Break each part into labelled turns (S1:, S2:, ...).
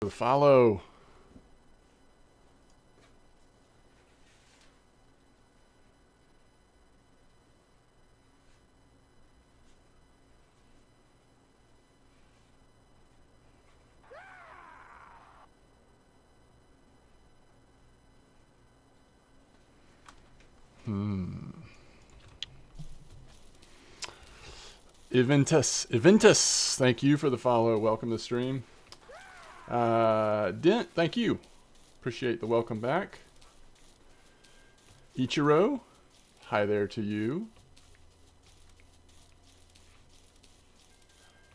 S1: for the follow. Eventus, thank you for the follow. Welcome to the stream. Dent, thank you. Appreciate the welcome back. Ichiro, hi there to you.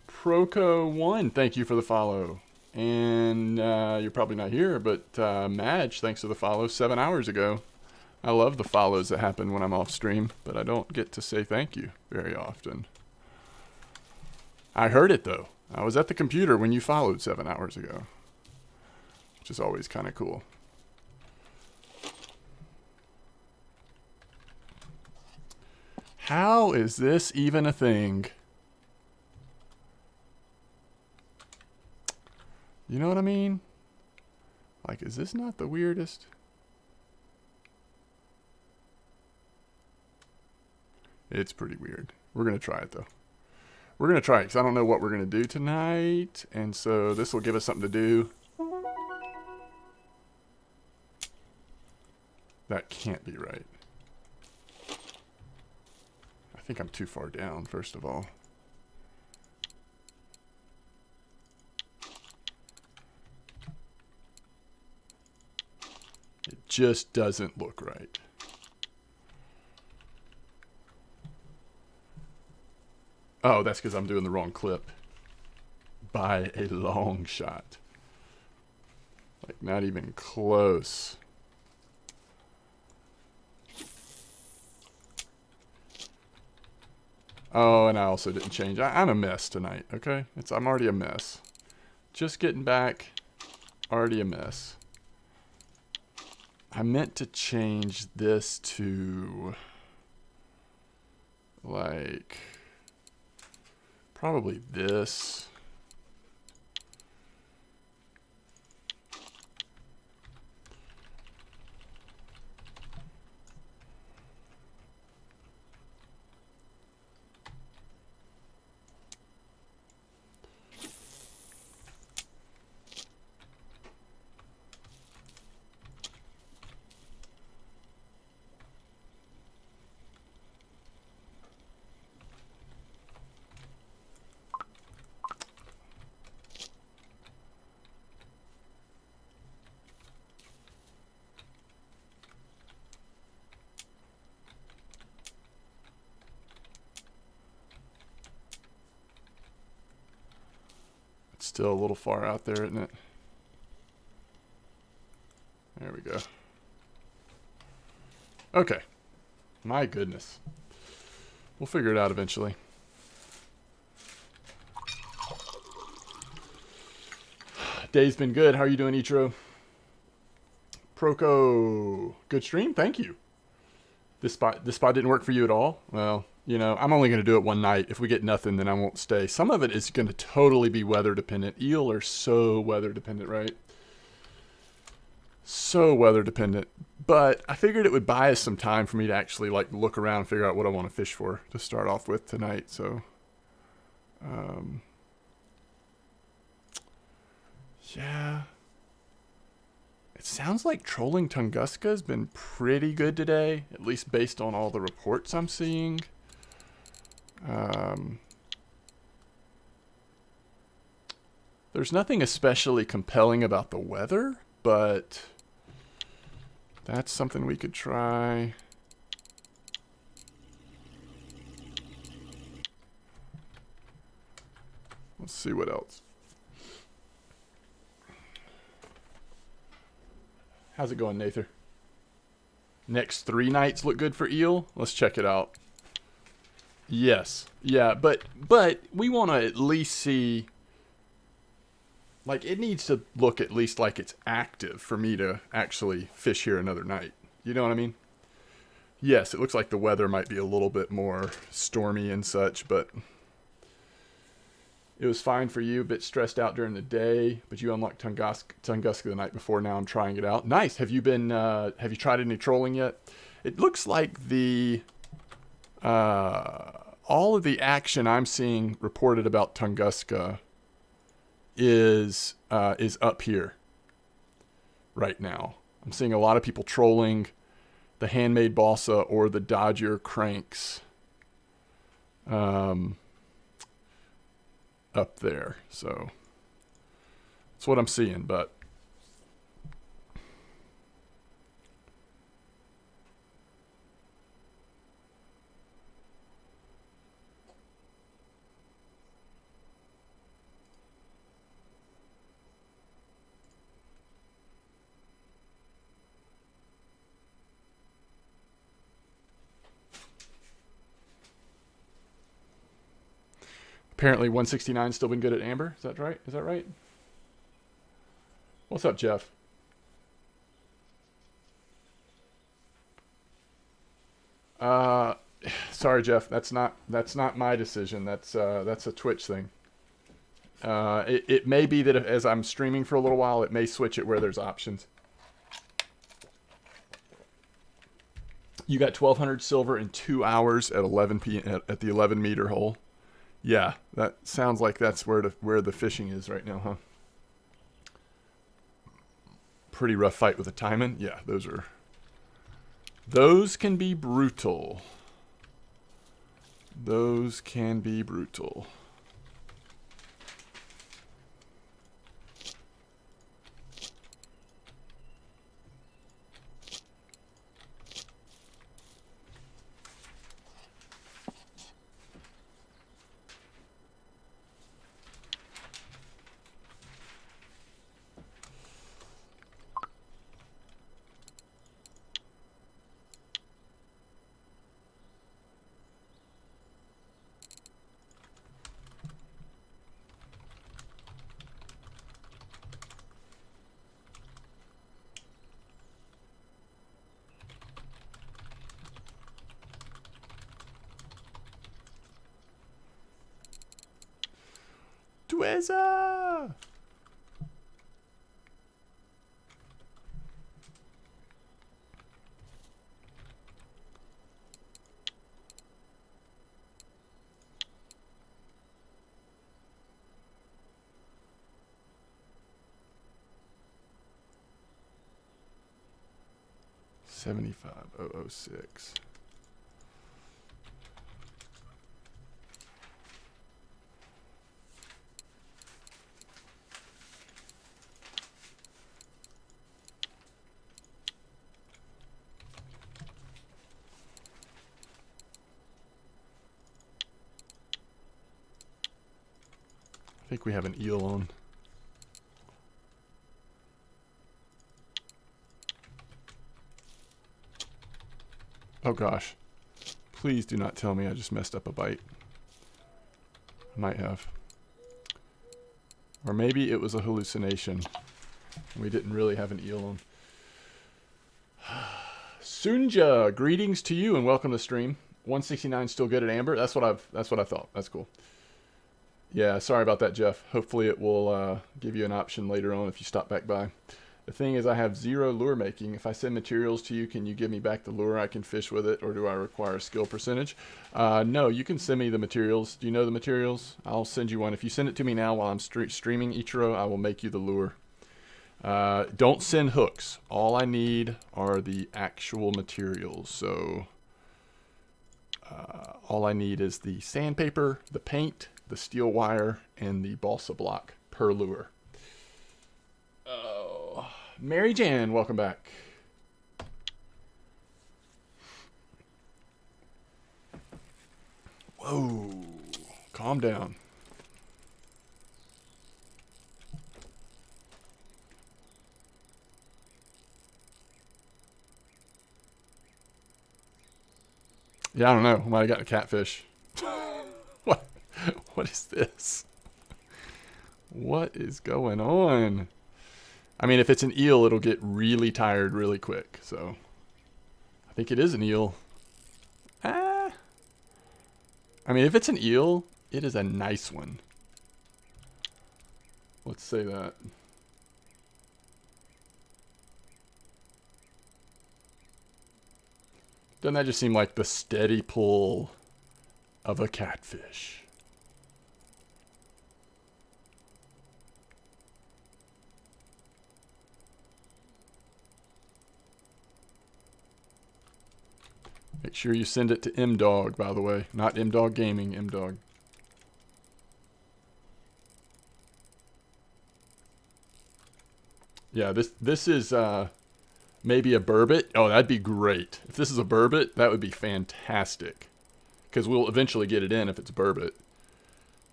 S1: Proco1, thank you for the follow. And you're probably not here, but Madge, thanks for the follow 7 hours ago. I love the follows that happen when I'm off stream, but I don't get to say thank you very often. I heard it though. I was at the computer when you followed 7 hours ago, which is always kind of cool. How is this even a thing? You know what I mean? Like, is this not the weirdest? It's pretty weird. We're going to try it, though. We're going to try it, because I don't know what we're going to do tonight. And so this will give us something to do. That can't be right. I think I'm too far down, first of all. It just doesn't look right. Oh, that's because I'm doing the wrong clip. By a long shot. Like, not even close. Oh, and I also didn't change. I'm a mess tonight, okay? I'm already a mess. Just getting back, already a mess. I meant to change this to, like, probably this. Still a little far out there, isn't it? There we go. Okay. My goodness. We'll figure it out eventually. Day's been good. How are you doing, Ichiro? Proco. Good stream? Thank you. This spot didn't work for you at all? Well, you know, I'm only going to do it one night. If we get nothing, then I won't stay. Some of it is going to totally be weather dependent. Eel are so weather dependent, right? So weather dependent. But I figured it would buy us some time for me to actually, like, look around and figure out what I want to fish for to start off with tonight. So, yeah. It sounds like trolling Tunguska has been pretty good today, at least based on all the reports I'm seeing. There's nothing especially compelling about the weather, but that's something we could try. Let's see what else. How's it going, Nathan? Next 3 nights look good for eel? Let's check it out. Yes. Yeah, but we want to at least see, like, it needs to look at least like it's active for me to actually fish here another night. You know what I mean? Yes, it looks like the weather might be a little bit more stormy and such, but It was fine for you, a bit stressed out during the day, but you unlocked Tunguska the night before. Now I'm trying it out. Nice. Have you tried any trolling yet? It looks like all of the action I'm seeing reported about Tunguska is up here right now. I'm seeing a lot of people trolling the handmade balsa or the Dodger cranks up there. So that's what I'm seeing, but apparently 169's still been good at amber. Is that right? Is that right? What's up, Jeff? Sorry, Jeff. That's not my decision. That's a Twitch thing. It may be that as I'm streaming for a little while, it may switch it where there's options. You got 1,200 silver in 2 hours at 11 p.m. at the 11 meter hole. Yeah, that sounds like that's where the fishing is right now, huh? Pretty rough fight with the timing. Yeah, those can be brutal. Those can be brutal. Tuba! $75,006. I think we have an eel on. Oh gosh. Please do not tell me I just messed up a bite. I might have. Or maybe it was a hallucination. We didn't really have an eel on. Sunja, greetings to you and welcome to stream. 169 still good at amber? That's what I thought. That's cool. Yeah, sorry about that, Jeff. Hopefully it will give you an option later on if you stop back by. The thing is, I have 0 lure making. If I send materials to you, can you give me back the lure? I can fish with it, or do I require a skill percentage? No, you can send me the materials. Do you know the materials? I'll send you one. If you send it to me now while I'm streaming Ichiro, I will make you the lure. Don't send hooks. All I need are the actual materials. So all I need is the sandpaper, the paint, the steel wire, and the balsa block per lure. Oh, Mary Jan, welcome back. Whoa, calm down. Yeah, I don't know. Might have got a catfish. What is this? What is going on? I mean, if it's an eel, it'll get really tired really quick. So, I think it is an eel. I mean, if it's an eel, it is a nice one. Let's say that. Doesn't that just seem like the steady pull of a catfish? Make sure you send it to MDog, by the way. Not MDog Gaming, MDog. Yeah, this is maybe a burbot. Oh, that'd be great. If this is a burbot, that would be fantastic. Because we'll eventually get it in if it's burbot.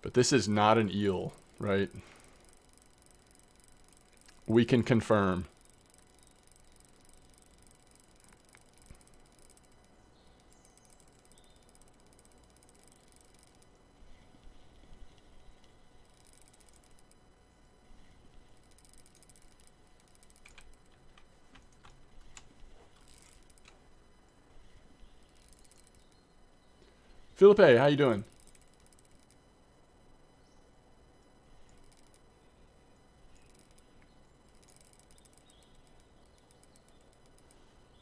S1: But this is not an eel, right? We can confirm. Philippe, how you doing?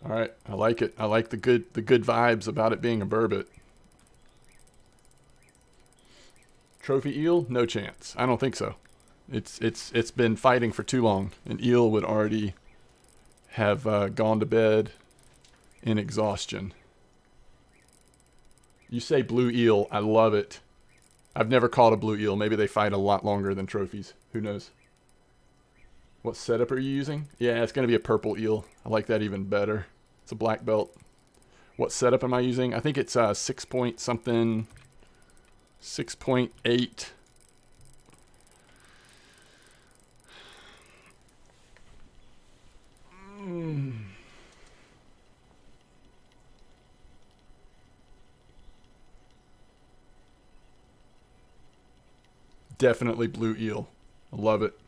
S1: All right, I like it. I like the good vibes about it being a burbot. Trophy eel? No chance. I don't think so. It's been fighting for too long. An eel would already have gone to bed in exhaustion. You say blue eel. I love it. I've never caught a blue eel. Maybe they fight a lot longer than trophies. Who knows? What setup are you using? Yeah, it's going to be a purple eel. I like that even better. It's a black belt. What setup am I using? I think it's 6 point something. 6.8. Definitely blue eel. I love it.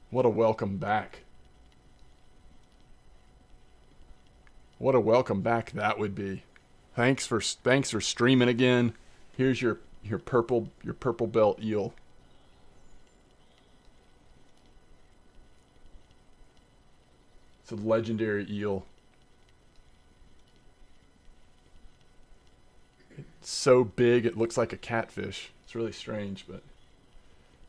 S1: What a welcome back. What a welcome back that would be. Thanks for streaming again. Here's your purple belt eel. It's a legendary eel. It's so big it looks like a catfish. It's really strange, but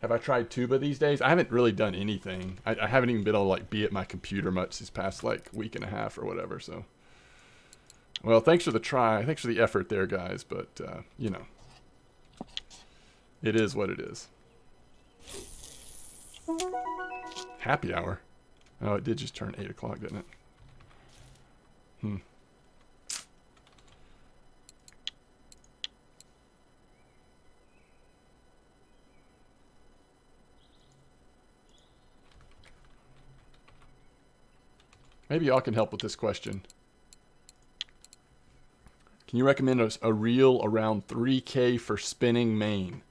S1: have I tried Tuba these days? I haven't really done anything. I haven't even been able to like be at my computer much these past like week and a half or whatever. So, well, thanks for the try. Thanks for the effort there, guys. But you know, it is what it is. Happy hour. Oh, it did just turn 8 o'clock, didn't it? Maybe y'all can help with this question. Can you recommend a reel around 3K for spinning main?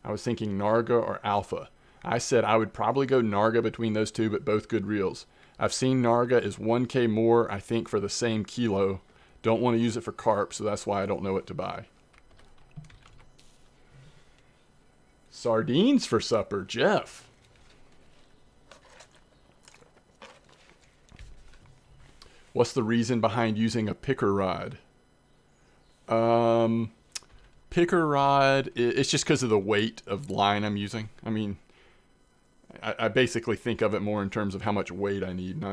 S1: I was thinking Narga or Alpha. I said I would probably go Narga between those two, but both good reels. I've seen Narga is 1K more, I think, for the same kilo. Don't want to use it for carp, so that's why I don't know what to buy. Sardines for supper, Jeff. What's the reason behind using a picker rod? Picker rod, it's just because of the weight of line I'm using. I mean, I basically think of it more in terms of how much weight I need,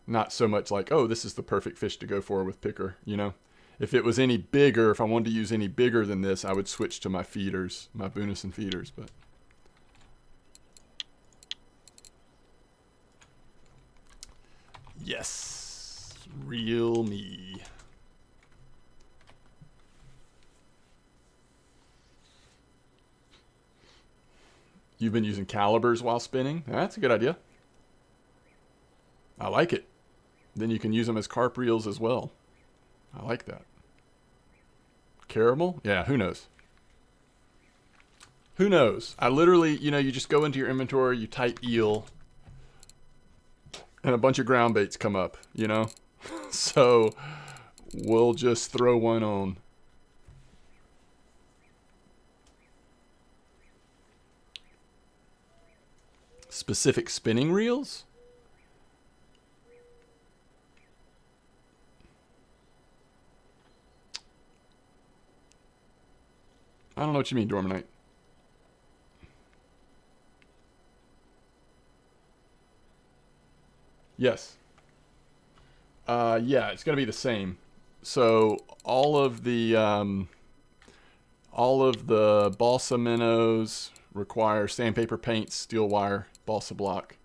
S1: not so much like, oh, this is the perfect fish to go for with picker, you know? If it was any bigger, if I wanted to use any bigger than this, I would switch to my feeders, my Bunison feeders, but... Yes, real me. You've been using calibers while spinning? That's a good idea. I like it. Then you can use them as carp reels as well. I like that. Caramel? Yeah, who knows? Who knows? I literally, you know, you just go into your inventory, you type eel, and a bunch of ground baits come up, you know? So we'll just throw one on. Specific spinning reels? I don't know what you mean, Dormanite. Yes. Yeah, it's going to be the same. So all of the balsa minnows require sandpaper paints, steel wire, balsa block,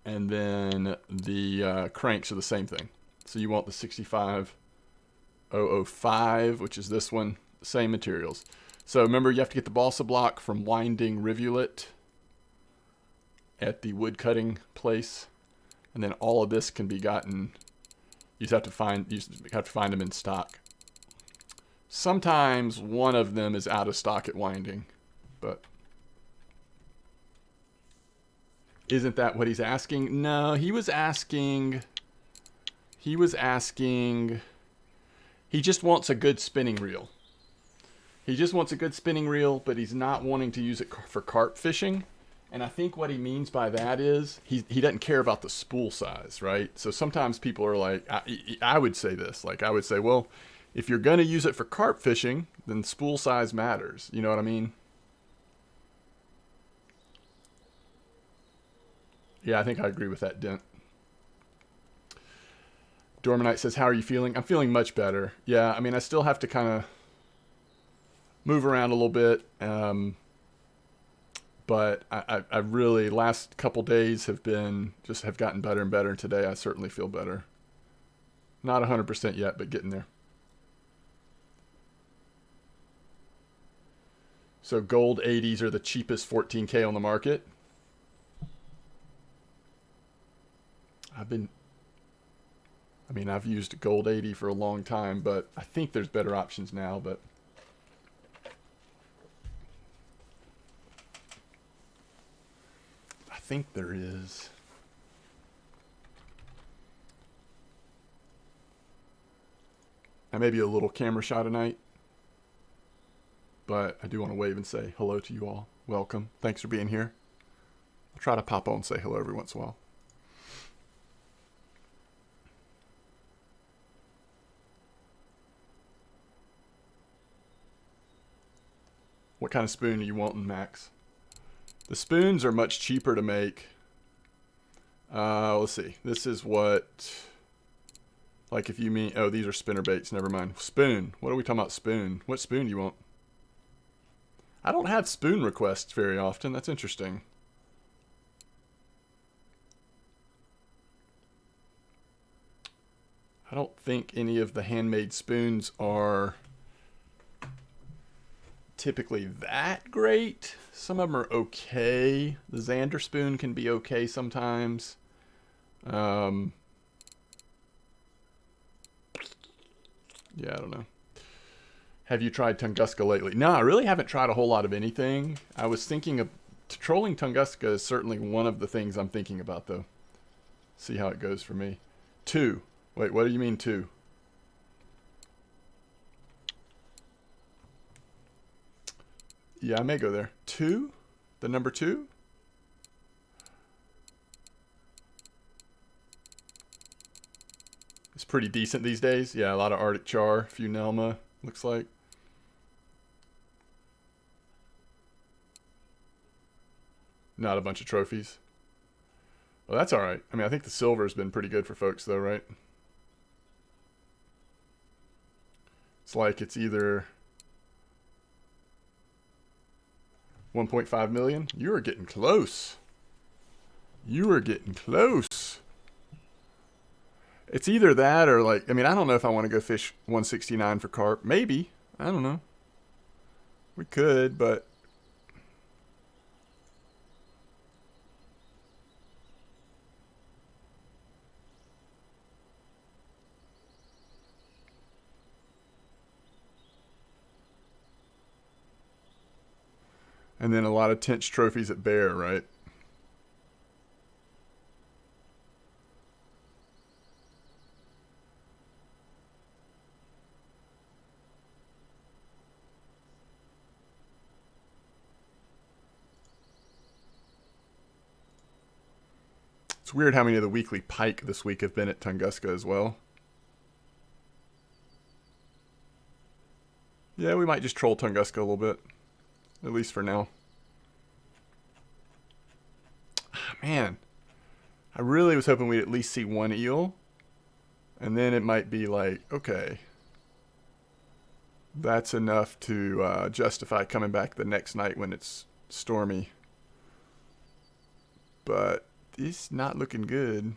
S1: and then the cranks are the same thing. So you want the 65005, which is this one, same materials. So remember, you have to get the balsa block from Winding Rivulet at the wood cutting place, and then all of this can be gotten. You just have to find them in stock. Sometimes one of them is out of stock at Winding, but isn't that what he's asking? No, he just wants a good spinning reel. He just wants a good spinning reel, but he's not wanting to use it for carp fishing. And I think what he means by that is he doesn't care about the spool size, right? So sometimes people are like, I would say this, like I would say, well, if you're going to use it for carp fishing, then spool size matters. You know what I mean? Yeah, I think I agree with that, Dent. Dormanite says, how are you feeling? I'm feeling much better. Yeah, I mean, I still have to kind of move around a little bit. But I really, last couple days have gotten better and better. And today I certainly feel better. Not 100% yet, but getting there. So gold 80s are the cheapest 14K on the market. I've used a gold 80 for a long time, but I think there's better options now, but I think there is. And maybe a little camera shot tonight. But I do want to wave and say hello to you all. Welcome. Thanks for being here. I'll try to pop on and say hello every once in a while. What kind of spoon are you wanting, Max? The spoons are much cheaper to make. Let's see. This is what... Like if you mean... Oh, these are spinner baits. Never mind. Spoon. What are we talking about, spoon? What spoon do you want? I don't have spoon requests very often. That's interesting. I don't think any of the handmade spoons are typically that great. Some of them are okay. The Xander spoon can be okay sometimes. Yeah, I don't know. Have you tried Tunguska lately? No, I really haven't tried a whole lot of anything. I was thinking of trolling Tunguska is certainly one of the things I'm thinking about, though. See how it goes for me. 2. Wait, what do you mean 2? Yeah, I may go there. 2? The number 2? It's pretty decent these days. Yeah, a lot of Arctic char, a few Nelma, looks like. Not a bunch of trophies. Well, that's all right. I mean, I think the silver's been pretty good for folks, though, right? It's like it's either 1.5 million. You are getting close. You are getting close. It's either that or like, I mean, I don't know if I want to go fish 169 for carp. Maybe. I don't know. We could, but... And then a lot of Tench trophies at Bear, right? It's weird how many of the weekly pike this week have been at Tunguska as well. Yeah, we might just troll Tunguska a little bit. At least for now. Man, I really was hoping we'd at least see one eel. And then it might be like, okay, that's enough to justify coming back the next night when it's stormy. But it's not looking good.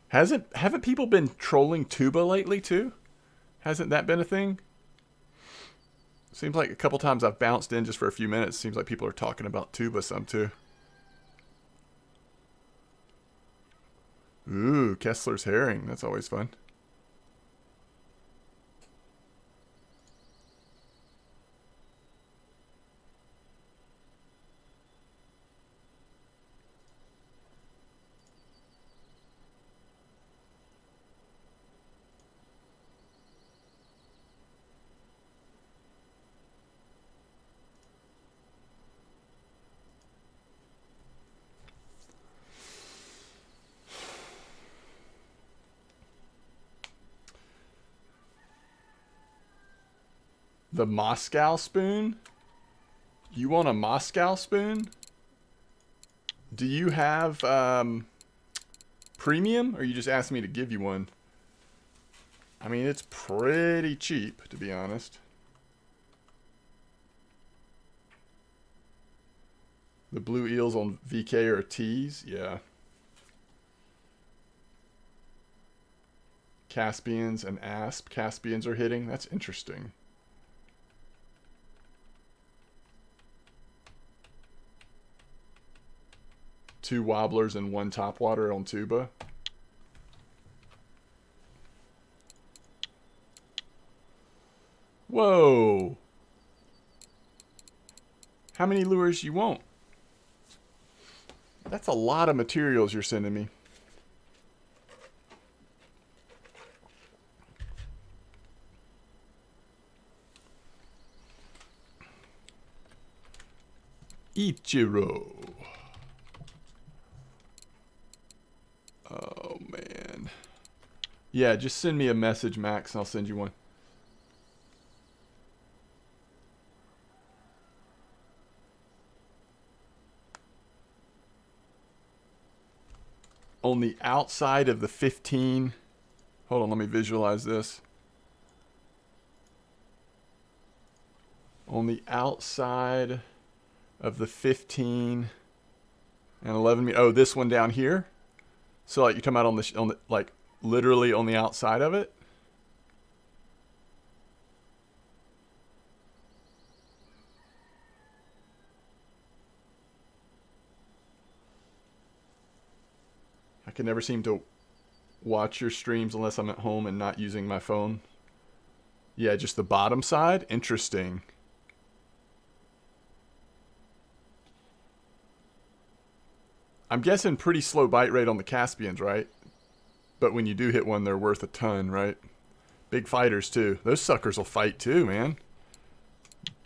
S1: Haven't people been trolling Tuba lately too? Hasn't that been a thing? Seems like a couple times I've bounced in just for a few minutes. Seems like people are talking about Tuba some too. Ooh, Kessler's herring. That's always fun. The Moscow spoon? You want a Moscow spoon? Do you have premium, or you just asked me to give you one? I mean, it's pretty cheap, to be honest. The blue eels on VK are T's? Yeah. Caspians and asp. Caspians are hitting. That's interesting. Two wobblers and one topwater on Tuba. Whoa. How many lures you want? That's a lot of materials you're sending me. Ichiro. Oh, man. Yeah, just send me a message, Max, and I'll send you one. On the outside of the 15... Hold on, let me visualize this. On the outside of the 15 and 11 meters. Oh, this one down here? So like you come out on the like literally on the outside of it. I can never seem to watch your streams unless I'm at home and not using my phone. Yeah, just the bottom side. Interesting. I'm guessing pretty slow bite rate on the Caspians, right? But when you do hit one, they're worth a ton, right? Big fighters, too. Those suckers will fight, too, man.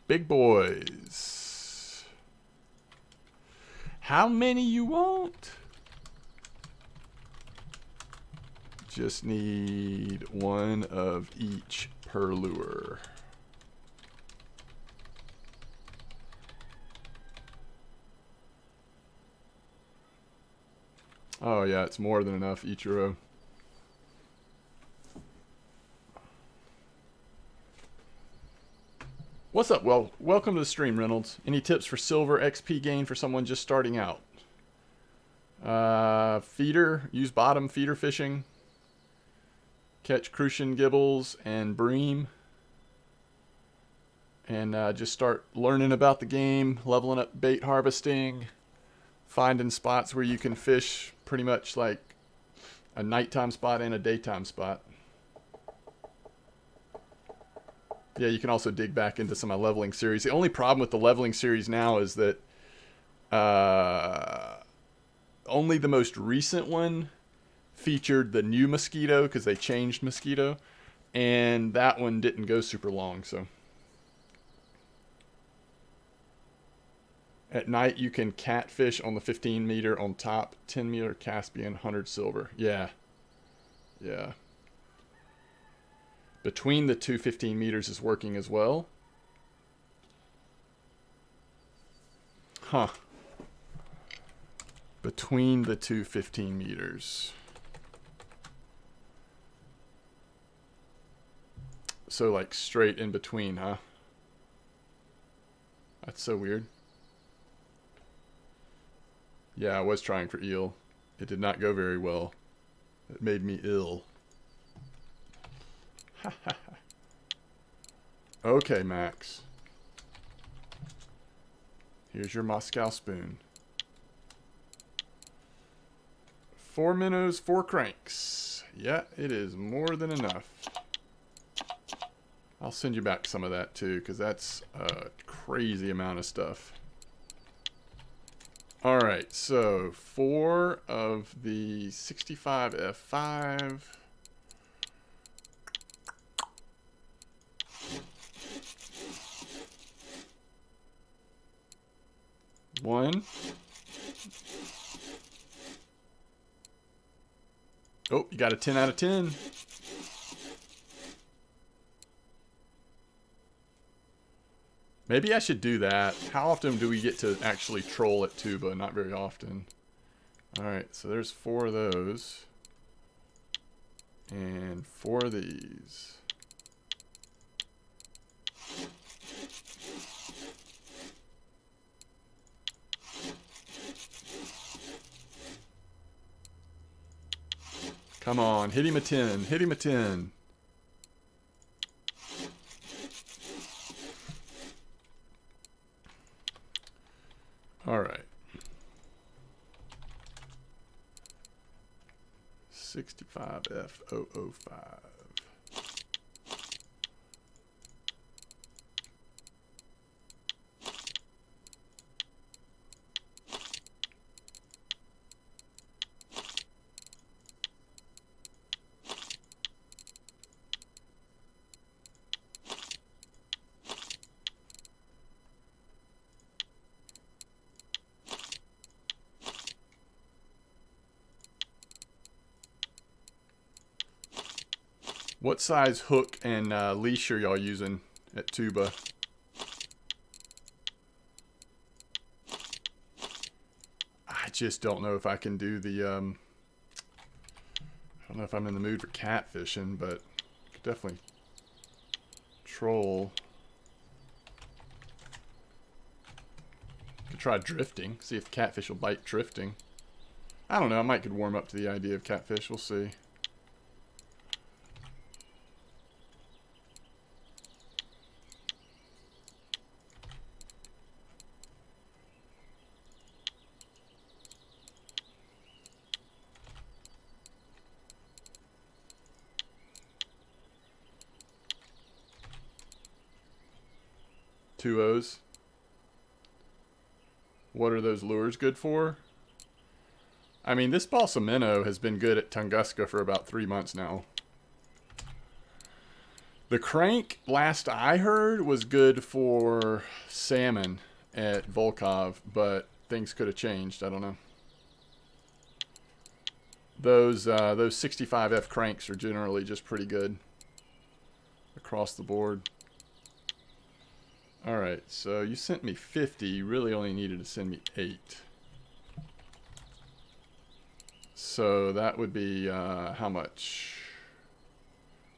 S1: Big boys. How many you want? Just need one of each per lure. Oh, yeah, it's more than enough, Ichiro. What's up? Well, welcome to the stream, Reynolds. Any tips for silver XP gain for someone just starting out? Feeder, use bottom feeder fishing. Catch crucian gibbles and bream. And just start learning about the game, leveling up bait harvesting, finding spots where you can fish pretty much like a nighttime spot and a daytime spot. Yeah, you can also dig back into some of my leveling series. The only problem with the leveling series now is that only the most recent one featured the new mosquito because they changed mosquito, and that one didn't go super long. So at night you can catfish on the 15 meter on top, 10 meter Caspian, 100 silver. Yeah. Between the two 15 meters is working as well. Huh. Between the two 15 meters. So like straight in between, huh? That's so weird. Yeah, I was trying for eel. It did not go very well. It made me ill. Okay, Max. Here's your Moscow spoon. 4 minnows, 4 cranks. Yeah, it is more than enough. I'll send you back some of that too, because that's a crazy amount of stuff. Alright, so 4 of the 65 F5. One. Oh, you got a 10 out of 10. Maybe I should do that. How often do we get to actually troll at Tuba? Not very often. Alright, so there's 4 of those. And 4 of these. Come on, hit him a 10. Hit him a 10. All right. 65F005. What size hook and leash are y'all using at Tuba? I just don't know if I can do the, I don't know if I'm in the mood for catfishing, but I could definitely troll. Could try drifting, see if catfish will bite drifting. I don't know, I might could warm up to the idea of catfish, we'll see. Two O's. What are those lures good for? I mean, this balsa minnow has been good at Tunguska for about 3 months now. The crank, last I heard, was good for salmon at Volkov, but things could have changed. I don't know. Those 65F cranks are generally just pretty good across the board. Alright, so you sent me 50. You really only needed to send me 8. So that would be, how much?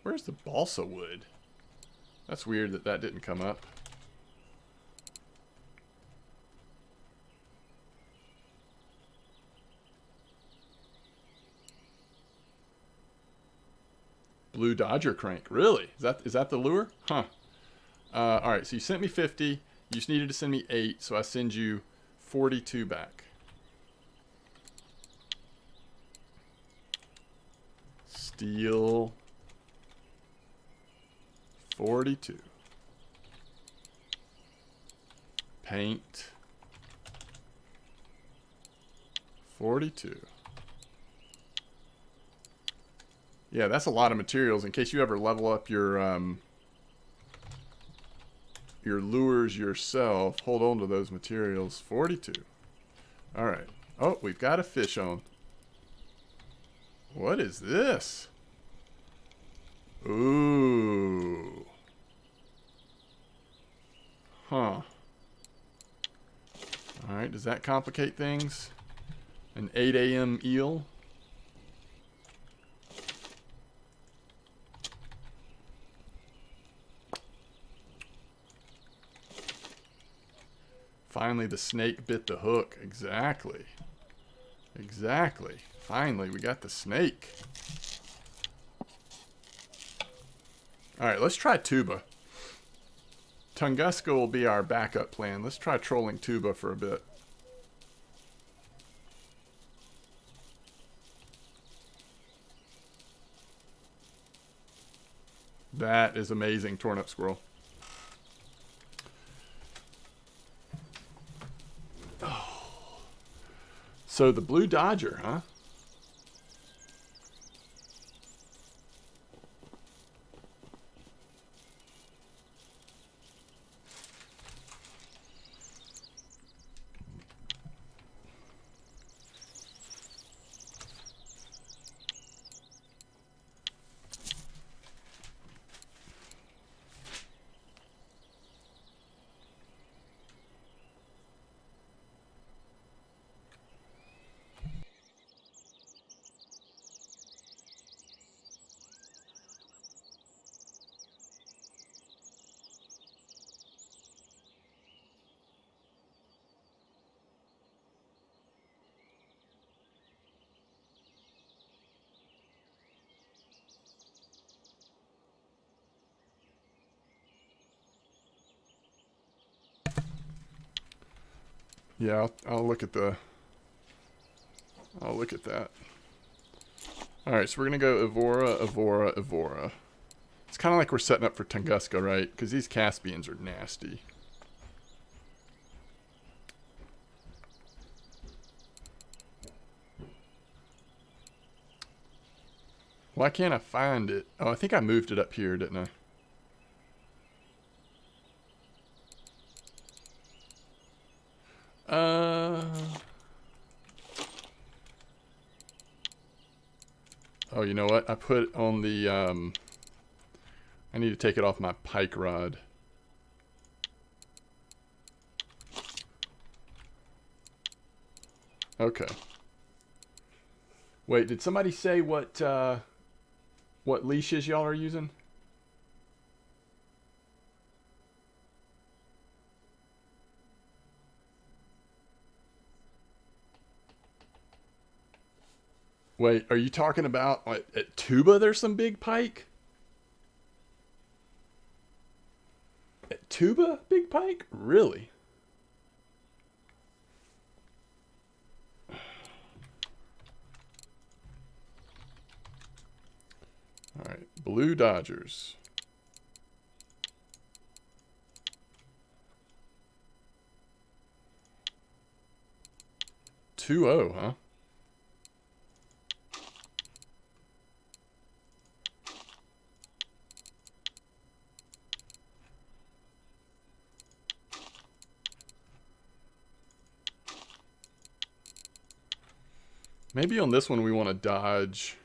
S1: Where's the balsa wood? That's weird that that didn't come up. Blue Dodger crank. Really? Is that the lure? Huh. Alright, so you sent me 50. You just needed to send me 8, so I send you 42 back. Steel 42. Paint 42. Yeah, that's a lot of materials. In case you ever level up your lures yourself, hold on to those materials. 42. All right. Oh, we've got a fish on. What is this? Ooh. Huh. All right, does that complicate things? An 8 a.m. eel? Finally, the snake bit the hook. Exactly. Exactly. Finally, we got the snake. Alright, let's try Tuba. Tunguska will be our backup plan. Let's try trolling Tuba for a bit. That is amazing, torn up squirrel. Oh. So the blue dodger, huh? Yeah, I'll look at the... I'll look at that. Alright, so we're going to go Evora, Evora, Evora. It's kind of like we're setting up for Tunguska, right? Because these Caspians are nasty. Why can't I find it? Oh, I think I moved it up here, didn't I? Oh, you know what? I put on the, I need to take it off my pike rod. Okay. Wait, did somebody say what leashes y'all are using? Wait, are you talking about like, at Tuba there's some big pike? At Tuba, big pike? Really? Alright, Blue Dodgers. Two O, huh? Maybe on this one we want to dodge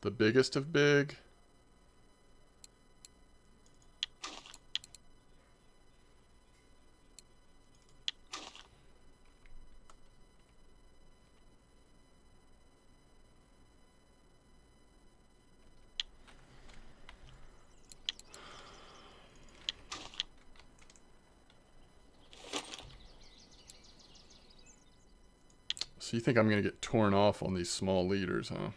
S1: the biggest of big. So you think I'm going to get torn off on these small leaders, huh?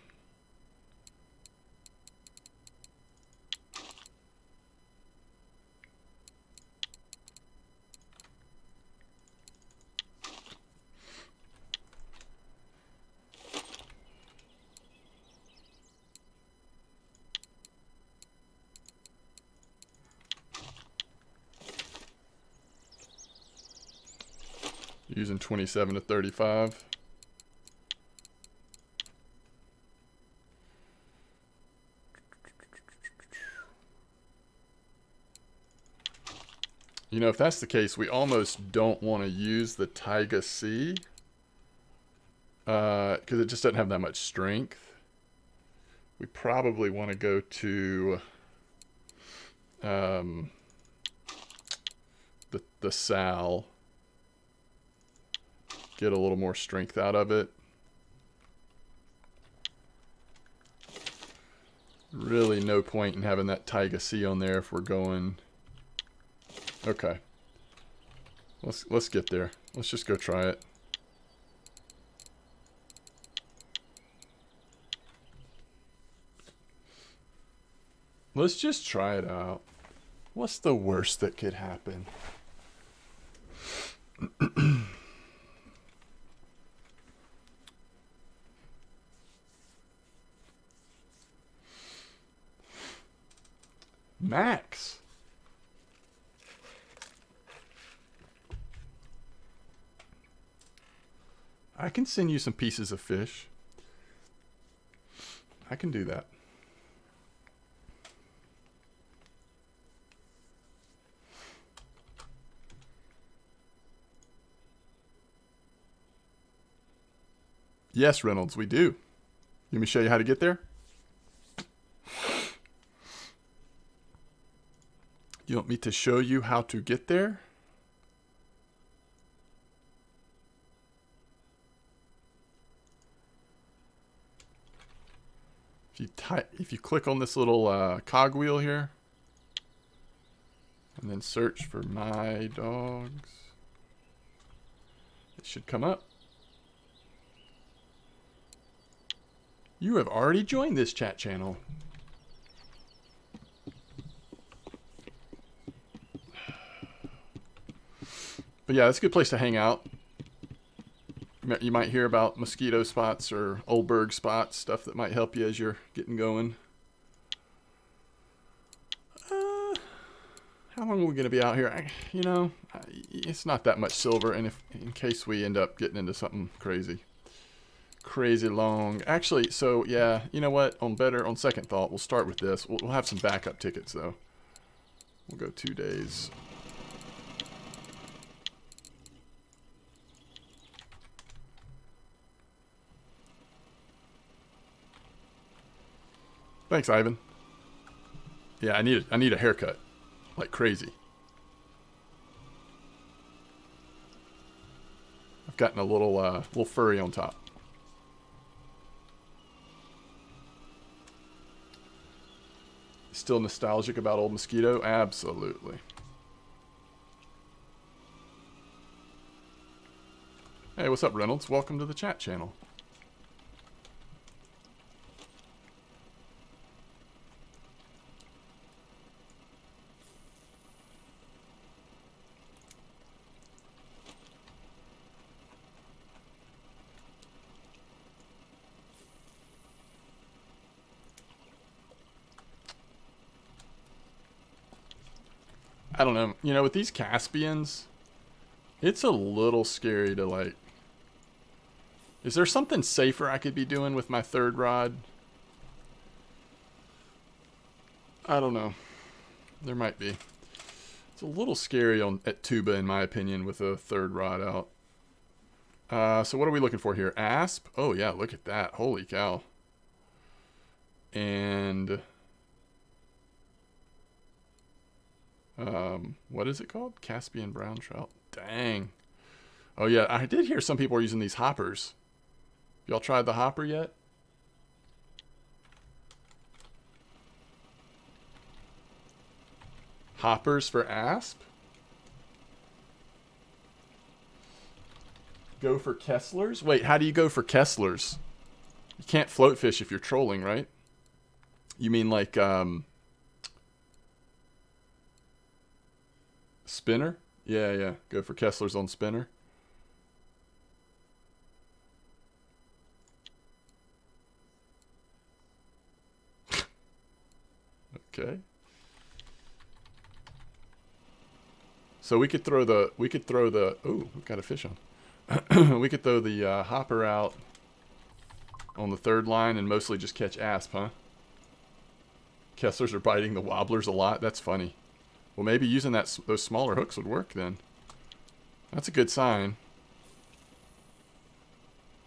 S1: Using 27 to 35. You know, if that's the case, we almost don't want to use the Taiga C. Because it just doesn't have that much strength. We probably want to go to the Sal. Get a little more strength out of it. Really no point in having that Taiga C on there if we're going... Okay. Let's get there. Let's just go try it. Let's just try it out. What's the worst that could happen? Max. I can send you some pieces of fish. I can do that. Yes, Reynolds, we do. Let me show you how to get there. You want me to show you how to get there? If you click on this little cogwheel here, and then search for my dogs, it should come up. You have already joined this chat channel. But yeah, it's a good place to hang out. You might hear about mosquito spots or Oldberg spots, stuff that might help you as you're getting going. How long are we going to be out here? You know, it's not that much silver, and in case we end up getting into something crazy long. Actually, so yeah, you know what? On second thought, we'll start with this. We'll have some backup tickets though. We'll go 2 days. Thanks, Ivan. Yeah, I need a haircut, like crazy. I've gotten a little furry on top. Still nostalgic about old Mosquito? Absolutely. Hey, what's up, Reynolds? Welcome to the chat channel. I don't know. You know, with these Caspians, it's a little scary to, like... Is there something safer I could be doing with my third rod? I don't know. There might be. It's a little scary at Tuba, in my opinion, with a third rod out. So what are we looking for here? Asp? Oh, yeah, look at that. Holy cow. And... what is it called? Caspian brown trout. Dang. Oh yeah, I did hear some people are using these hoppers. Y'all tried the hopper yet? Hoppers for asp? Go for Kesslers? Wait, how do you go for Kesslers? You can't float fish if you're trolling, right? You mean like, spinner? Yeah. Go for Kesslers on spinner. Okay. So we could throw the, ooh, we've got a fish on. We could throw the hopper out on the third line and mostly just catch asp, huh? Kesslers are biting the wobblers a lot. That's funny. Well, maybe using those smaller hooks would work then. That's a good sign.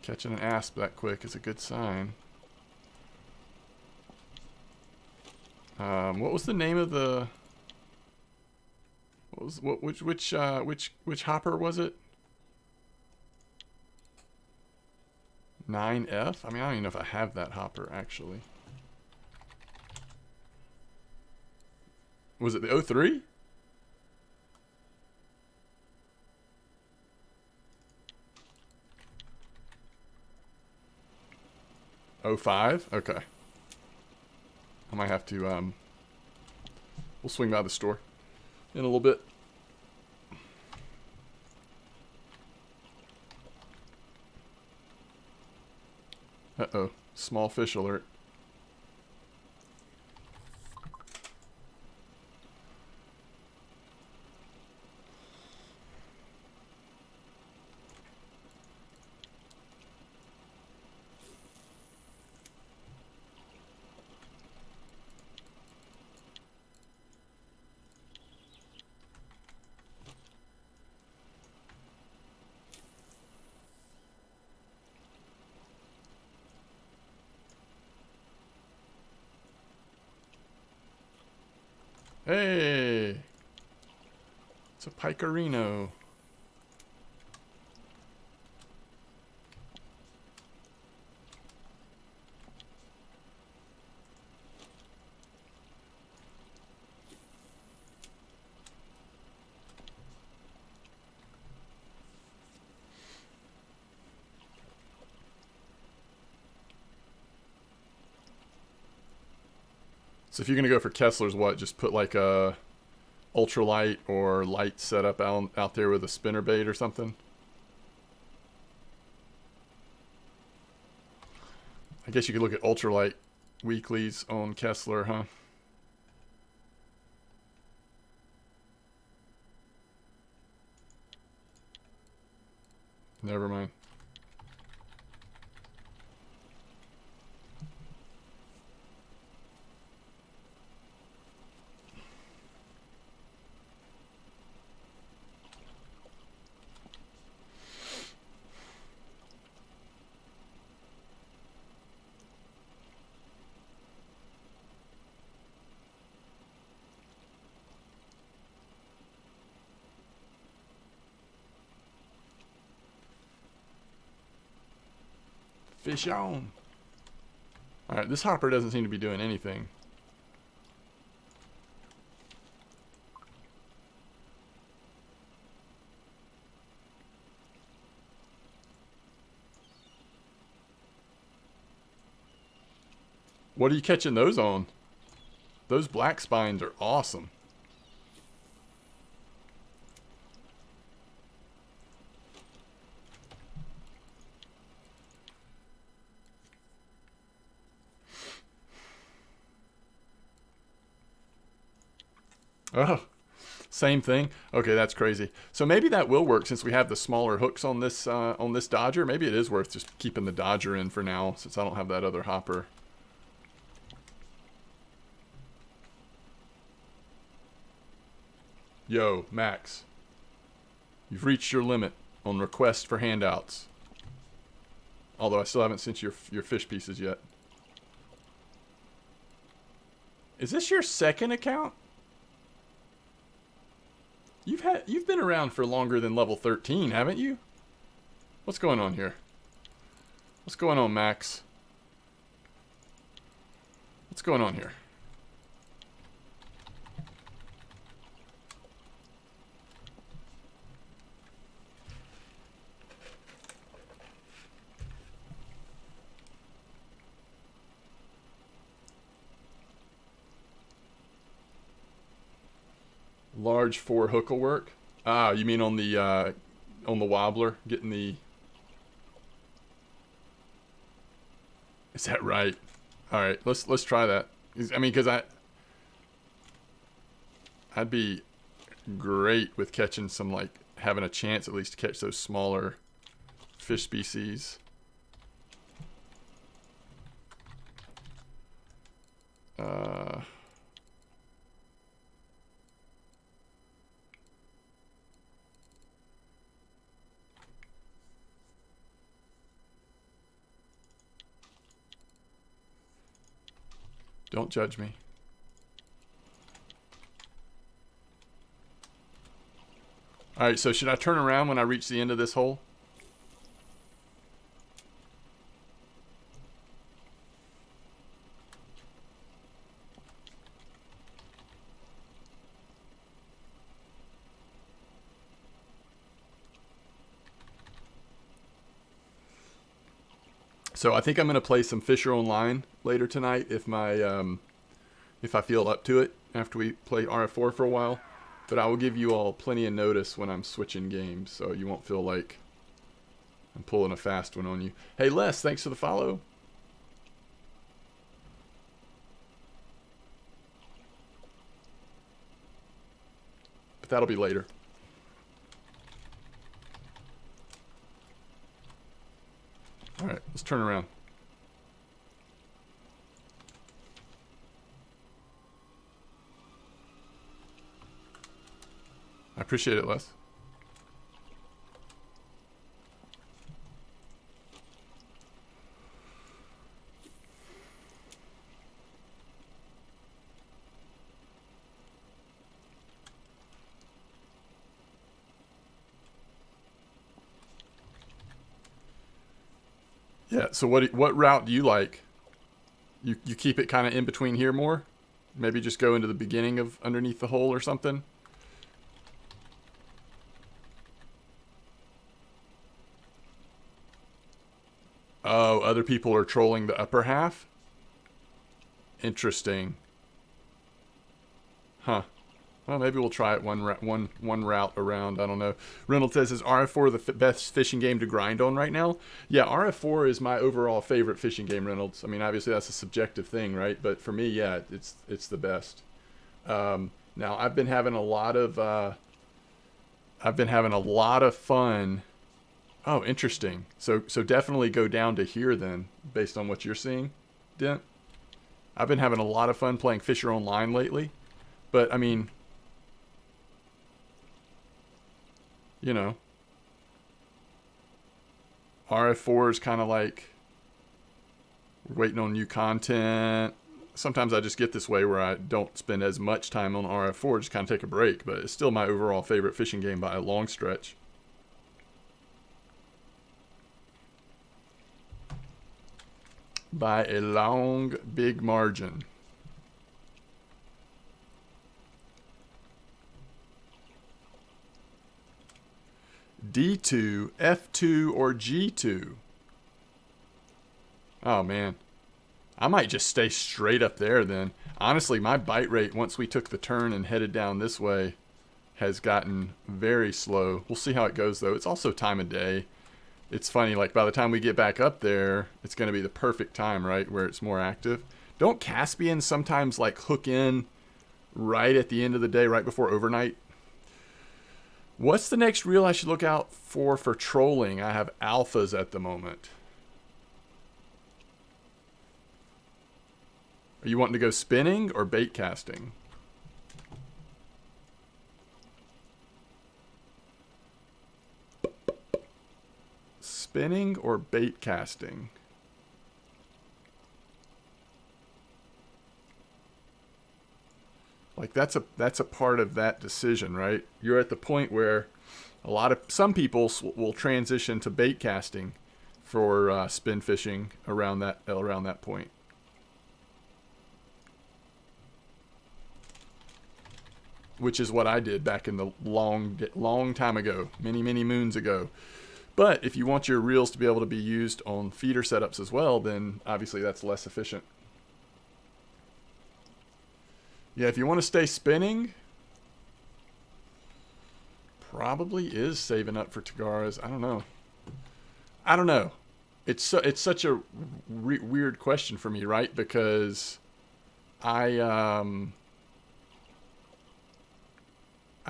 S1: Catching an asp that quick is a good sign. What was the name of the... Which hopper was it? 9F? I mean, I don't even know if I have that hopper, actually. Was it the 03? '05? Okay. I might have to, we'll swing by the store in a little bit. Uh-oh. Small fish alert. Hey! It's a picorino. So if you're gonna go for Kessler's, what? Just put like a ultralight or light setup out there with a spinnerbait or something? I guess you could look at ultralight weeklies on Kessler, huh? Never mind. Fish on. Alright, this hopper doesn't seem to be doing anything. What are you catching those on? Those black spines are awesome. Oh, same thing. Okay, that's crazy. So maybe that will work since we have the smaller hooks on this Dodger. Maybe it is worth just keeping the Dodger in for now since I don't have that other hopper. Yo, Max. You've reached your limit on requests for handouts. Although I still haven't sent you your fish pieces yet. Is this your second account? You've been around for longer than level 13, haven't you? What's going on here? What's going on, Max? What's going on here? Large 4 hook will work. Ah, you mean on the wobbler, getting the... Is that right? All right, let's try that. I mean, because I'd be great with catching some, like, having a chance at least to catch those smaller fish species. Don't judge me. All right, so should I turn around when I reach the end of this hole? So I think I'm going to play some Fisher Online later tonight if I feel up to it after we play RF4 for a while. But I will give you all plenty of notice when I'm switching games, so you won't feel like I'm pulling a fast one on you. Hey Les, thanks for the follow. But that'll be later. All right, let's turn around. I appreciate it, Les. Yeah, so what route do you like? You keep it kind of in between here more? Maybe just go into the beginning of underneath the hole or something? Oh, other people are trolling the upper half? Interesting. Huh. Well, maybe we'll try it one route around. I don't know. Reynolds says, is RF4 the best fishing game to grind on right now? Yeah, RF4 is my overall favorite fishing game, Reynolds. I mean, obviously that's a subjective thing, right? But for me, yeah, it's the best. Now I've been having a lot of fun. Oh, interesting. So definitely go down to here then, based on what you're seeing, Dent. I've been having a lot of fun playing Fisher Online lately, but I mean, you know, RF4 is kind of like we're waiting on new content. Sometimes I just get this way where I don't spend as much time on RF4, just kind of take a break, but it's still my overall favorite fishing game by a long stretch. By a long, big margin. D2, F2, or G2? Oh, man. I might just stay straight up there then. Honestly, my bite rate, once we took the turn and headed down this way, has gotten very slow. We'll see how it goes, though. It's also time of day. It's funny, like, by the time we get back up there, it's going to be the perfect time, right, where it's more active. Don't Caspians sometimes, like, hook in right at the end of the day, right before overnight? What's the next reel I should look out for trolling? I have alphas at the moment. Are you wanting to go spinning or bait casting? Spinning or bait casting? Like that's a part of that decision, right? You're at the point where some people will transition to bait casting for spin fishing around that point. Which is what I did back in the long time ago, many moons ago. But if you want your reels to be able to be used on feeder setups as well, then obviously that's less efficient. Yeah, if you want to stay spinning, probably is saving up for Tagaras. I don't know. It's such a weird question for me, right? Because I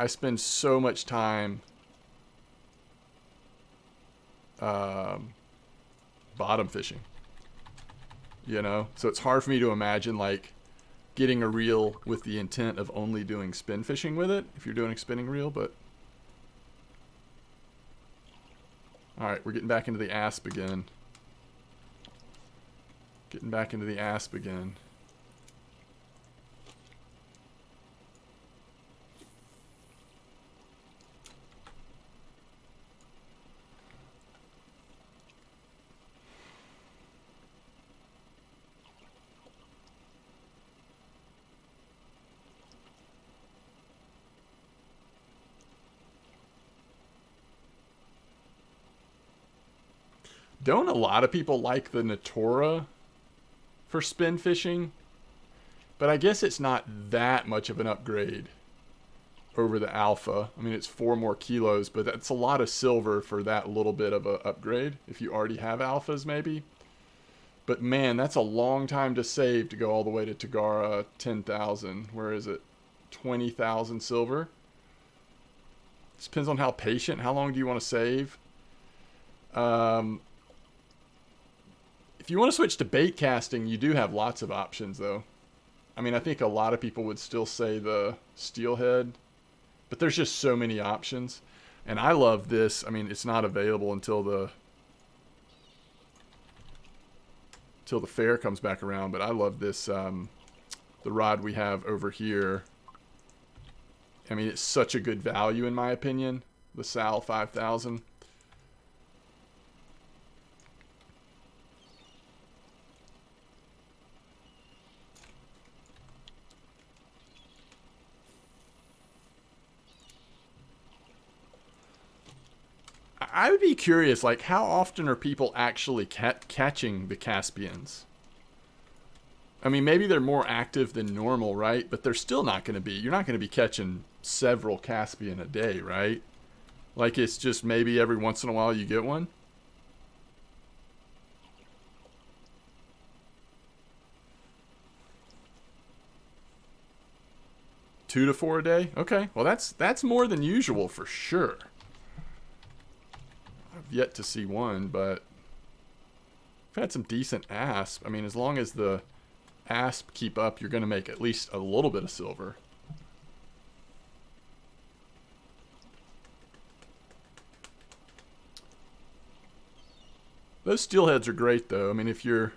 S1: spend so much time bottom fishing, so it's hard for me to imagine like getting a reel with the intent of only doing spin fishing with it if you're doing a spinning reel. But all right, we're getting back into the asp again. don't a lot of people like the Natura for spin fishing? But I guess it's not that much of an upgrade over the Alpha. I mean, it's 4 more kilos, but that's a lot of silver for that little bit of a upgrade if you already have Alphas maybe. But man, that's a long time to save to go all the way to Tagara 10,000. Where is it? 20,000 silver. This depends on how patient. How long do you want to save? If you want to switch to bait casting, you do have lots of options though. I mean, I think a lot of people would still say the steelhead, but there's just so many options. And I love this. I mean, it's not available until the fair comes back around, but I love this, the rod we have over here. I mean, it's such a good value in my opinion, the Sal 5000. I would be curious, like, how often are people actually catching the Caspians? I mean, maybe they're more active than normal, right? But they're still not going to be. You're not going to be catching several Caspian a day, right? Like, it's just maybe every once in a while you get one. Two to 4 a day? Okay, well that's more than usual for sure. I've yet to see one, but I've had some decent asp. I mean, as long as the asp keep up, you're going to make at least a little bit of silver. Those steelheads are great though. I mean, if you're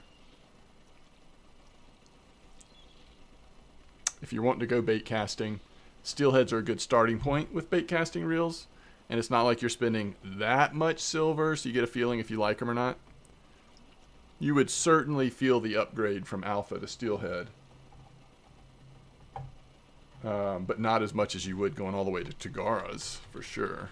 S1: wanting to go bait casting, steelheads are a good starting point with bait casting reels. And it's not like you're spending that much silver, so you get a feeling if you like them or not. You would certainly feel the upgrade from Alpha to Steelhead. But not as much as you would going all the way to Tagaras, for sure.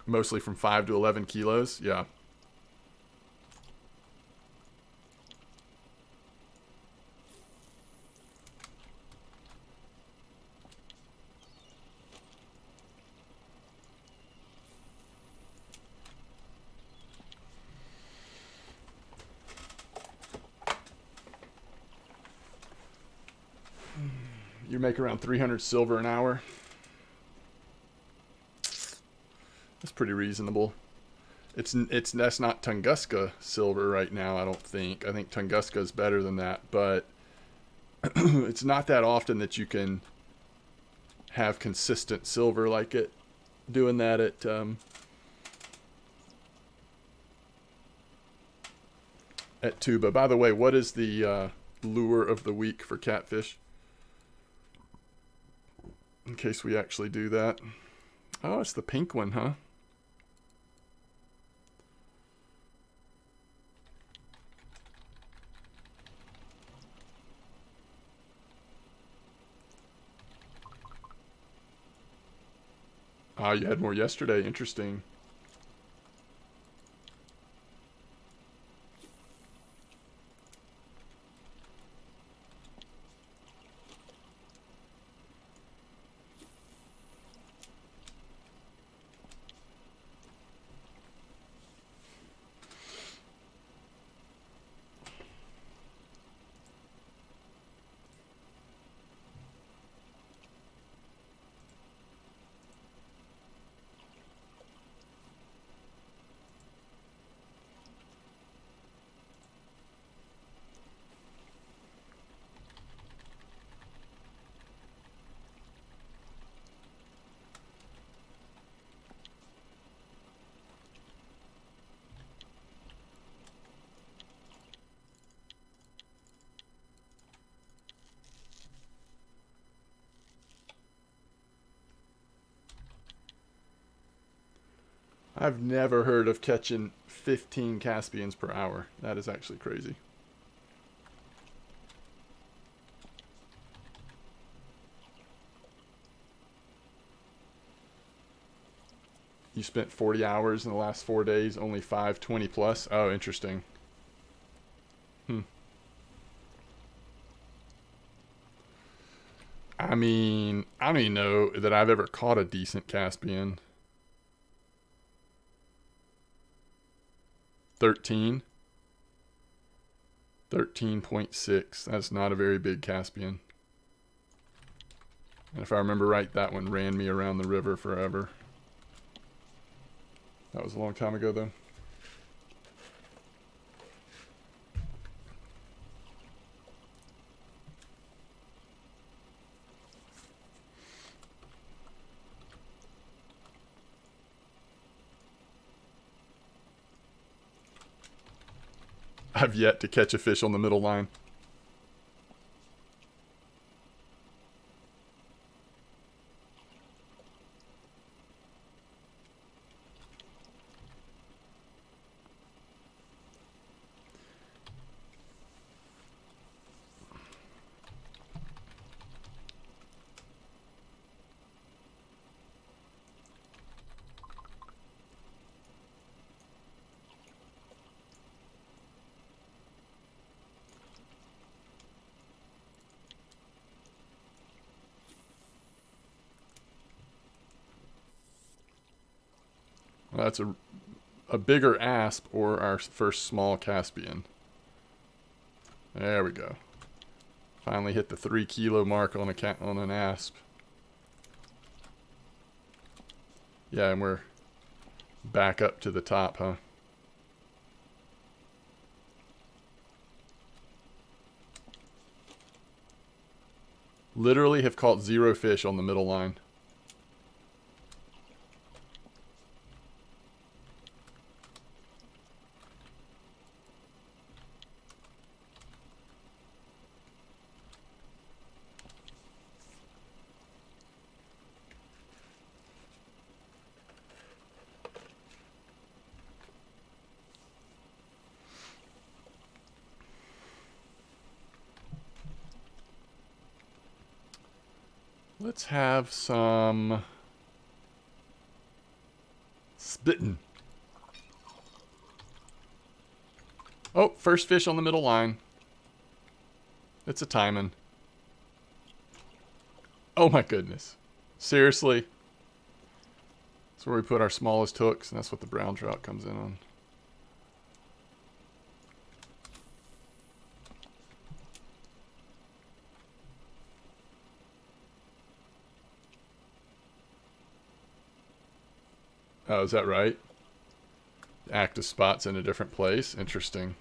S1: Mostly from 5 to 11 kilos, yeah. You make around 300 silver an hour. That's pretty reasonable. That's not Tunguska silver right now, I don't think. I think Tunguska is better than that, but it's not that often that you can have consistent silver like it. Doing that at Tuba. By the way, what is the lure of the week for catfish? In case we actually do that. Oh, it's the pink one, huh? Ah, you had more yesterday. Interesting. I've never heard of catching 15 Caspians per hour. That is actually crazy. You spent 40 hours in the last 4 days, only 520 plus. Oh, interesting. I mean, I don't even know that I've ever caught a decent Caspian. 13. 13.6. That's not a very big Caspian. And if I remember right, that one ran me around the river forever. That was a long time ago, though. I've yet to catch a fish on the middle line. Well, that's a bigger asp or our first small Caspian. There we go. Finally hit the 3 kilo mark on an asp. Yeah, and we're back up to the top, huh? Literally have caught 0 fish on the middle line. Let's have some spittin'. Oh, first fish on the middle line. It's a timing. Oh my goodness. Seriously? That's where we put our smallest hooks, and that's what the brown trout comes in on. Oh, is that right? Active spots in a different place. Interesting.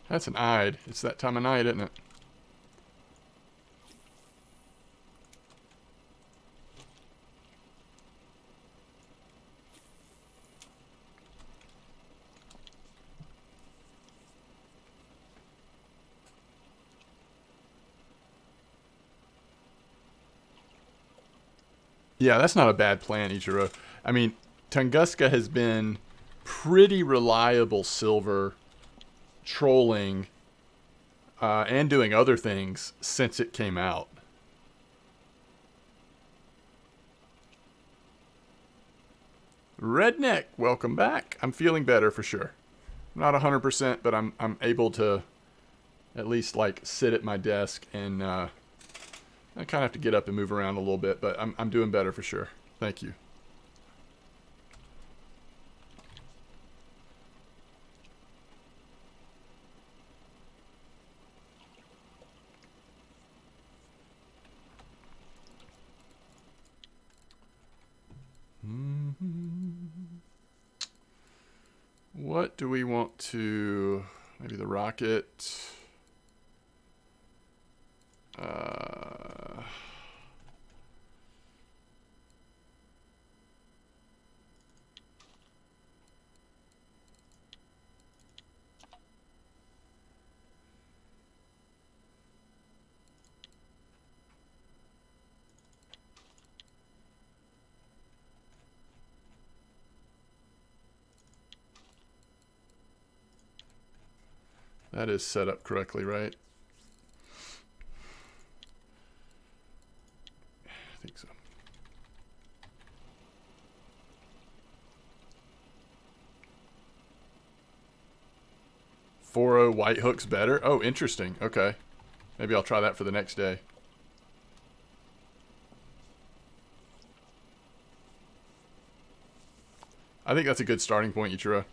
S1: That's an ide. It's that time of night, isn't it? Yeah, that's not a bad plan, Ichiro. I mean, Tunguska has been pretty reliable silver trolling and doing other things since it came out. Redneck, welcome back. I'm feeling better for sure. Not 100%, but I'm able to at least like sit at my desk and I kind of have to get up and move around a little bit, but I'm doing better for sure. Thank you. do we want to... Maybe the rocket. That is set up correctly, right? I think so. 4.0 white hook's better? Oh, interesting. Okay. Maybe I'll try that for the next day. I think that's a good starting point, Ichiro.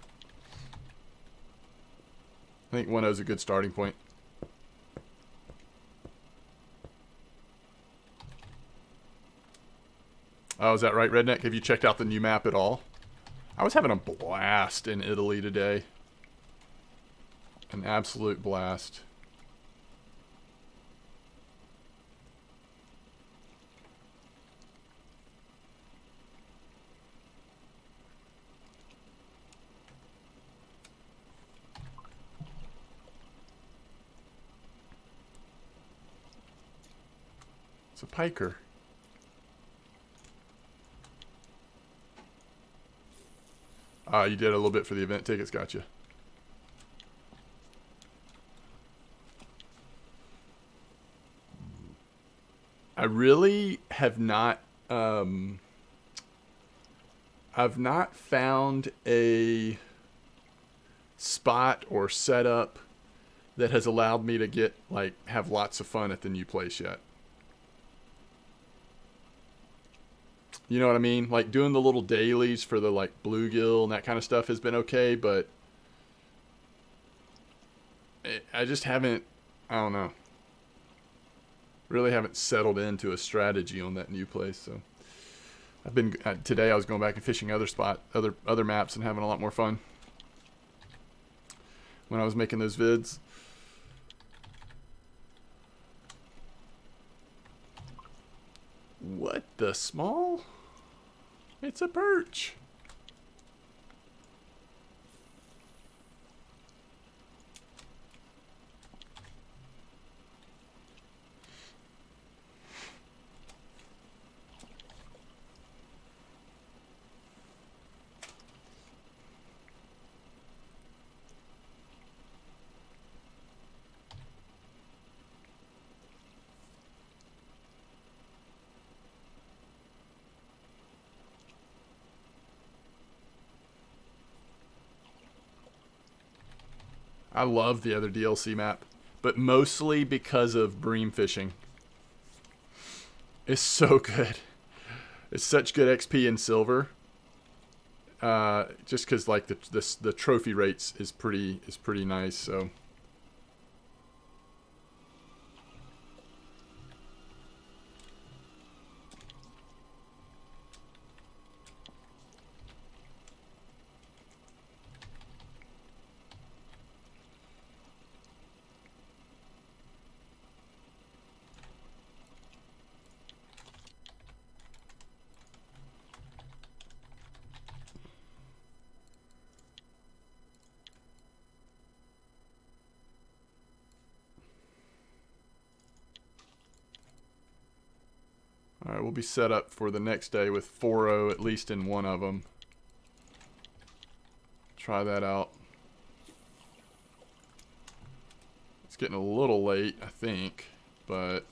S1: I think 1.0 is a good starting point. Oh, is that right, Redneck? Have you checked out the new map at all? I was having a blast in Italy today. An absolute blast. It's a piker. You did a little bit for the event tickets, gotcha. I really have not, I've not found a spot or setup that has allowed me to get, like, have lots of fun at the new place yet. You know what I mean? Like, doing the little dailies for the, like, bluegill and that kind of stuff has been okay, but I just haven't, I don't know. Really haven't settled into a strategy on that new place, so. I've been, today I was going back and fishing other maps and having a lot more fun when I was making those vids. What the small? It's a perch. I love the other DLC map, but mostly because of bream fishing. It's so good. It's such good XP in silver. Just because like the trophy rates is pretty nice. So. Alright, we'll be set up for the next day with 4.0 at least in one of them. Try that out. It's getting a little late, I think, but...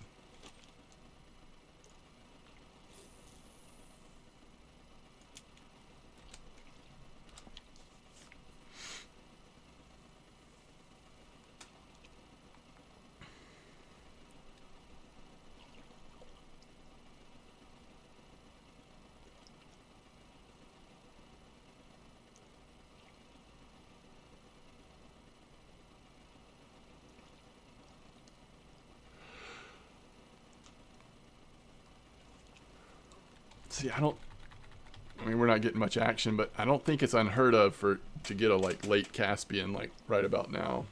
S1: See, I don't... I mean, we're not getting much action, but I don't think it's unheard of to get a like late Caspian like right about now.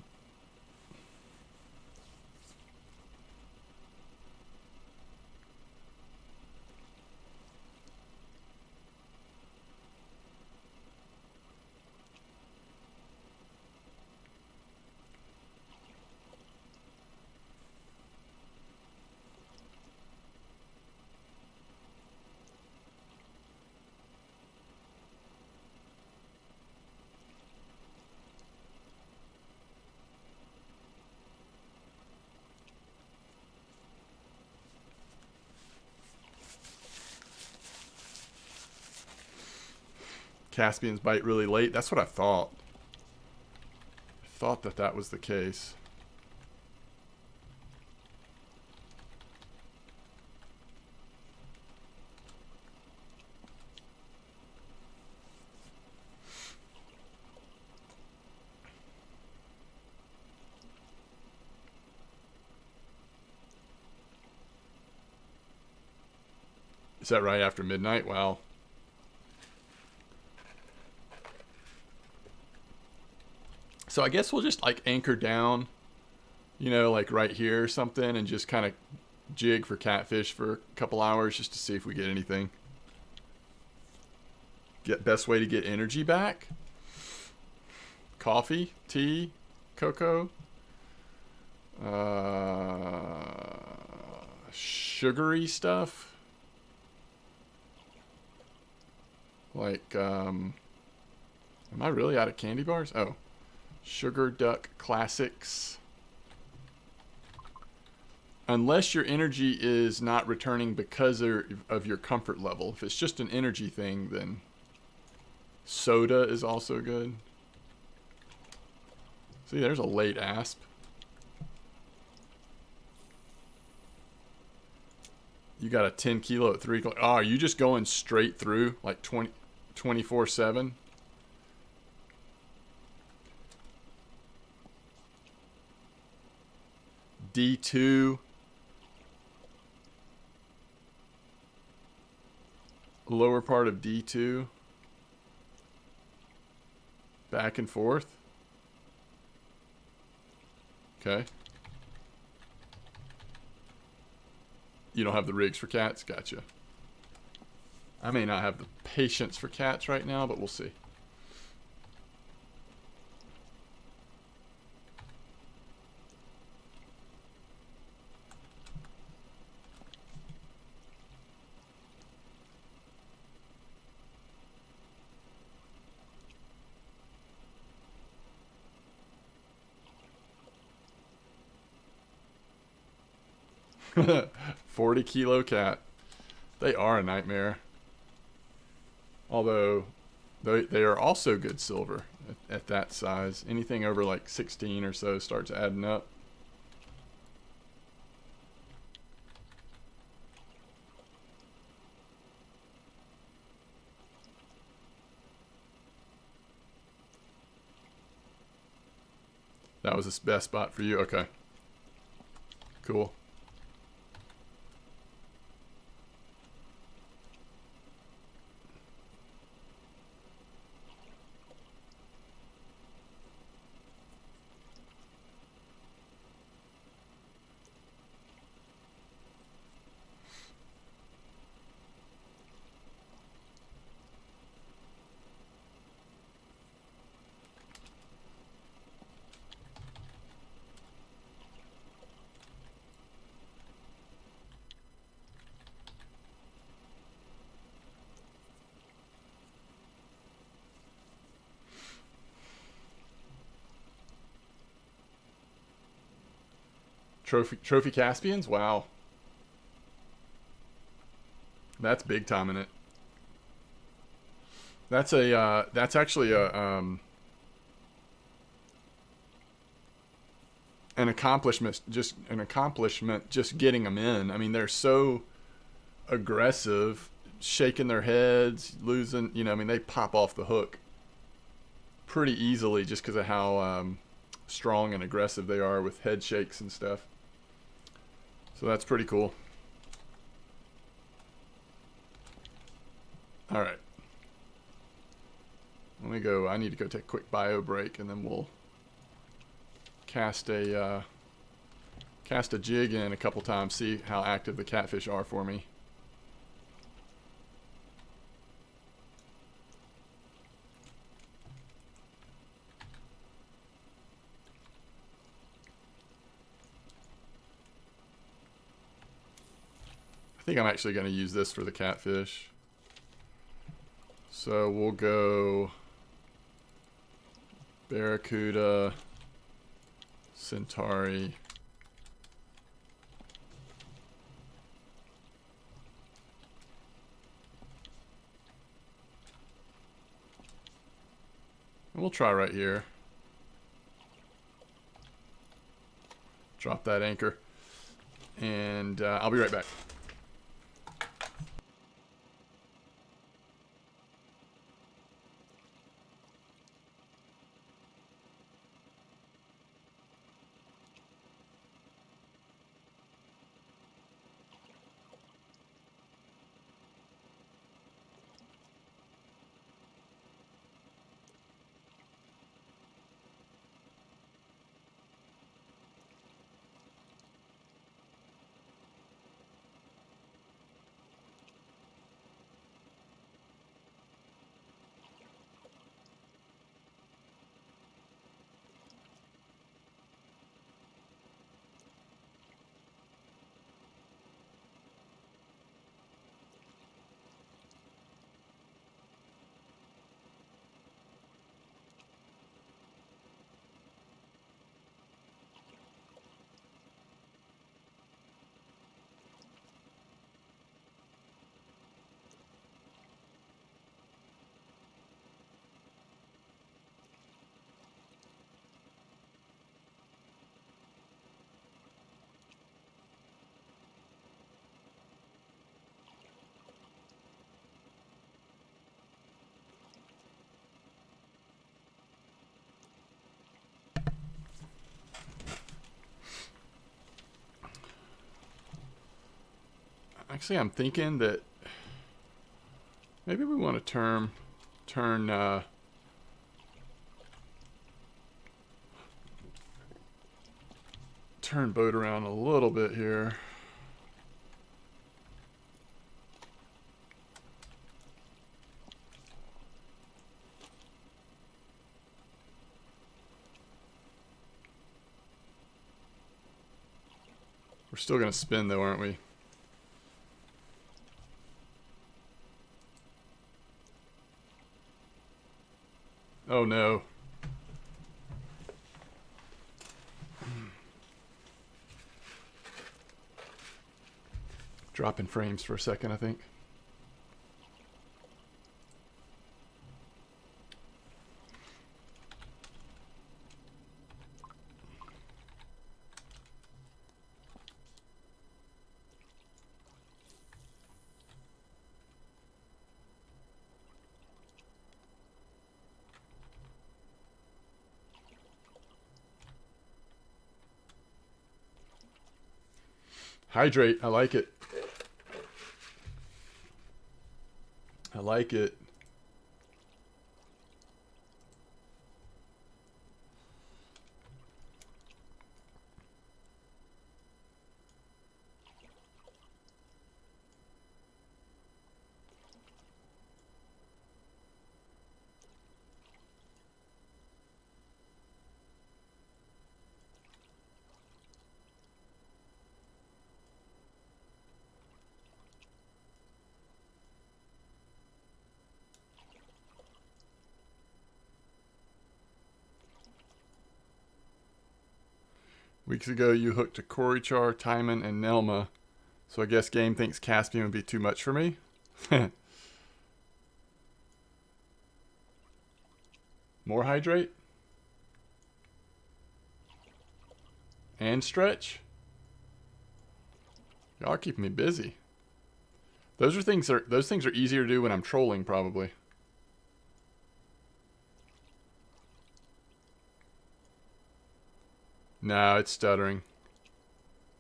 S1: Caspians bite really late. That's what I thought. I thought that that was the case. Is that right after midnight? Wow. So I guess we'll just like anchor down, you know, like right here or something, and just kind of jig for catfish for a couple hours just to see if we get anything. Best way to get energy back? Coffee, tea, cocoa, sugary stuff. Like, am I really out of candy bars? Oh. Sugar Duck Classics. Unless your energy is not returning because of your comfort level. If it's just an energy thing, then soda is also good. See, there's a late asp. You got a 10 kilo at 3 o'clock. Oh, are you just going straight through like 24/7? D2. Lower part of D2. Back and forth. Okay. You don't have the rigs for cats? Gotcha. I may not have the patience for cats right now, but we'll see. $40-kilo cat. They are a nightmare. Although they are also good silver at that size. Anything over like 16 or so starts adding up. That was the best spot for you? Okay. Cool. Trophy Caspians? Wow. That's big time in it. That's a that's actually a an accomplishment just getting them in. I mean, they're so aggressive, shaking their heads, losing, you know, I mean, they pop off the hook pretty easily just because of how strong and aggressive they are with head shakes and stuff. So that's pretty cool. All right. Let me go. I need to go take a quick bio break, and then we'll cast a jig in a couple times, see how active the catfish are for me. I think I'm actually going to use this for the catfish. So we'll go Barracuda, Centauri, and we'll try right here. Drop that anchor, and I'll be right back. Actually, I'm thinking that maybe we want to turn boat around a little bit here. We're still going to spin though, aren't we? Oh no. Dropping frames for a second, I think. Hydrate, I like it. I like it. Weeks ago, you hooked a Korichar, Timon, and Nelma, so I guess game thinks Caspian would be too much for me? More hydrate? And stretch? Y'all are keeping me busy. Those things are easier to do when I'm trolling, probably. No, it's stuttering.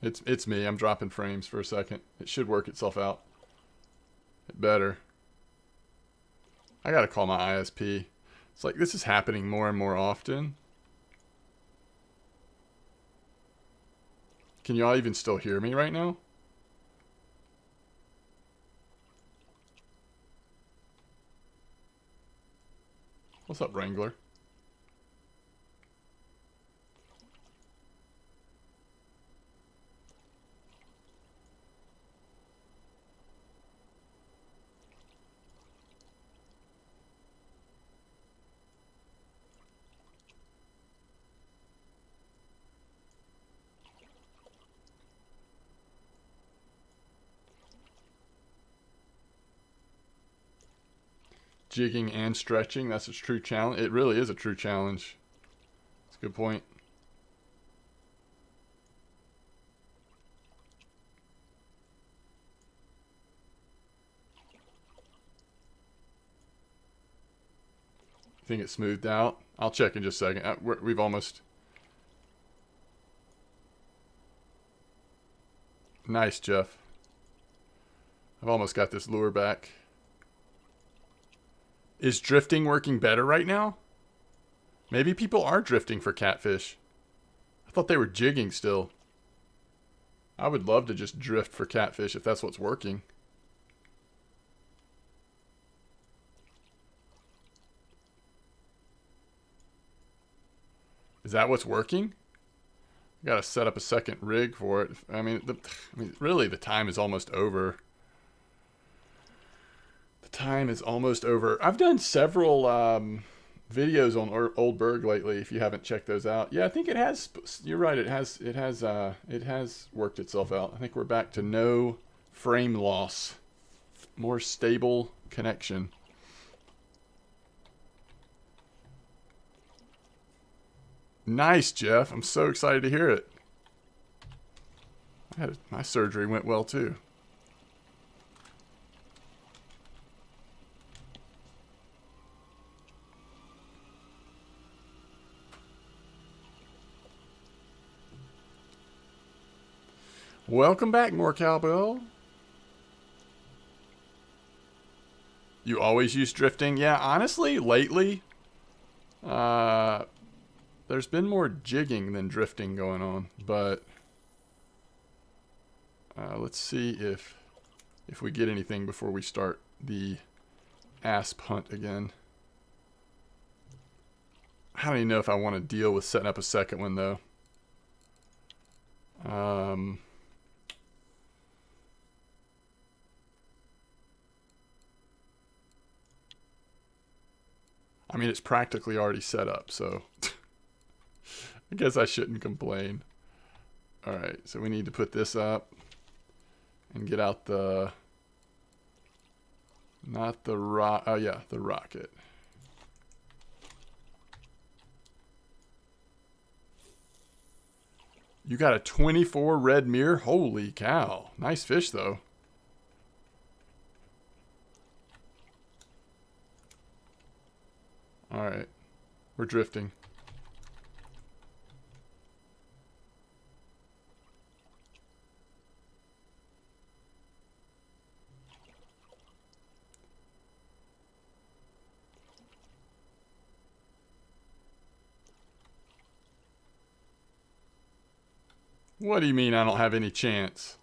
S1: It's me. I'm dropping frames for a second. It should work itself out. It better. I gotta call my ISP. It's like this is happening more and more often. Can y'all even still hear me right now? What's up, Wrangler? Jigging and stretching, that's a true challenge. It really is a true challenge. That's a good point. You think it's smoothed out? I'll check in just a second. We've almost... Nice, Jeff. I've almost got this lure back. Is drifting working better right now? Maybe people are drifting for catfish. I thought they were jigging still. I would love to just drift for catfish if that's what's working. Is that what's working? I gotta set up a second rig for it. I mean, really, the time is almost over. The time is almost over. I've done several videos on Old Berg lately. If you haven't checked those out, yeah, I think it has. You're right. It has worked itself out. I think we're back to no frame loss, more stable connection. Nice, Jeff. I'm so excited to hear it. My surgery went well too. Welcome back, more cowbell. You always use drifting? Yeah, honestly, lately, there's been more jigging than drifting going on, but let's see if we get anything before we start the asp hunt again. I don't even know if I want to deal with setting up a second one, though. I mean, it's practically already set up, so I guess I shouldn't complain. All right, so we need to put this up and get out the, not the oh yeah, the rocket. You got a 24 red mirror? Holy cow. Nice fish, though. All right, we're drifting. What do you mean I don't have any chance?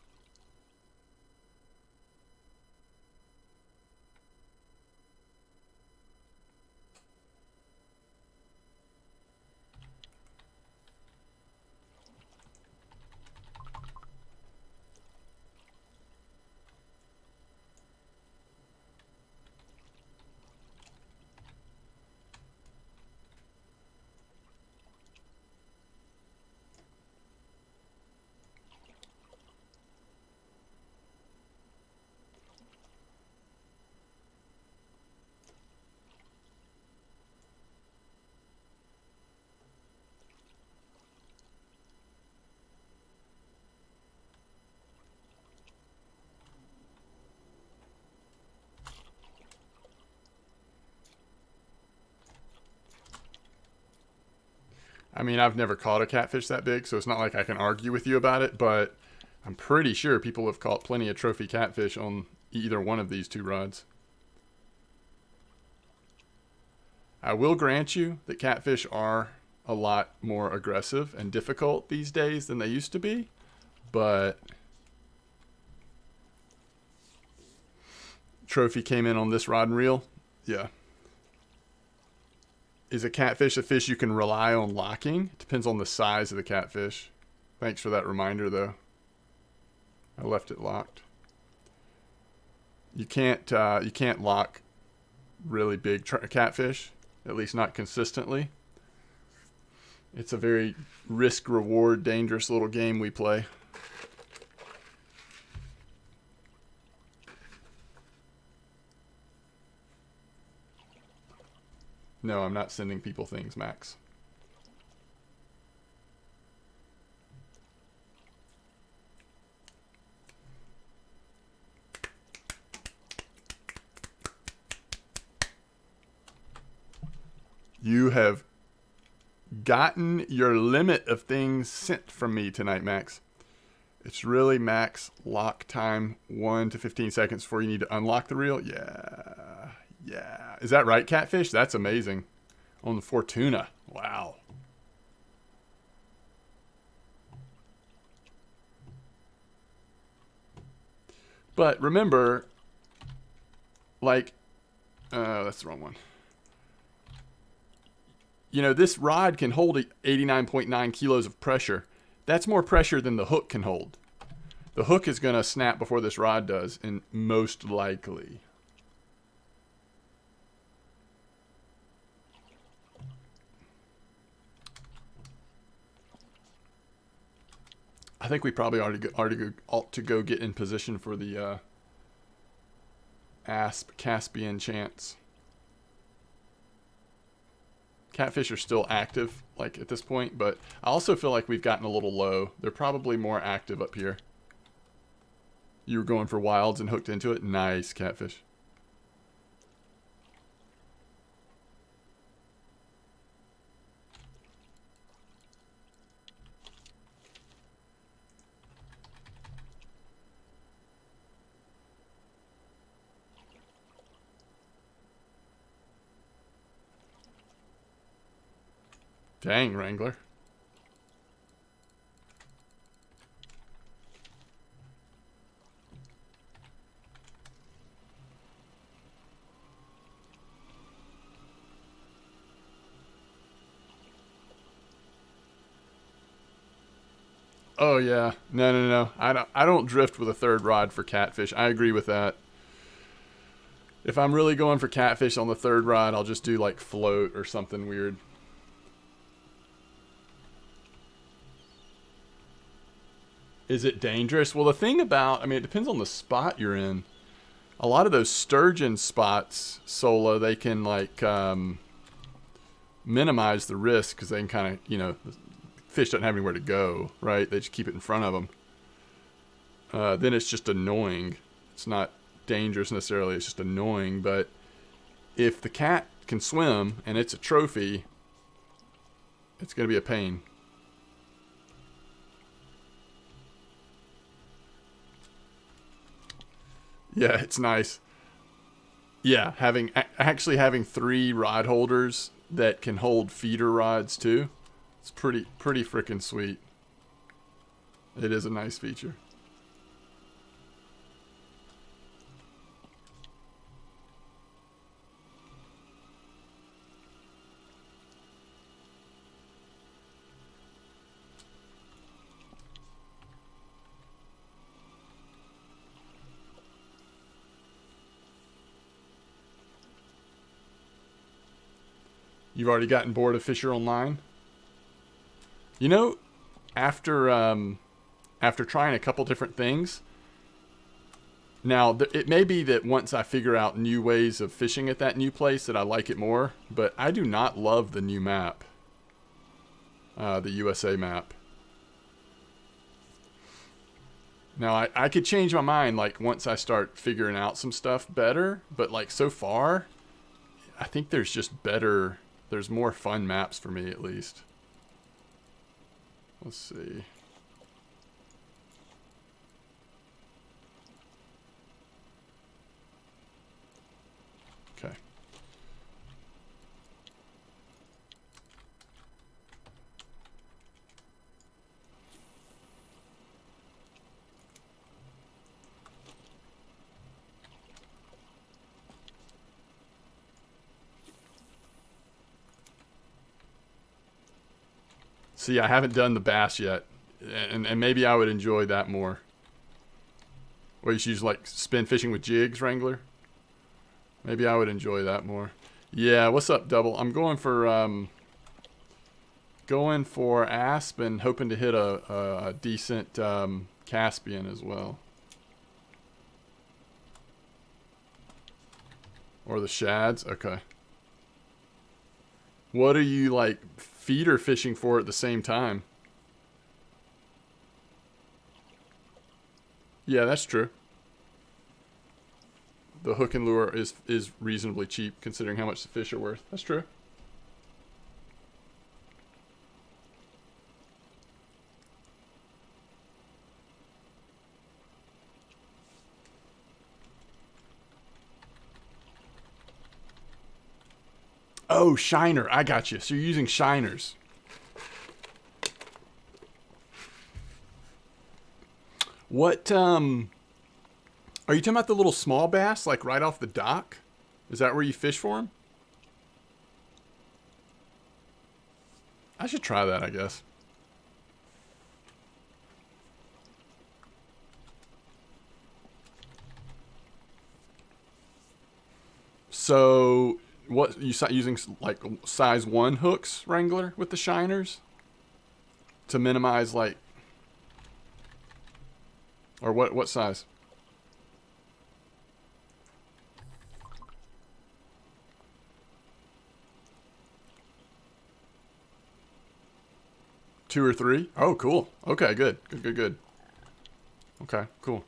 S1: I mean, I've never caught a catfish that big, so it's not like I can argue with you about it, but I'm pretty sure people have caught plenty of trophy catfish on either one of these two rods. I will grant you that catfish are a lot more aggressive and difficult these days than they used to be, but trophy came in on this rod and reel. Yeah. Is a catfish a fish you can rely on locking? It depends on the size of the catfish. Thanks for that reminder, though. I left it locked. You can't lock really big catfish, at least not consistently. It's a very risk-reward, dangerous little game we play. No, I'm not sending people things, Max. You have gotten your limit of things sent from me tonight, Max. It's really max lock time 1 to 15 seconds before you need to unlock the reel. Yeah. Is that right, Catfish? That's amazing. On the Fortuna. Wow. But remember, like, that's the wrong one. You know, this rod can hold 89.9 kilos of pressure. That's more pressure than the hook can hold. The hook is going to snap before this rod does, and most likely. I think we probably ought to go get in position for the Caspian chance. Catfish are still active, like at this point, but I also feel like we've gotten a little low. They're probably more active up here. You were going for wilds and hooked into it? Nice, Catfish. Dang, Wrangler. Oh yeah, no. I don't drift with a third rod for catfish. I agree with that. If I'm really going for catfish on the third rod, I'll just do like float or something weird. Is it dangerous? Well, the thing about, I mean, it depends on the spot you're in. A lot of those sturgeon spots, solo, they can like minimize the risk because they can kind of, you know, the fish don't have anywhere to go, right? They just keep it in front of them. Then it's just annoying. It's not dangerous necessarily, it's just annoying. But if the cat can swim and it's a trophy, it's going to be a pain. Yeah, it's nice. Yeah, actually having 3 rod holders that can hold feeder rods too. It's pretty freaking sweet. It is a nice feature. You've already gotten bored of Fisher Online? You know, after trying a couple different things, now it may be that once I figure out new ways of fishing at that new place that I like it more, but I do not love the new map, the USA map. Now I could change my mind like once I start figuring out some stuff better, but like so far, I think there's just better. There's more fun maps for me, at least. Let's see. Okay. See, I haven't done the bass yet, and maybe I would enjoy that more. Where you should use like spin fishing with jigs, Wrangler. Maybe I would enjoy that more. Yeah, what's up, Double? I'm going for Aspen, hoping to hit a decent Caspian as well. Or the shads? Okay. What are you like feeder fishing for at the same time? Yeah, that's true. The hook and lure is reasonably cheap considering how much the fish are worth. That's true. Oh, shiner. I got you. So you're using shiners. What, are you talking about the little small bass, like right off the dock? Is that where you fish for them? I should try that, I guess. So, what, you using like size 1 hooks, Wrangler, with the shiners? To minimize like, or what size? Two or three? Oh, cool. Okay, good. Good. Okay, cool.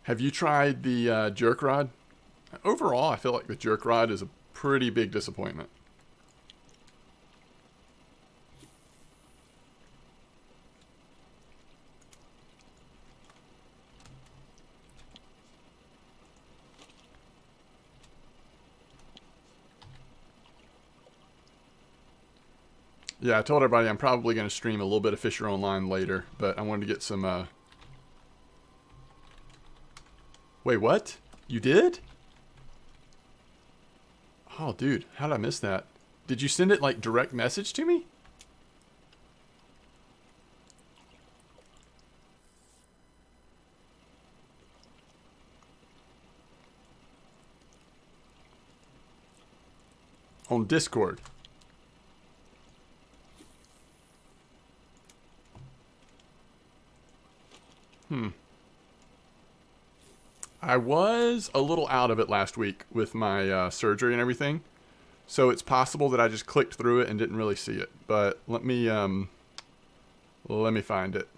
S1: Have you tried the jerk rod? Overall, I feel like the jerk rod is a pretty big disappointment. Yeah, I told everybody I'm probably going to stream a little bit of Fisher Online later, but I wanted to get some... Wait, what? You did? Oh, dude, how did I miss that? Did you send it like direct message to me? On Discord. I was a little out of it last week with my surgery and everything. So it's possible that I just clicked through it and didn't really see it. But let me find it.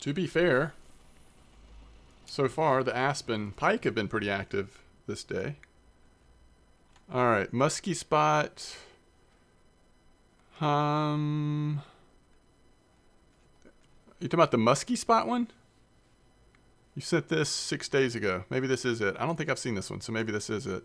S1: To be fair, so far the Aspen pike have been pretty active this day. Alright, musky spot. You talking about the musky spot one? You sent this 6 days ago. Maybe this is it. I don't think I've seen this one, so maybe this is it.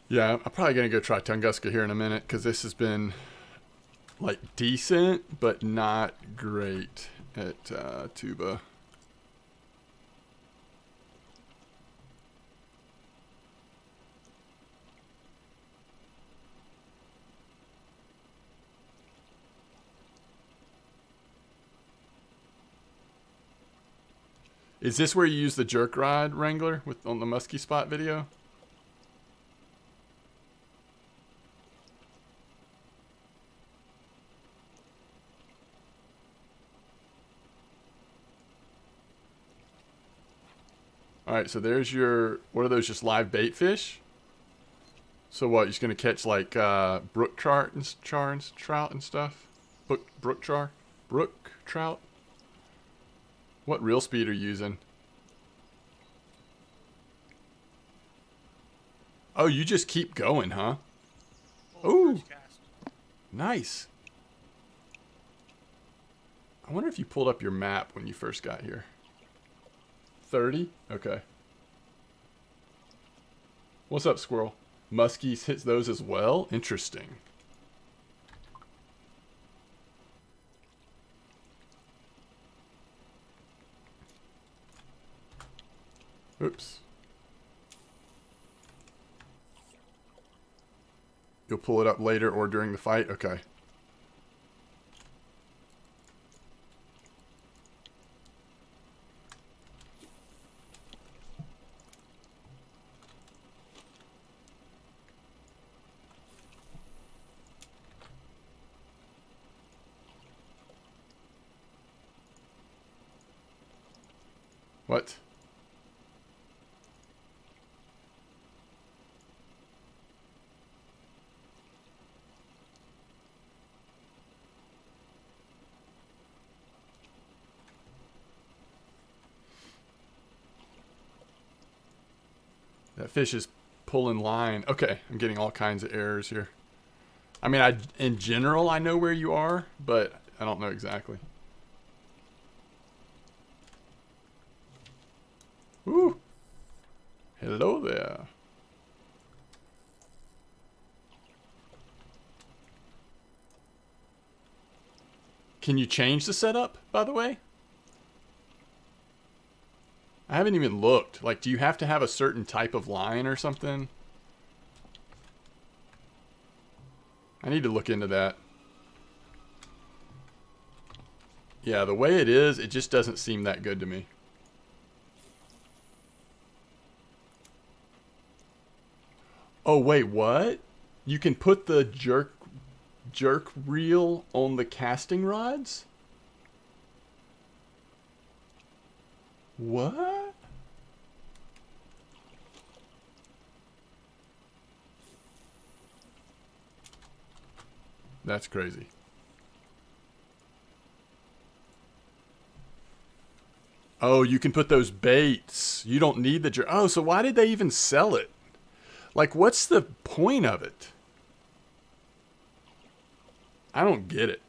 S1: Yeah, I'm probably going to go try Tunguska here in a minute because this has been, like, decent, but not great. at Tuba. Is this where you use the jerk rod wrangler on the musky spot video? All right, so there's your, what are those, just live bait fish? So what, you're just going to catch like brook trout and stuff? Brook trout? What reel speed are you using? Oh, you just keep going, huh? Ooh, nice. I wonder if you pulled up your map when you first got here. 30? Okay. What's up, squirrel? Muskies hits those as well? Interesting. Oops. You'll pull it up later or during the fight? Okay. What? That fish is pulling line. Okay, I'm getting all kinds of errors here. I mean, in general, I know where you are, but I don't know exactly. Ooh. Hello there. Can you change the setup, by the way? I haven't even looked. Like, do you have to have a certain type of line or something? I need to look into that. Yeah, the way it is, it just doesn't seem that good to me. Oh, wait, what? You can put the jerk reel on the casting rods? What? That's crazy. Oh, you can put those baits. You don't need the jerk. Oh, so why did they even sell it? Like, what's the point of it? I don't get it.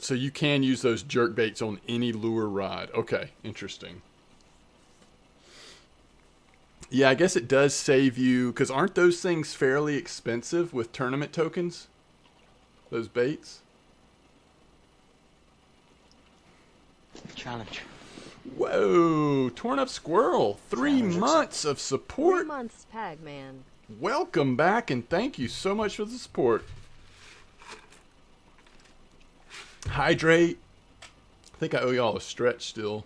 S1: So you can use those jerk baits on any lure rod. Okay, interesting. Yeah, I guess it does save you, because aren't those things fairly expensive with tournament tokens? Those baits?
S2: Challenge.
S1: Whoa, Torn Up Squirrel. 3 months of support.
S3: 3 months, Pagman.
S1: Welcome back, and thank you so much for the support. Hydrate. I think I owe y'all a stretch still.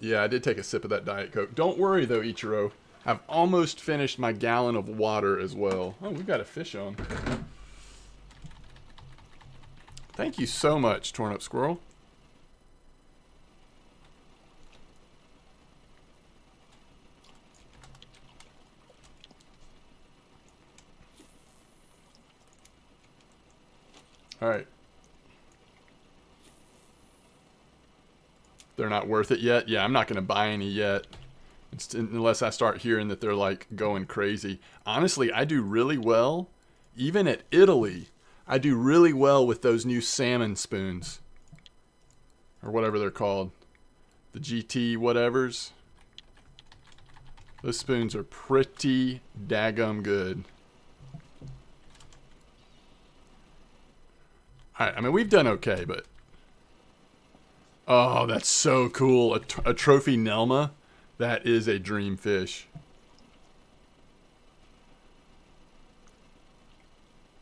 S1: Yeah, I did take a sip of that Diet Coke. Don't worry, though, Ichiro. I've almost finished my gallon of water as well. Oh, we've got a fish on. Thank you so much, Torn Up Squirrel. All right. They're not worth it yet? Yeah, I'm not going to buy any yet. Unless I start hearing that they're like going crazy. Honestly, I do really well. Even at Italy, I do really well with those new salmon spoons. Or whatever they're called. The GT whatevers. Those spoons are pretty daggum good. Alright, I mean, we've done okay, but... Oh, that's so cool. A trophy Nelma? That is a dream fish.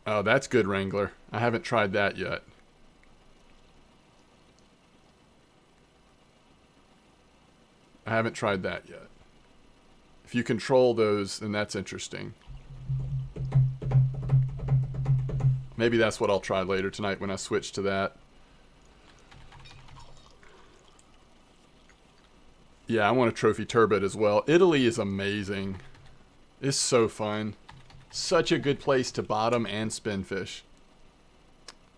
S1: Oh, that's good, Wrangler. I haven't tried that yet. I haven't tried that yet. If you control those, then that's interesting. Maybe that's what I'll try later tonight when I switch to that. Yeah, I want a trophy turbot as well. Italy is amazing. It's so fun. Such a good place to bottom and spin fish.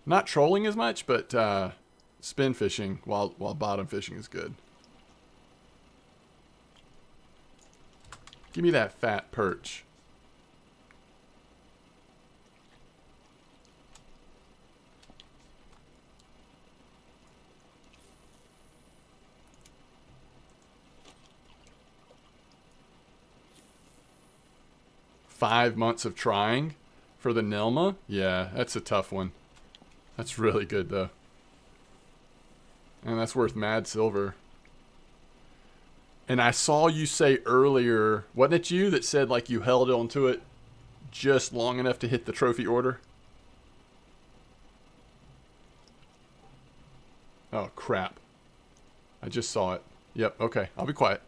S1: Not trolling as much, but spin fishing while bottom fishing is good. Give me that fat perch. $5 months of trying for the Nelma? Yeah, that's a tough one. That's really good, though. And that's worth mad silver. And I saw you say earlier, wasn't it you that said like you held onto it just long enough to hit the trophy order? Oh, crap. I just saw it. Yep, okay. I'll be quiet.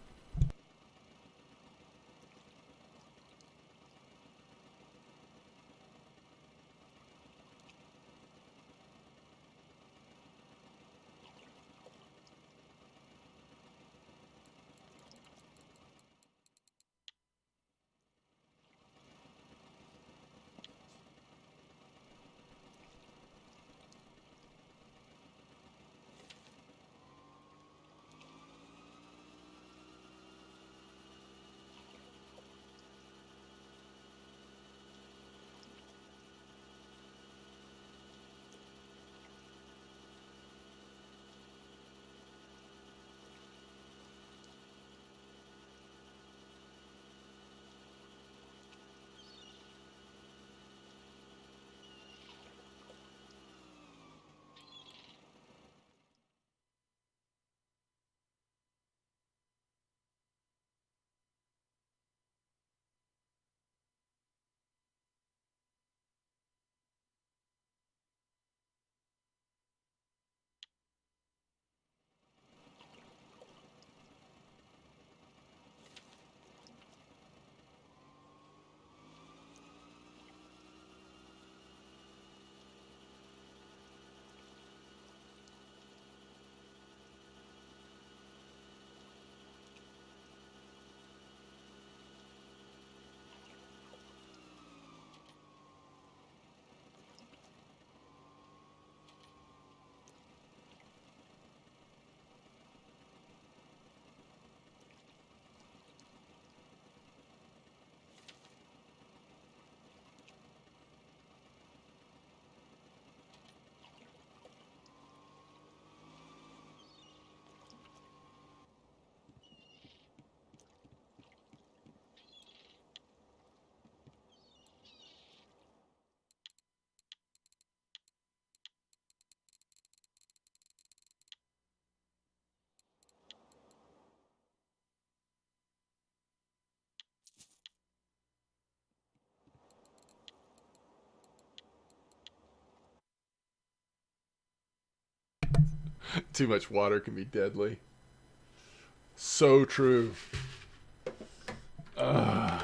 S1: Too much water can be deadly. So true. We're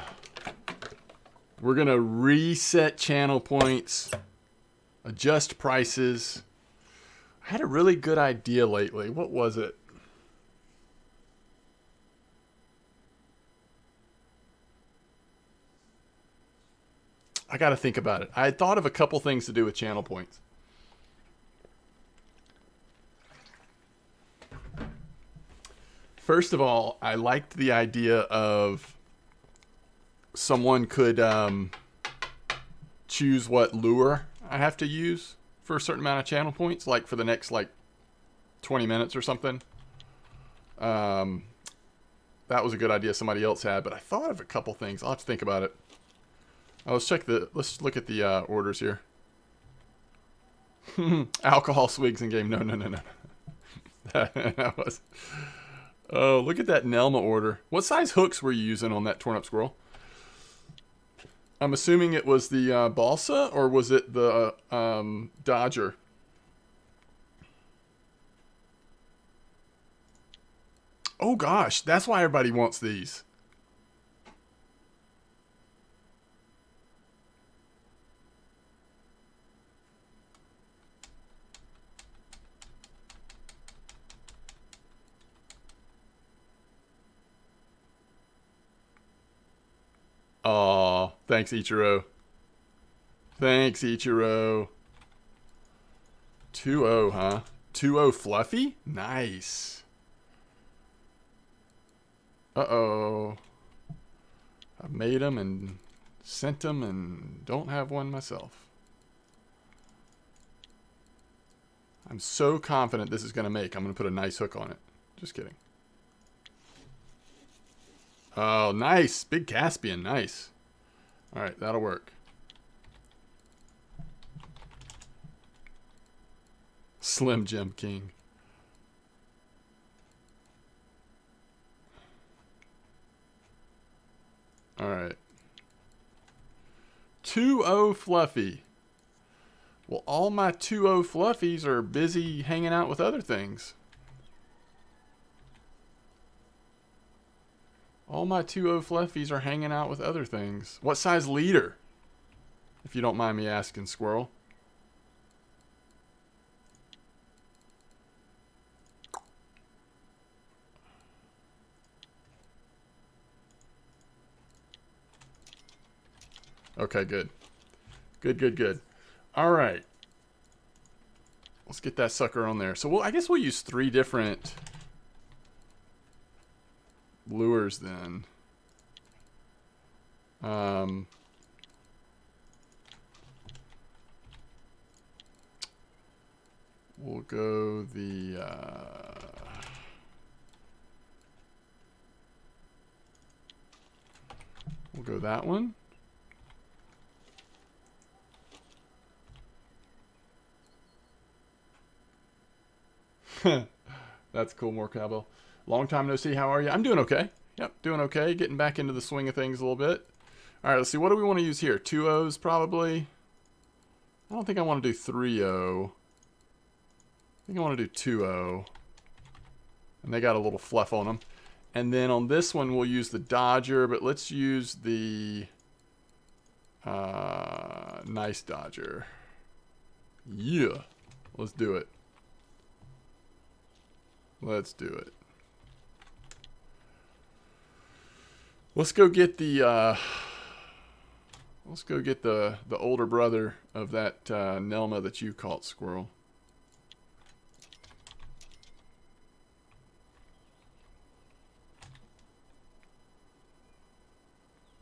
S1: going to reset channel points, adjust prices. I had a really good idea lately. What was it? I got to think about it. I had thought of a couple things to do with channel points. First of all, I liked the idea of someone could choose what lure I have to use for a certain amount of channel points, like for the next like 20 minutes or something. That was a good idea somebody else had, but I thought of a couple things. I'll have to think about it. Let's look at the orders here. Alcohol swigs in game. No, no, no, no. That was. Oh, look at that Nelma order. What size hooks were you using on that torn up squirrel? I'm assuming it was the balsa, or was it the Dodger? Oh gosh, that's why everybody wants these. Aw, thanks Ichiro. Thanks Ichiro. 2-0, huh? 2-0 fluffy? Nice. Uh-oh. I've made them and sent them and don't have one myself. I'm so confident this is going to make. I'm going to put a nice hook on it. Just kidding. Oh, nice. Big Caspian. Nice. All right, that'll work. Slim Jim King. All right. 2-0 Fluffy. Well, all my 2-0 Fluffies are busy hanging out with other things. All my 2-0 Fluffies are hanging out with other things. What size leader? If you don't mind me asking, Squirrel. Okay, good. Good. All right. Let's get that sucker on there. So I guess we'll use 3 different lures then. We'll go the we'll go that one. That's cool, more cowbell. Long time no see. How are you? I'm doing okay. Yep, doing okay. Getting back into the swing of things a little bit. All right, let's see. What do we want to use here? 2 O's probably. I don't think I want to do 3-0. I think I want to do 2-0. And they got a little fluff on them. And then on this one, we'll use the Dodger, but let's use the nice Dodger. Yeah, let's do it. Let's do it. Let's go get the older brother of that Nelma that you caught, Squirrel.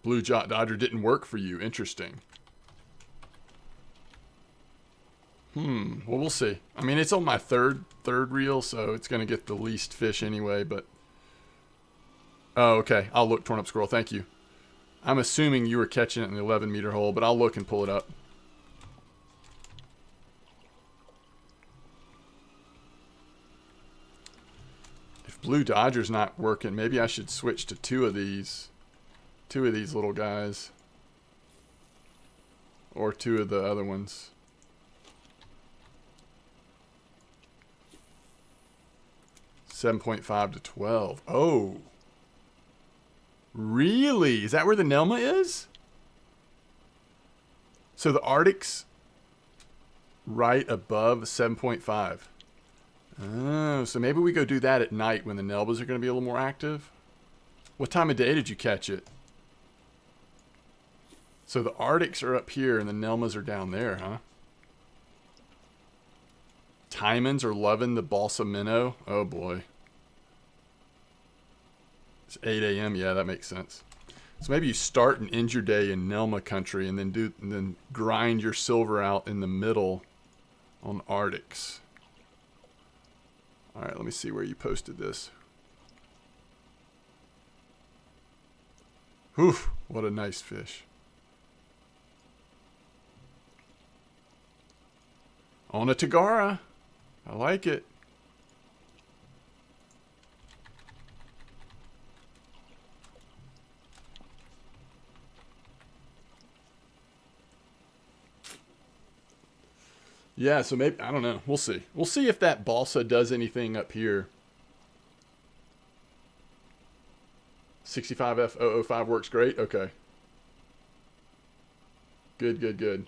S1: Blue Dodger didn't work for you. Interesting. Well, we'll see. I mean, it's on my third reel, so it's going to get the least fish anyway, but... Oh, okay. I'll look, Torn Up Squirrel. Thank you. I'm assuming you were catching it in the 11-meter hole, but I'll look and pull it up. If Blue Dodger's not working, maybe I should switch to 2 of these. 2 of these little guys. Or 2 of the other ones. $7.5 to 12. Oh. Really? Is that where the Nelma is? So the Arctic's right above 7.5. Oh, so maybe we go do that at night when the Nelmas are going to be a little more active. What time of day did you catch it? So the Arctics are up here and the Nelmas are down there, huh? Timons are loving the balsa minnow. Oh boy. It's 8 a.m. Yeah, that makes sense. So maybe you start and end your day in Nelma country and then grind your silver out in the middle on Arctics. All right, let me see where you posted this. Whew, what a nice fish. On a Tagara. I like it. Yeah, so maybe, I don't know. We'll see. We'll see if that balsa does anything up here. 65F005 works great. Okay. Good, good, good.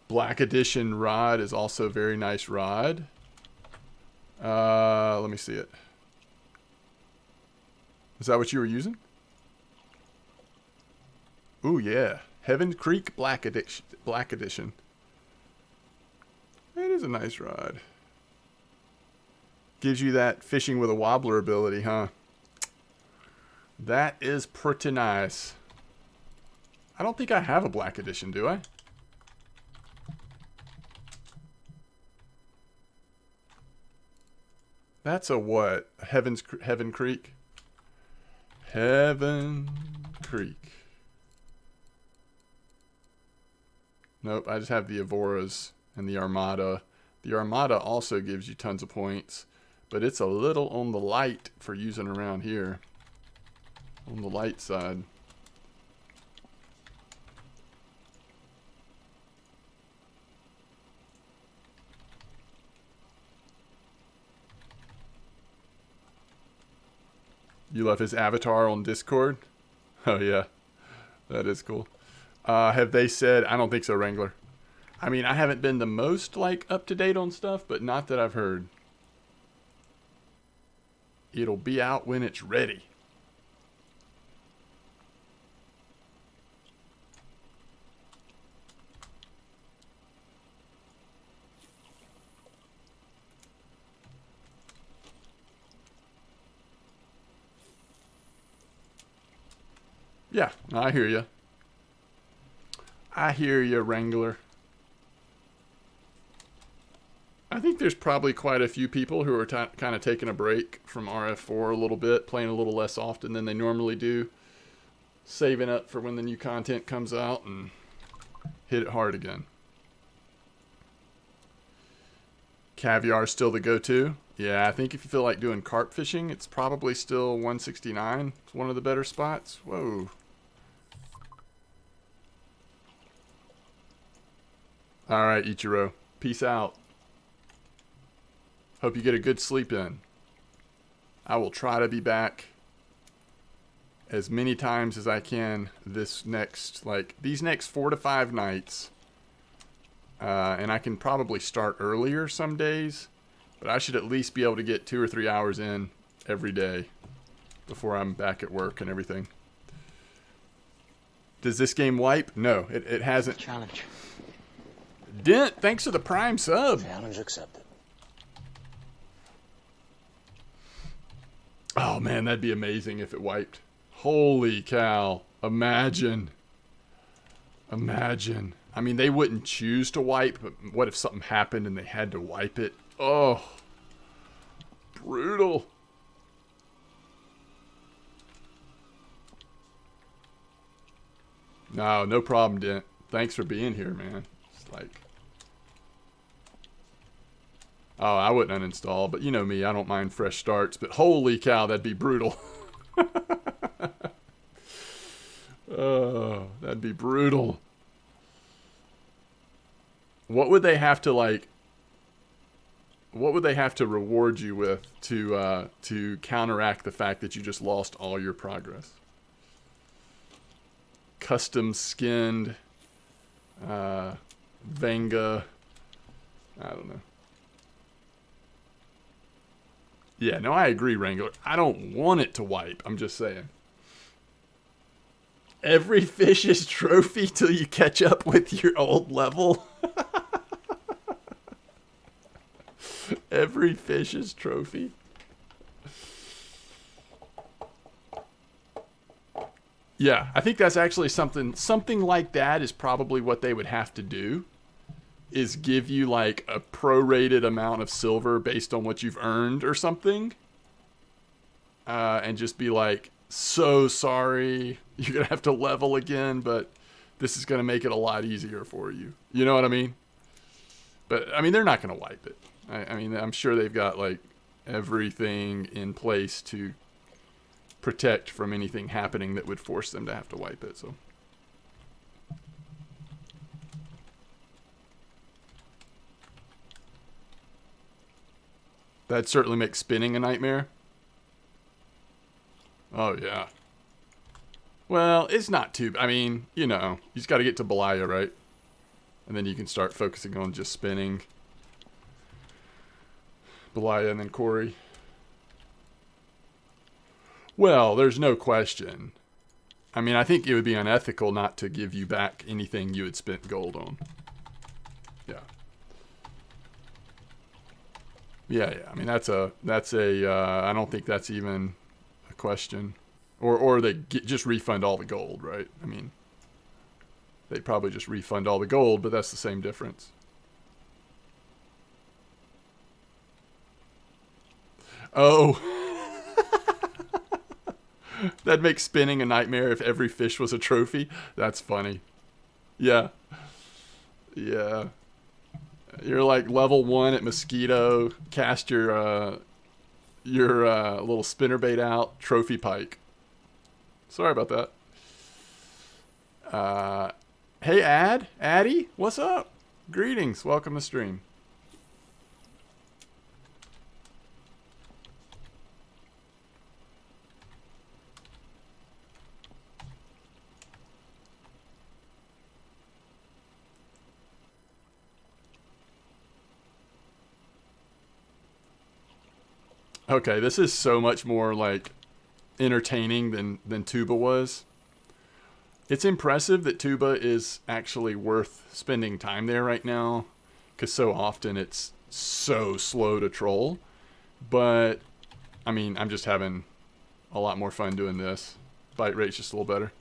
S1: Black Edition rod is also a very nice rod. Let me see it. Is that what you were using? Ooh, yeah. Heaven Creek Black Edition. It is a nice rod. Gives you that fishing with a wobbler ability, huh? That is pretty nice. I don't think I have a Black Edition, do I? That's a what? Heaven Creek? Heaven Creek. Nope, I just have the Evoras and the Armada. The Armada also gives you tons of points, but it's a little on the light for using around here. On the light side. You love his avatar on Discord? Oh, yeah. That is cool. Have they said... I don't think so, Wrangler. I mean, I haven't been the most, like, up-to-date on stuff, but not that I've heard. It'll be out when it's ready. Yeah, I hear you. I hear you, Wrangler. I think there's probably quite a few people who are kind of taking a break from RF4 a little bit, playing a little less often than they normally do, saving up for when the new content comes out and hit it hard again. Caviar is still the go-to. Yeah, I think if you feel like doing carp fishing, it's probably still 169. It's one of the better spots. Whoa. All right, Ichiro. Peace out. Hope you get a good sleep in. I will try to be back as many times as I can these next 4 to 5 nights. And I can probably start earlier some days, but I should at least be able to get 2 or 3 hours in every day before I'm back at work and everything. Does this game wipe? No, it hasn't.
S2: Challenge.
S1: Dent, thanks for the Prime sub.
S2: Challenge accepted.
S1: Oh man, that'd be amazing if it wiped. Holy cow. Imagine. Imagine. I mean, they wouldn't choose to wipe, but what if something happened and they had to wipe it? Oh. Brutal. No problem, Dent. Thanks for being here, man. It's like... Oh, I wouldn't uninstall, but you know me, I don't mind fresh starts, but holy cow, that'd be brutal. Oh, that'd be brutal. What would they have to what would they have to reward you with to counteract the fact that you just lost all your progress? Custom skinned Vanga. I don't know. Yeah, no, I agree, Wrangler. I don't want it to wipe. I'm just saying. Every fish is trophy till you catch up with your old level. Every fish is trophy. Yeah, I think that's actually something like that is probably what they would have to do. Is give you like a prorated amount of silver based on what you've earned or something. and just be like, so sorry, you're going to have to level again, but this is going to make it a lot easier for you. You know what I mean? But, I mean, they're not going to wipe it. I mean, I'm sure they've got, like, everything in place to protect from anything happening that would force them to have to wipe it, so. That certainly makes spinning a nightmare. Oh, yeah. Well, it's not too... I mean, you know, you just got to get to Belaya, right? And then you can start focusing on just spinning. Belaya and then Corey. Well, there's no question. I mean, I think it would be unethical not to give you back anything you had spent gold on. Yeah. Yeah, yeah. I mean, that's a I don't think that's even a question. Or they just refund all the gold, right? I mean, they'd probably just refund all the gold, but that's the same difference. Oh. That'd make spinning a nightmare if every fish was a trophy. That's funny. Yeah. Yeah. You're like level 1 at Mosquito. Cast your little spinnerbait out. Trophy pike. Sorry about that. Hey, Addy, what's up? Greetings. Welcome to stream. Okay, this is so much more like entertaining than Tuba was. It's impressive that Tuba is actually worth spending time there right now, because so often it's so slow to troll. But, I mean, I'm just having a lot more fun doing this. Bite rate's just a little better.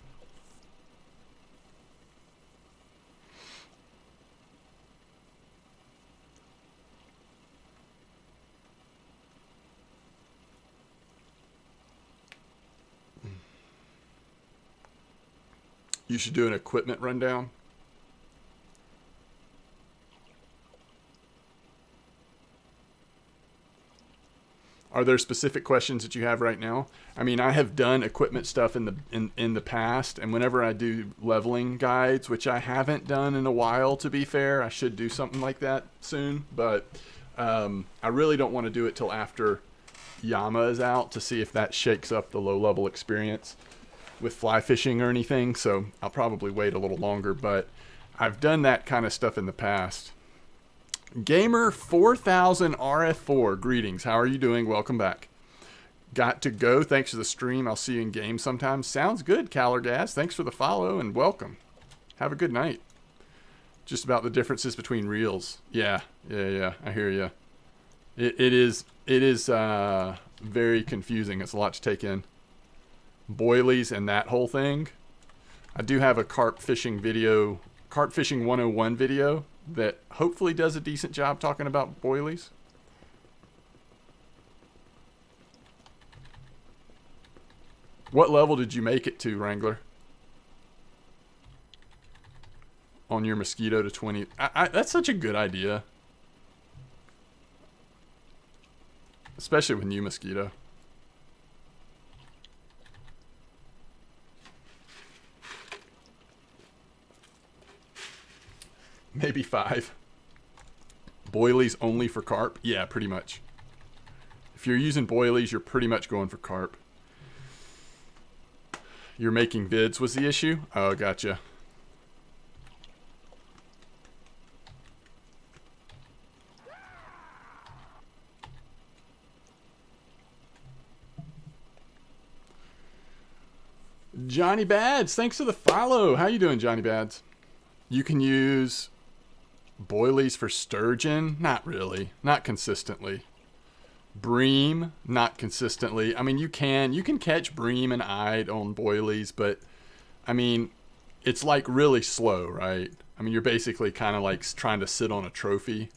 S1: You should do an equipment rundown. Are there specific questions that you have right now? I mean, I have done equipment stuff in the past, and whenever I do leveling guides, which I haven't done in a while, to be fair, I should do something like that soon, but I really don't want to do it till after Yama is out to see if that shakes up the low level experience with fly fishing or anything, so I'll probably wait a little longer, but I've done that kind of stuff in the past. Gamer 4000 RF4, greetings. How are you doing? Welcome back. Got to go. Thanks for the stream. I'll see you in game sometime. Sounds good, Calorgas. Thanks for the follow and welcome. Have a good night. Just about the differences between reels. Yeah. I hear you. It is very confusing. It's a lot to take in. Boilies and that whole thing. I do have a carp fishing 101 video that hopefully does a decent job talking about boilies. What level did you make it to, Wrangler? On your Mosquito to 20. That's such a good idea. Especially with new Mosquito. Maybe 5. Boilies only for carp? Yeah, pretty much. If you're using boilies, you're pretty much going for carp. You're making vids was the issue? Oh, gotcha. Johnny Bads, thanks for the follow. How you doing, Johnny Bads? You can use boilies for sturgeon? Not really. Not consistently. Bream? Not consistently. I mean, you can catch bream and eyed on boilies, but I mean, it's like really slow, right? I mean, you're basically kind of like trying to sit on a trophy.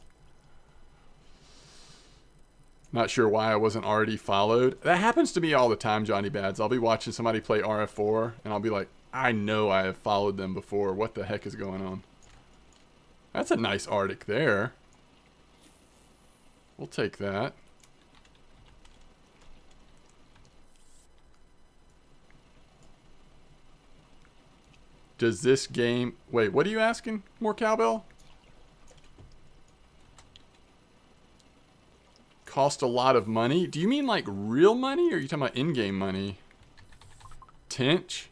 S1: Not sure why I wasn't already followed. That happens to me all the time, Johnny Bads. I'll be watching somebody play RF4, and I'll be like, I know I have followed them before. What the heck is going on? That's a nice Arctic there. We'll take that. Does this game... Wait, what are you asking? More cowbell? Cost a lot of money? Do you mean like real money, or are you talking about in-game money? Tench?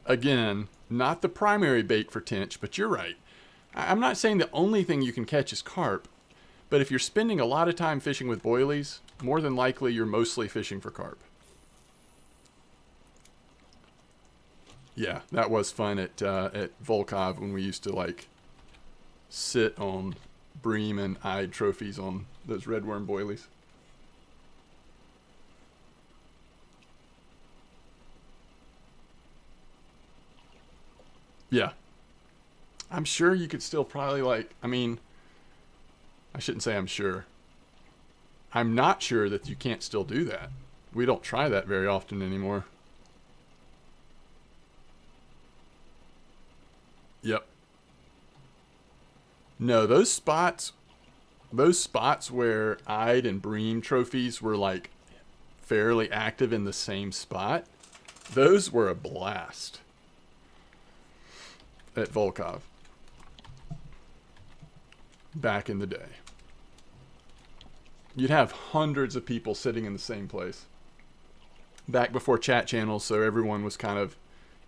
S1: Again, not the primary bait for tench, but you're right. I'm not saying the only thing you can catch is carp, but if you're spending a lot of time fishing with boilies, more than likely you're mostly fishing for carp. Yeah, that was fun at Volkov when we used to like sit on bream and eyed trophies on those redworm boilies. Yeah. I'm sure you could still probably like, I mean, I shouldn't say I'm sure. I'm not sure that you can't still do that. We don't try that very often anymore. Yep. No, those spots where eyed and bream trophies were like fairly active in the same spot, those were a blast at Volkov back in the day. You'd have hundreds of people sitting in the same place back before chat channels, so everyone was kind of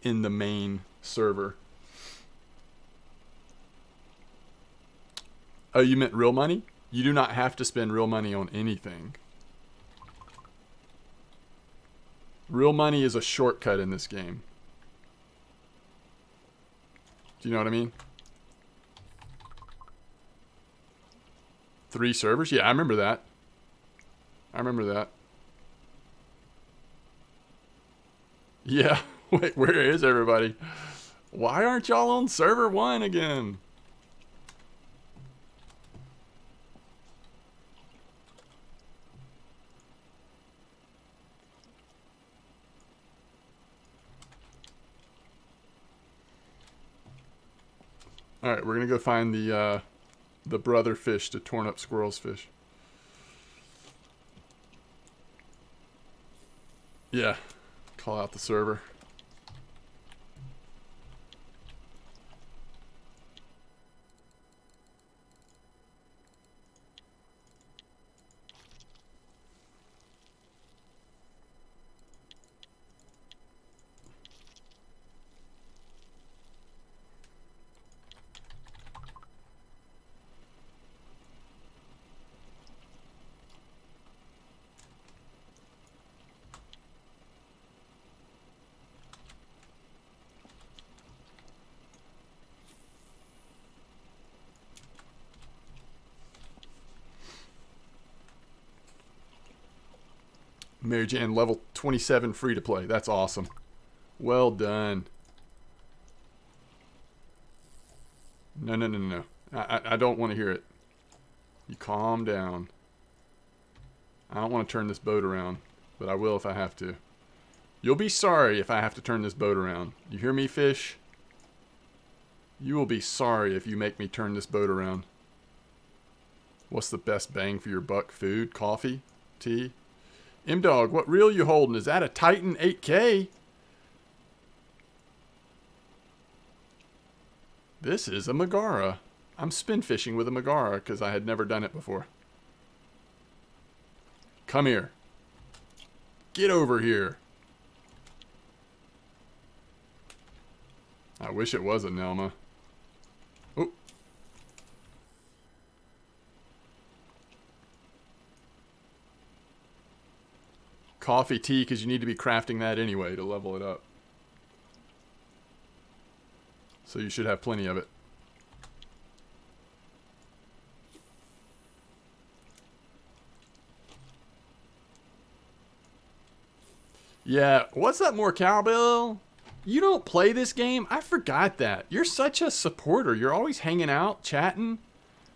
S1: in the main server. Oh, you meant real money? You do not have to spend real money on anything. Real money is a shortcut in this game. Do you know what I mean? 3 servers? Yeah, I remember that. I remember that. Yeah. Wait, where is everybody? Why aren't y'all on server 1 again? All right, we're gonna go find the brother fish to torn up squirrels fish. Yeah, call out the server. Mary Jan, level 27 free to play. That's awesome. Well done. No. I don't want to hear it. You calm down. I don't want to turn this boat around, but I will if I have to. You'll be sorry if I have to turn this boat around. You hear me, fish? You will be sorry if you make me turn this boat around. What's the best bang for your buck? Food? Coffee? Tea? M-Dog, what reel you holding? Is that a Titan 8K? This is a Megara. I'm spin fishing with a Megara because I had never done it before. Come here. Get over here. I wish it was a Nelma. Oh. Coffee, tea, because you need to be crafting that anyway to level it up. So you should have plenty of it. Yeah, what's up, more cowbell? You don't play this game? I forgot that. You're such a supporter. You're always hanging out, chatting,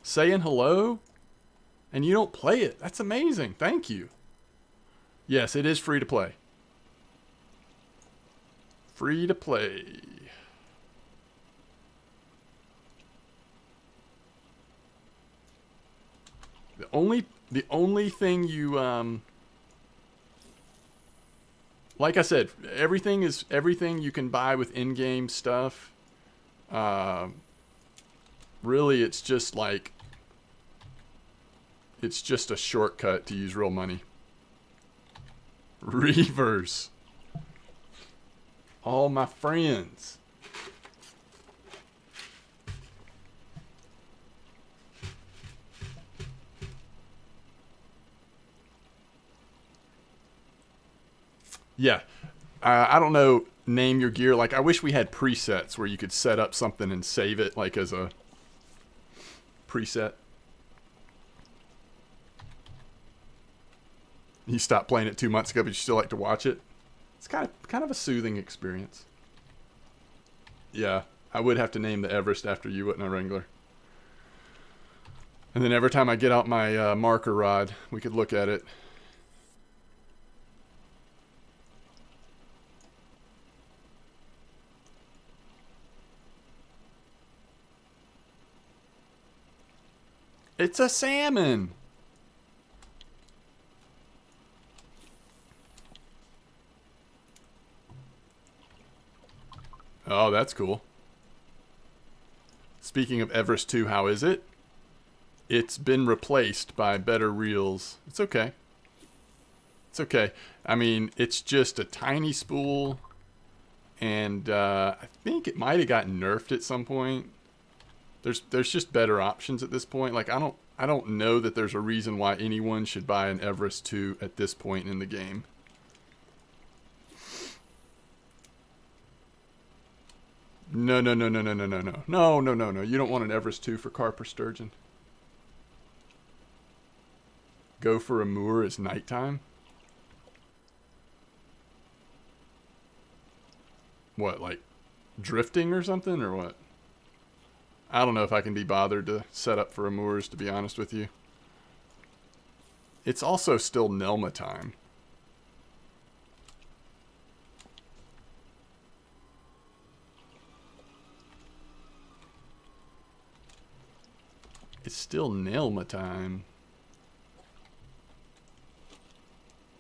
S1: saying hello. And you don't play it. That's amazing. Thank you. Yes, it is free to play. Free to play. The only thing you like I said, everything you can buy with in-game stuff. Really, it's just a shortcut to use real money. Reavers. All my friends. Yeah. I don't know, name your gear. Like, I wish we had presets where you could set up something and save it, like, as a preset. You stopped playing it 2 months ago, but you still like to watch it. It's kind of a soothing experience. Yeah, I would have to name the Everest after you, wouldn't I, Wrangler? And then every time I get out my marker rod, we could look at it. It's a salmon. Oh, that's cool. Speaking of Everest 2, how is it? It's been replaced by better reels. It's okay. It's okay. I mean, it's just a tiny spool, and I think it might have gotten nerfed at some point. There's just better options at this point. Like, I don't know that there's a reason why anyone should buy an Everest 2 at this point in the game. No. You don't want an Everest 2 for carp or sturgeon. Go for a moor is nighttime? What, like drifting or something, or what? I don't know if I can be bothered to set up for a moors, to be honest with you. It's also still Nelma time. It's still Nelma time.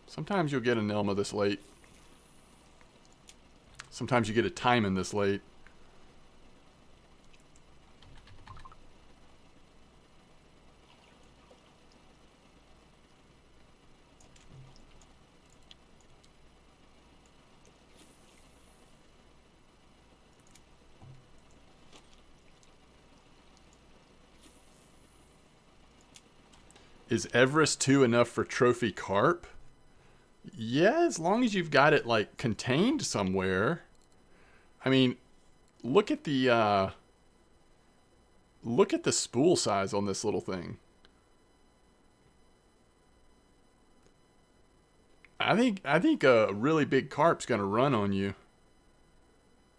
S1: Sometimes you'll get a Nelma this late. Sometimes you get a Timon this late. Is Everest 2 enough for trophy carp? Yeah, as long as you've got it, like, contained somewhere. I mean, look at the spool size on this little thing. I think a really big carp's gonna run on you.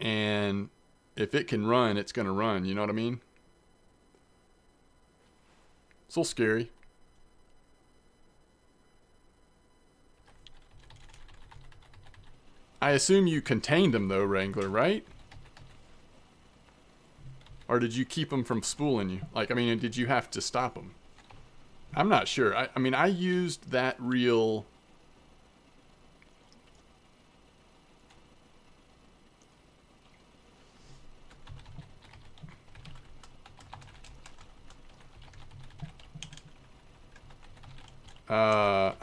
S1: And if it can run, it's gonna run, you know what I mean? It's a little scary. I assume you contained them, though, Wrangler, right? Or did you keep them from spooling you? Like, I mean, did you have to stop them? I'm not sure. I mean, I used that reel.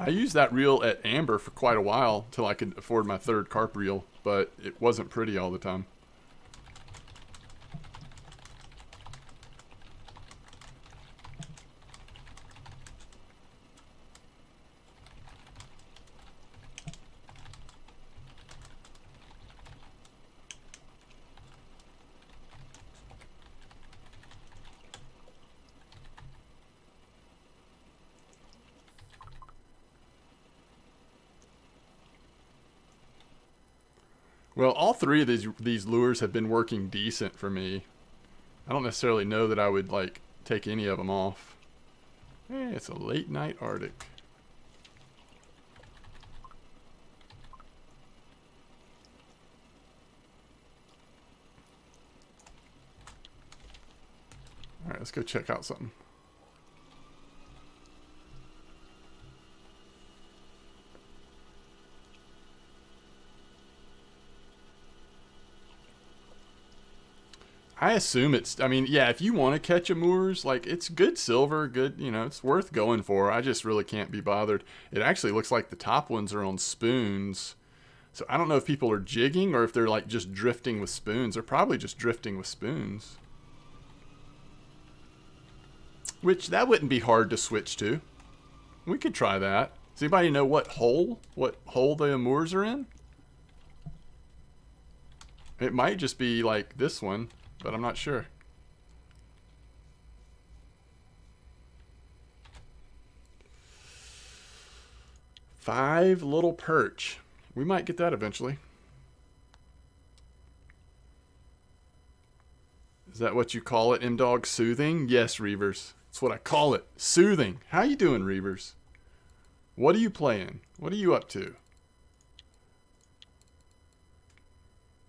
S1: I used that reel at Amber for quite a while till I could afford my third carp reel, but it wasn't pretty all the time. Well, all three of these lures have been working decent for me. I don't necessarily know that I would, like, take any of them off. Hey, it's a late night Arctic. All right, let's go check out something. I assume it's, I mean, yeah, if you want to catch a moors, like, it's good silver, good, you know, it's worth going for. I just really can't be bothered. It actually looks like the top ones are on spoons. So I don't know if people are jigging or if they're, like, just drifting with spoons. They're probably just drifting with spoons. Which, that wouldn't be hard to switch to. We could try that. Does anybody know what hole the moors are in? It might just be, like, this one. But I'm not sure. Five little perch. We might get that eventually. Is that what you call it, M-Dog? Soothing? Yes, Reavers. That's what I call it. Soothing. How you doing, Reavers? What are you playing? What are you up to?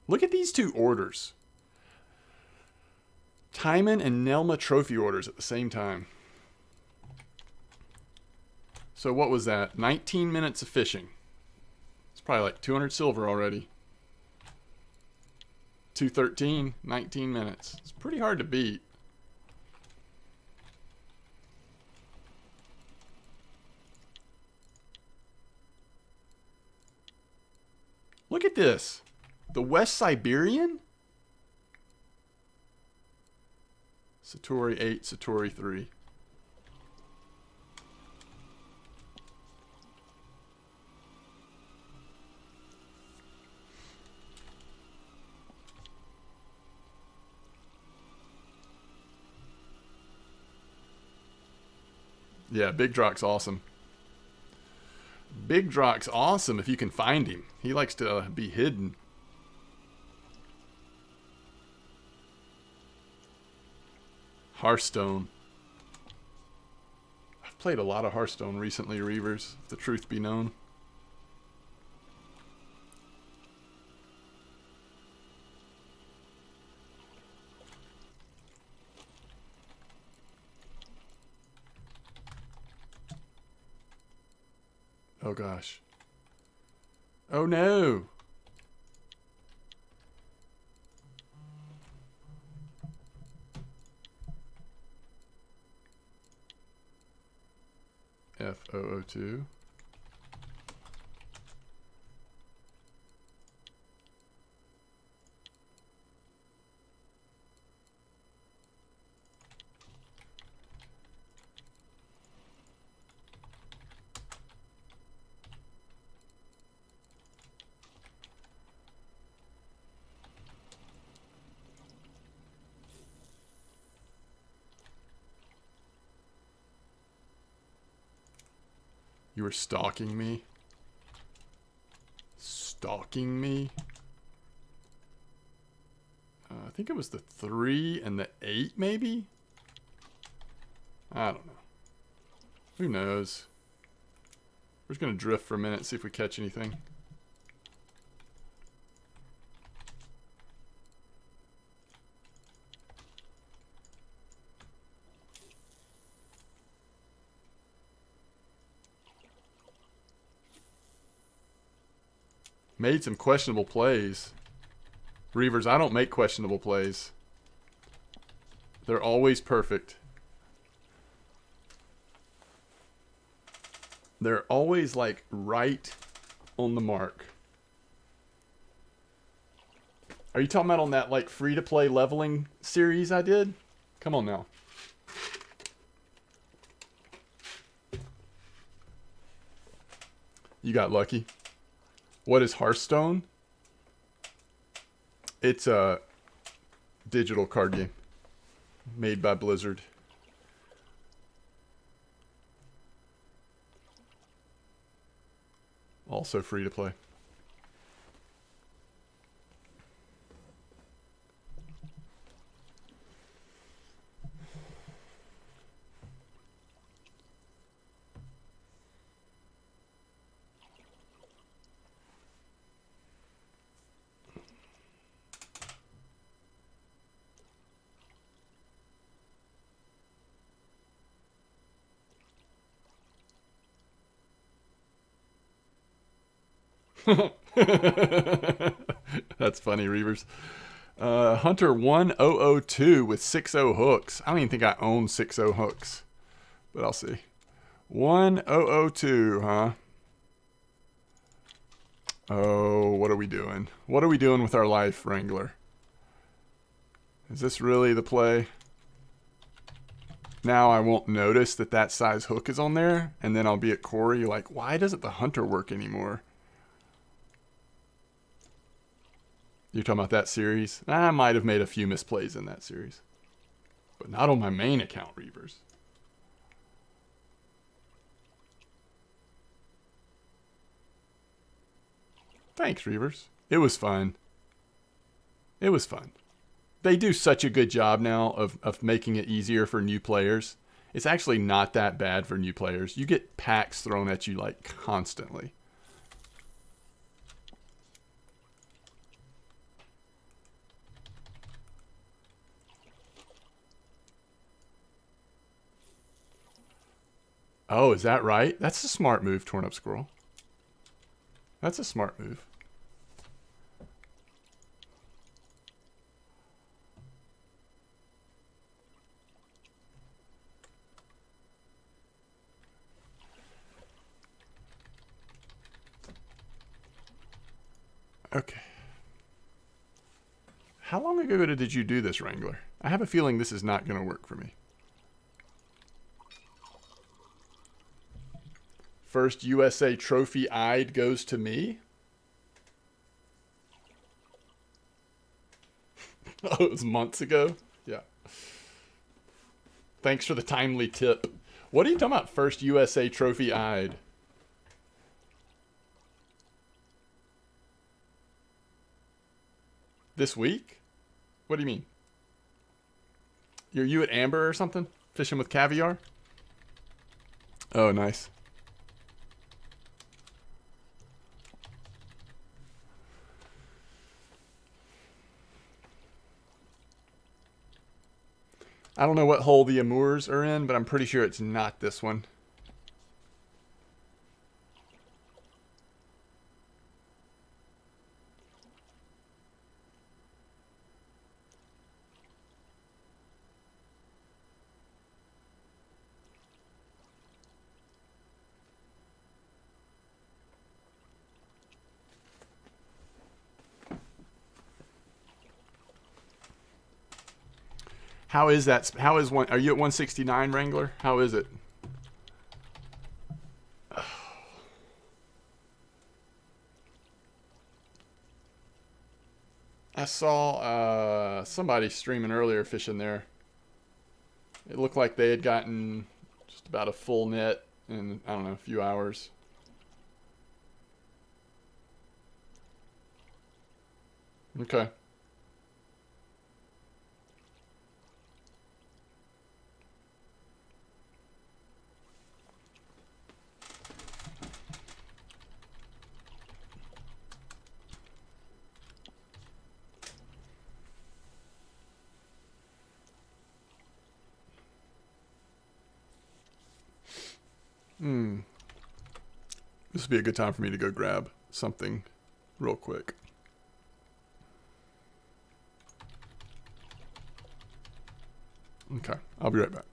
S1: Look at these two orders. Timon and Nelma trophy orders at the same time. So what was that? 19 minutes of fishing. It's probably like 200 silver already. 213, 19 minutes. It's pretty hard to beat. Look at this. The West Siberian? Satori 8, Satori 3. Yeah, Big Drock's awesome. Big Drock's awesome if you can find him. He likes to be hidden. Hearthstone. I've played a lot of Hearthstone recently, Reavers, if the truth be known. Oh gosh. Oh no! F002. You were stalking me? Stalking me? I think it was the 3 and the 8, maybe? I don't know. Who knows? We're just going to drift for a minute, see if we catch anything. Made some questionable plays. Reavers, I don't make questionable plays. They're always perfect. They're always, like, right on the mark. Are you talking about on that, like, free-to-play leveling series I did? Come on now. You got lucky. What is Hearthstone? It's a digital card game made by Blizzard. Also free to play. That's funny, Reavers. Hunter 1002 with 60 hooks. I don't even think I own 60 hooks, but I'll see. 1002, huh? Oh, what are we doing? What are we doing with our life, Wrangler? Is this really the play? Now I won't notice that that size hook is on there, and then I'll be at Corey like, why doesn't the Hunter work anymore? You're talking about that series? I might have made a few misplays in that series. But not on my main account, Reavers. Thanks, Reavers. It was fun. It was fun. They do such a good job now of making it easier for new players. It's actually not that bad for new players. You get packs thrown at you like constantly. Oh, is that right? That's a smart move, Torn Up Squirrel. That's a smart move. Okay. How long ago did you do this, Wrangler? I have a feeling this is not going to work for me. First USA trophy eyed goes to me? Oh, it was months ago? Yeah. Thanks for the timely tip. What are you talking about, first USA trophy eyed? This week? What do you mean? Are you at Amber or something? Fishing with caviar? Oh, nice. I don't know what hole the Amours are in, but I'm pretty sure it's not this one. How is that? How is one? Are you at 169, Wrangler? How is it? I saw somebody streaming earlier fishing there. It looked like they had gotten just about a full net in, I don't know, a few hours. Okay. This would be a good time for me to go grab something real quick. Okay, I'll be right back.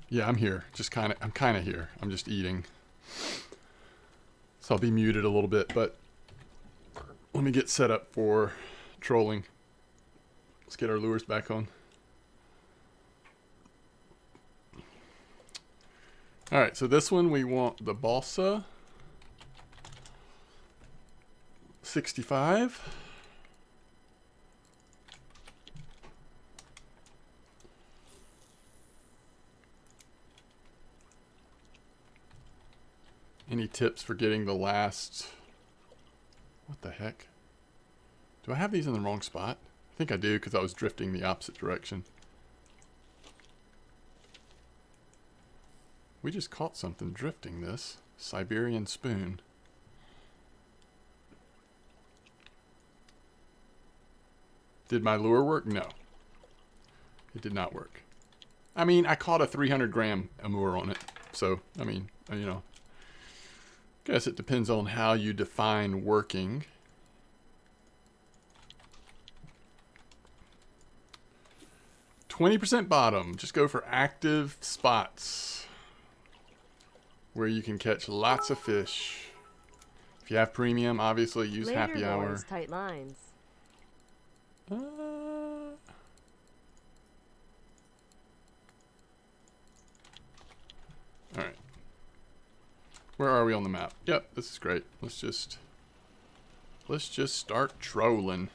S1: Yeah, I'm here. I'm kind of here. I'm just eating. So I'll be muted a little bit, but let me get set up for trolling. Let's get our lures back on. All right, so this one we want the balsa 65. Any tips for getting the last... What the heck? Do I have these in the wrong spot? I think I do because I was drifting the opposite direction. We just caught something drifting this. Siberian spoon. Did my lure work? No. It did not work. I mean, I caught a 300 gram Amur on it. So, I mean, you know. Guess it depends on how you define working. %, bottom. Just go for active spots where you can catch lots of fish. If you have premium, obviously use
S2: Later
S1: happy hour.
S2: lures, tight lines.
S1: All right. Where are we on the map? Yep, this is great. Let's just start trolling.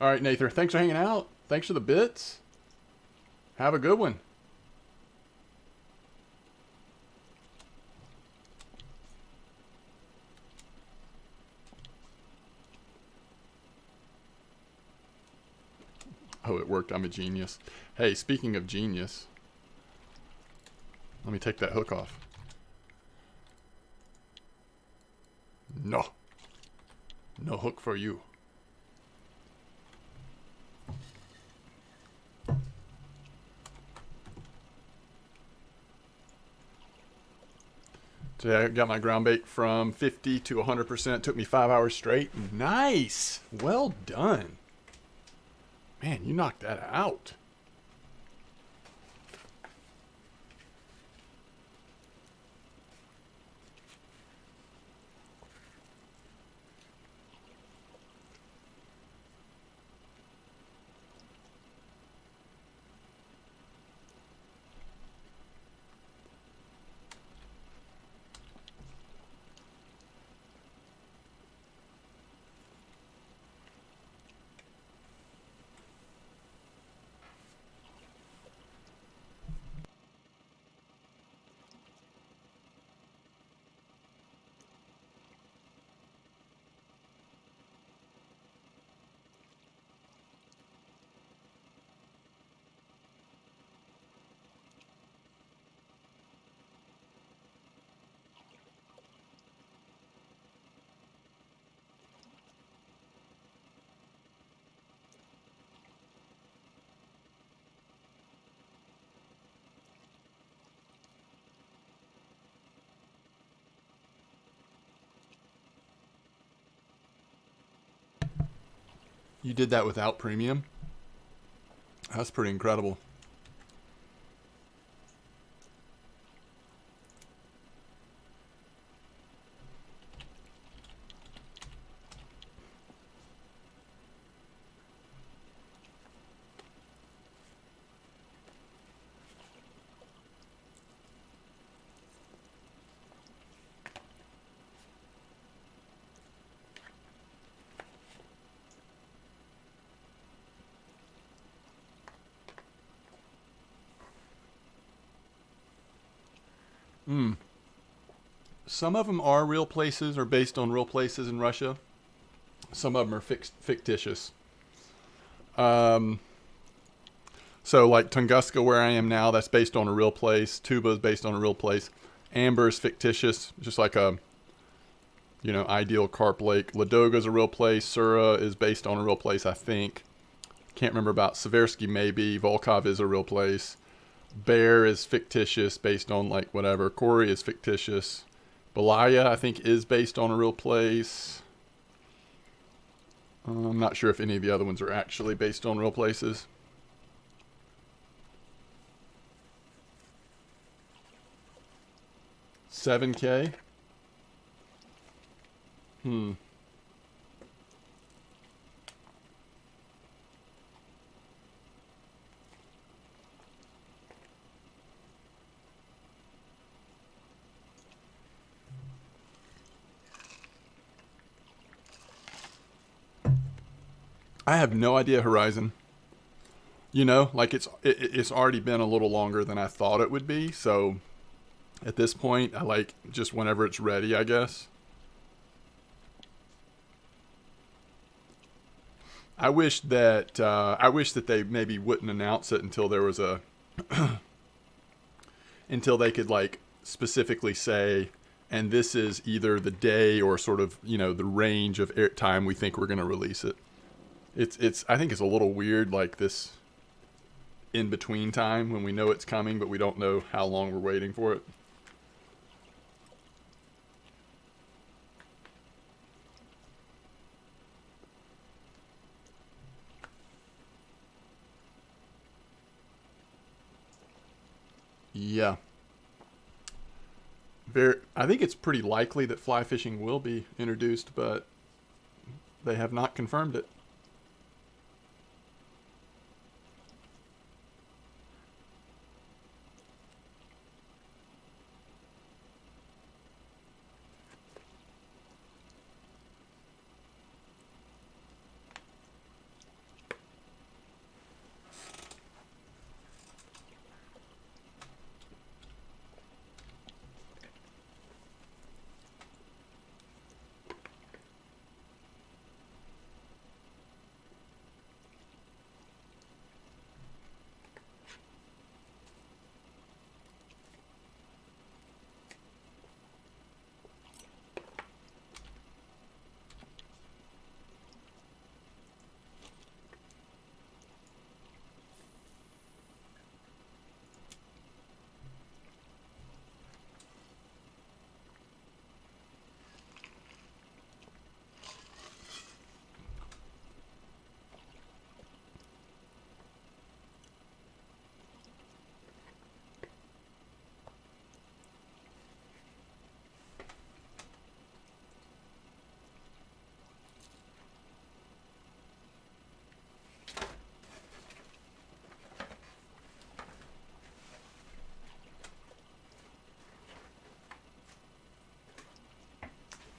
S1: All right, Nathan, thanks for hanging out. Thanks for the bits. Have a good one. Oh, it worked. I'm a genius. Hey, speaking of genius, let me take that hook off. No. No hook for you. Today I got my ground bait from 50 to 100%. Took me 5 hours straight. Nice. Well done. Man, you knocked that out. You did that without premium? That's pretty incredible. Some of them are real places or based on real places in Russia. Some of them are fictitious. So like Tunguska, where I am now, that's based on a real place. Tuba is based on a real place. Amber is fictitious, just like a, ideal carp lake. Ladoga is a real place. Sura is based on a real place, I think. Can't remember about Seversky, maybe. Volkov is a real place. Bear is fictitious, based on like whatever. Kori is fictitious. Belaya, I think, is based on a real place. I'm not sure if any of the other ones are actually based on real places. 7K? I have no idea, Horizon. You know, like it's already been a little longer than I thought it would be. So at this point, I like just whenever it's ready, I guess. I wish that they maybe wouldn't announce it until there was a until they could like specifically say, and this is either the day or sort of, you know, the range of air time we think we're going to release it. It's I think it's a little weird, like this in between time when we know it's coming, but we don't know how long we're waiting for it. Yeah. I think it's pretty likely that fly fishing will be introduced, but they have not confirmed it.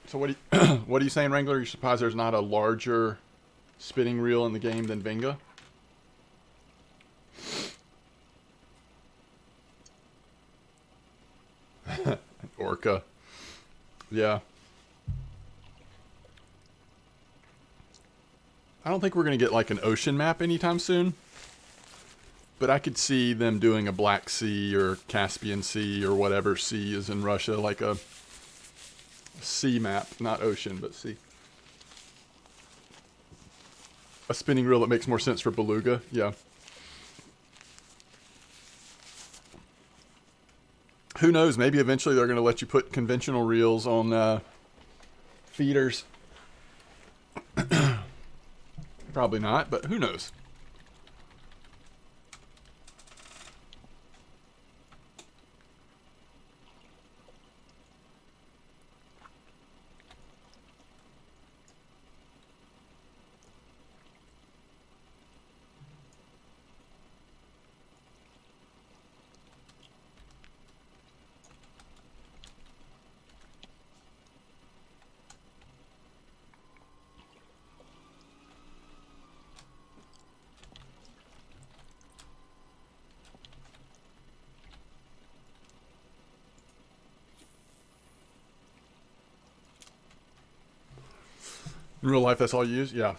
S1: So what what are you saying, Wrangler? You surprised there's not a larger spinning reel in the game than Vinga? Orca. Yeah. I don't think we're going to get like an ocean map anytime soon. But I could see them doing a Black Sea or Caspian Sea or whatever sea is in Russia, like a sea map, not ocean, but sea. A spinning reel that makes more sense for beluga, yeah. Who knows? Maybe eventually they're going to let you put conventional reels on feeders. Probably not, but who knows? In real life, that's all you use? Yeah.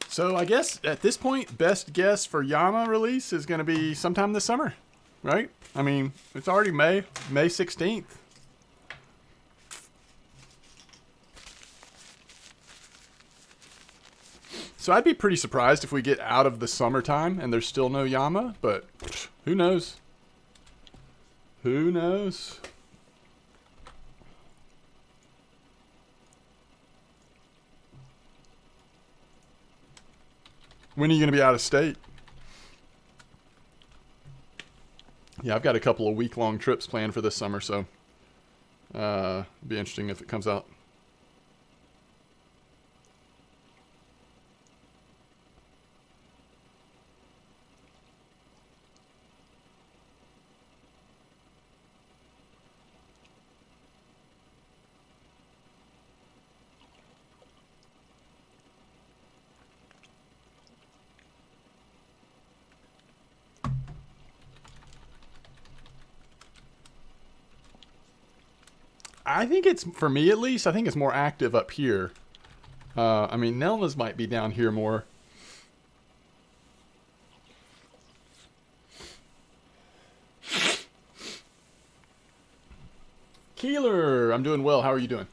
S1: So I guess at this point, best guess for Yama release is going to be sometime this summer, right? I mean, it's already May 16th. So I'd be pretty surprised if we get out of the summertime and there's still no llama, but who knows? Who knows? When are you going to be out of state? Yeah, I've got a couple of week-long trips planned for this summer, so it'll be interesting if it comes out. I think it's, for me at least, I think it's more active up here. I mean, Nelma's might be down here more. Keeler, I'm doing well. How are you doing?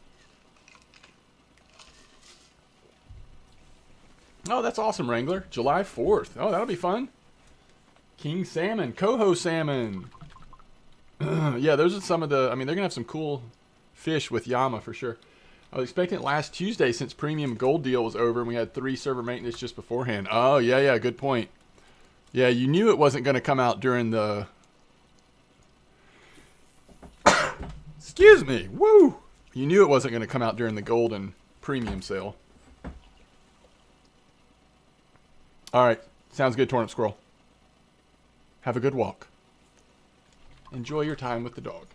S1: Oh, that's awesome, Wrangler. July 4th. Oh, that'll be fun. King Salmon, Coho Salmon. Yeah, those are some of the, I mean, they're going to have some cool fish with llama for sure. I was expecting it last Tuesday since premium gold deal was over and we had 3 server maintenance just beforehand. Oh, yeah, good point. Yeah, you knew it wasn't going to come out during the... Excuse me. Woo! You knew it wasn't going to come out during the gold and premium sale. All right. Sounds good, Torrent Squirrel. Have a good walk. Enjoy your time with the dog.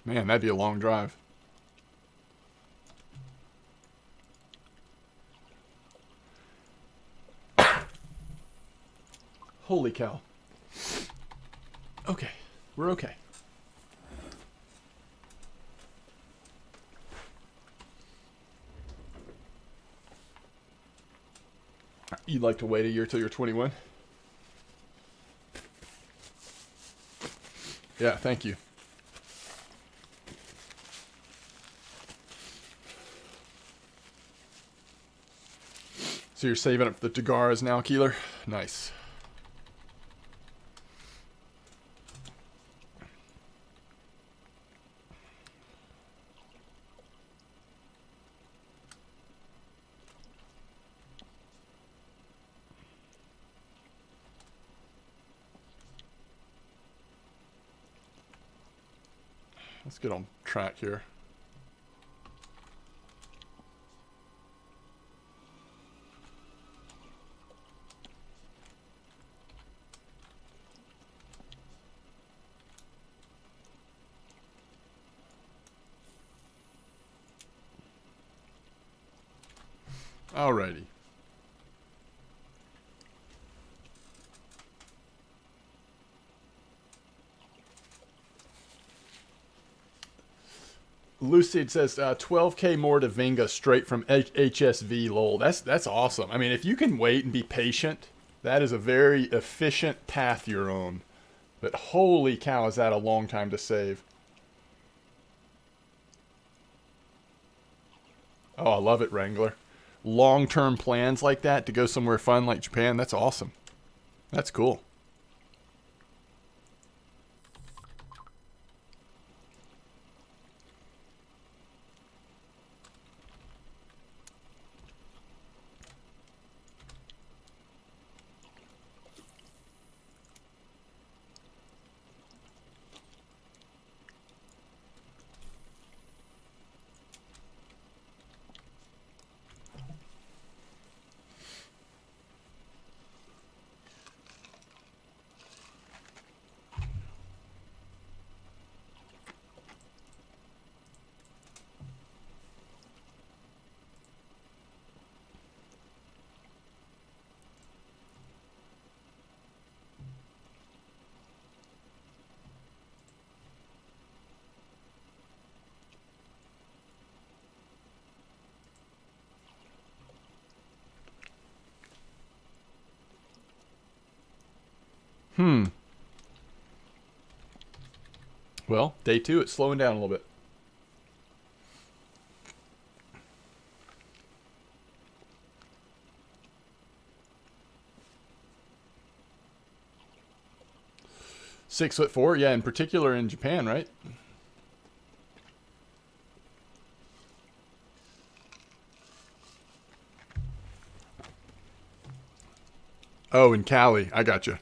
S1: Man, that'd be a long drive. Holy cow. Okay, we're okay. You'd like to wait a year till you're 21? Yeah, thank you. So you're saving up for the Tagaras now, Keeler? Nice. Let's get on track here. Alrighty. Lucid says 12K more to Vinga straight from HSV lol. That's awesome. I mean, if you can wait and be patient, that is a very efficient path you're on. But holy cow, is that a long time to save. Oh, I love it, Wrangler. Long-term plans like that to go somewhere fun like Japan, that's awesome. That's cool. Well, day 2, it's slowing down a little bit. 6'4", yeah, in particular in Japan, right? Oh, in Cali. I gotcha.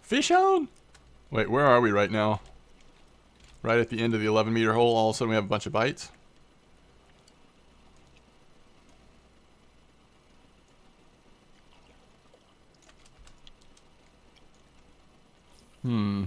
S1: Fish on! Wait, where are we right now? Right at the end of the 11-meter hole, all of a sudden we have a bunch of bites. Hmm.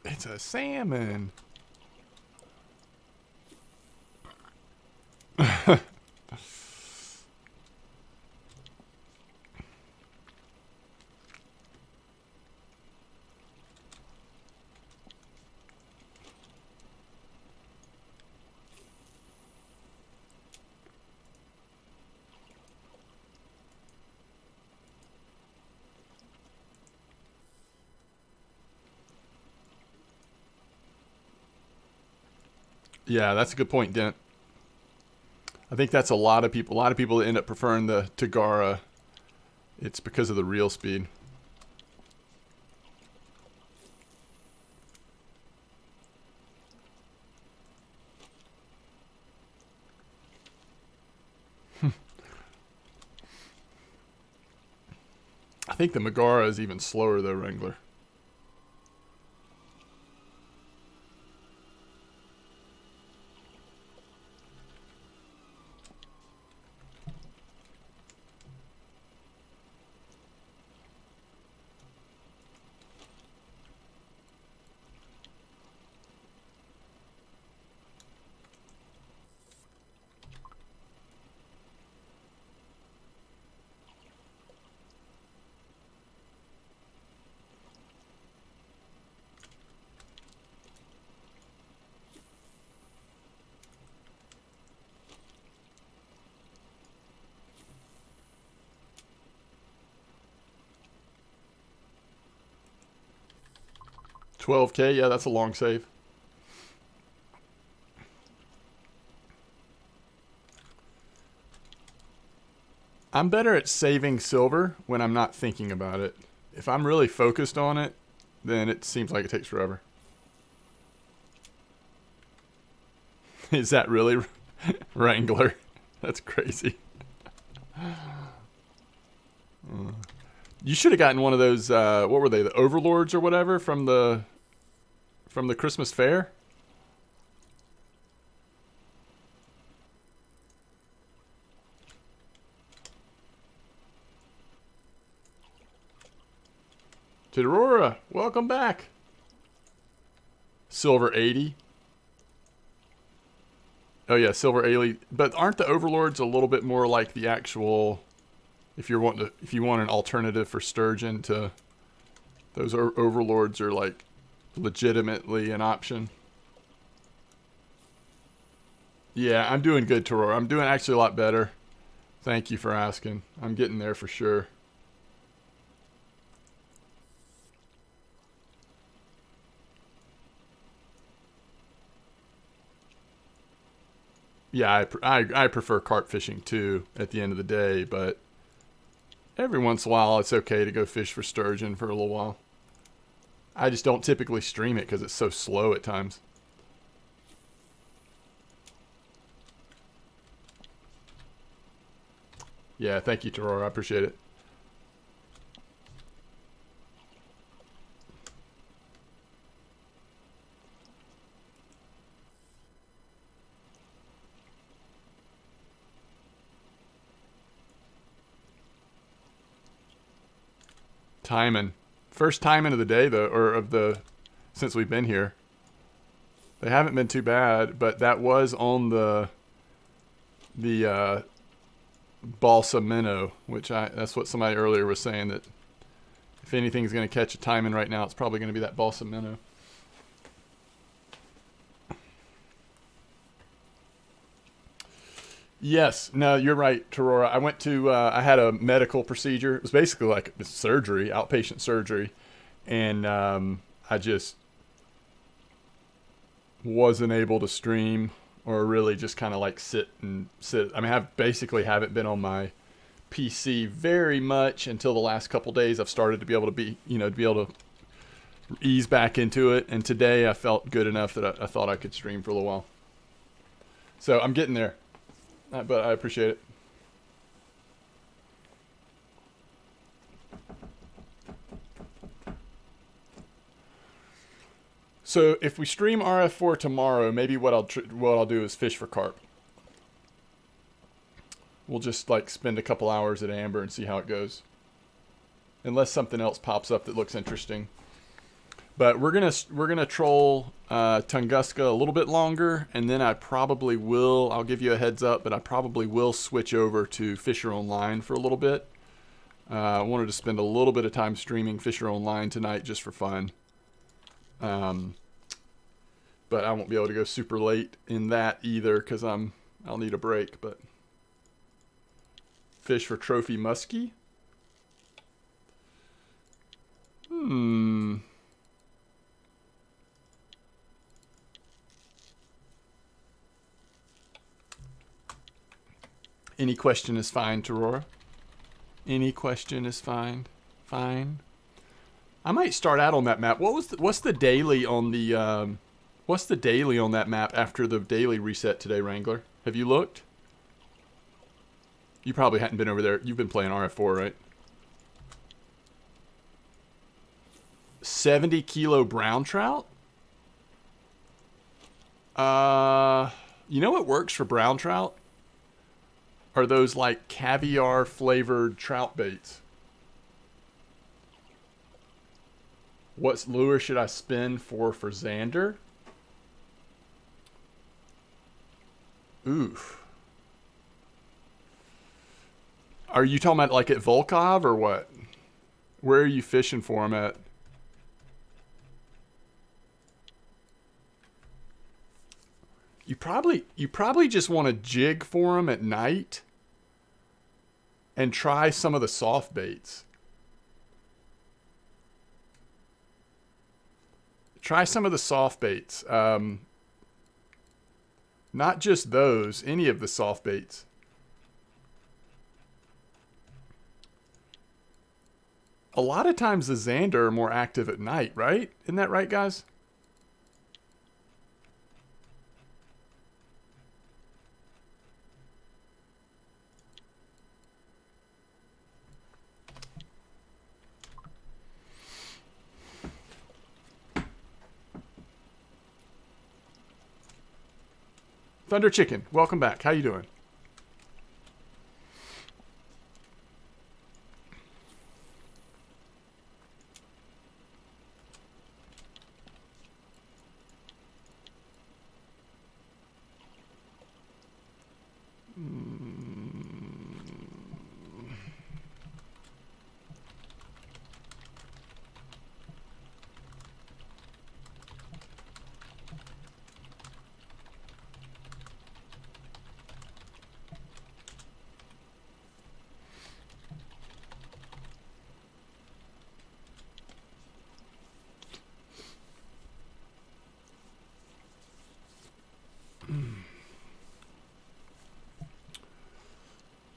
S1: It's a salmon. Yeah, that's a good point, Dent. I think that's a lot of people. A lot of people that end up preferring the Tagara. It's because of the reel speed. I think the Megara is even slower though, Wrangler. $12K, yeah, that's a long save. I'm better at saving silver when I'm not thinking about it. If I'm really focused on it, then it seems like it takes forever. Is that really Wrangler? That's crazy. You should have gotten one of those. What were they? The Overlords or whatever from the Christmas fair. Tidorora, welcome back. Silver 80. Oh yeah, Silver 80. But aren't the Overlords a little bit more like the actual? If you want an alternative for sturgeon, to those Overlords are like legitimately an option. Yeah, I'm doing good, Torora. I'm doing actually a lot better. Thank you for asking. I'm getting there for sure. Yeah, I prefer carp fishing too at the end of the day, but every once in a while it's okay to go fish for sturgeon for a little while. I just don't typically stream it because it's so slow at times. Yeah, thank you, Torora. I appreciate it. Timing. First timing of the day, though, or of the, since we've been here. They haven't been too bad, but that was on the balsa minnow, which that's what somebody earlier was saying, that if anything's going to catch a timing right now, it's probably going to be that balsa minnow. Yes, no, you're right, Torora. I went to, I had a medical procedure. It was basically like surgery, outpatient surgery. And I just wasn't able to stream or really just kind of like sit and sit. I mean, I basically haven't been on my PC very much until the last couple days. I've started to be able to to be able to ease back into it. And today I felt good enough that I thought I could stream for a little while. So I'm getting there, but I appreciate it. So if we stream RF4 tomorrow, maybe what I'll do is fish for carp. We'll just like spend a couple hours at Amber and see how it goes. Unless something else pops up that looks interesting. But we're gonna troll Tunguska a little bit longer, and then I'll give you a heads up, but I probably will switch over to Fisher Online for a little bit. I wanted to spend a little bit of time streaming Fisher Online tonight just for fun. But I won't be able to go super late in that either because I'll need a break. But fish for trophy muskie. Any question is fine, Torora. Any question is fine. Fine. I might start out on that map. What's the daily on the what's the daily on that map after the daily reset today, Wrangler? Have you looked? You probably hadn't been over there. You've been playing RF4, right? 70 kilo brown trout? You know what works for brown trout? Are those like caviar flavored trout baits. What lure should I spin for Xander? Oof. Are you talking about like at Volkov or what? Where are you fishing for them at? You probably just want to jig for them at night and try some of the soft baits. Try some of the soft baits. Not just those, any of the soft baits. A lot of times the Xander are more active at night, right? Isn't that right, guys? Thunder Chicken, welcome back. How you doing?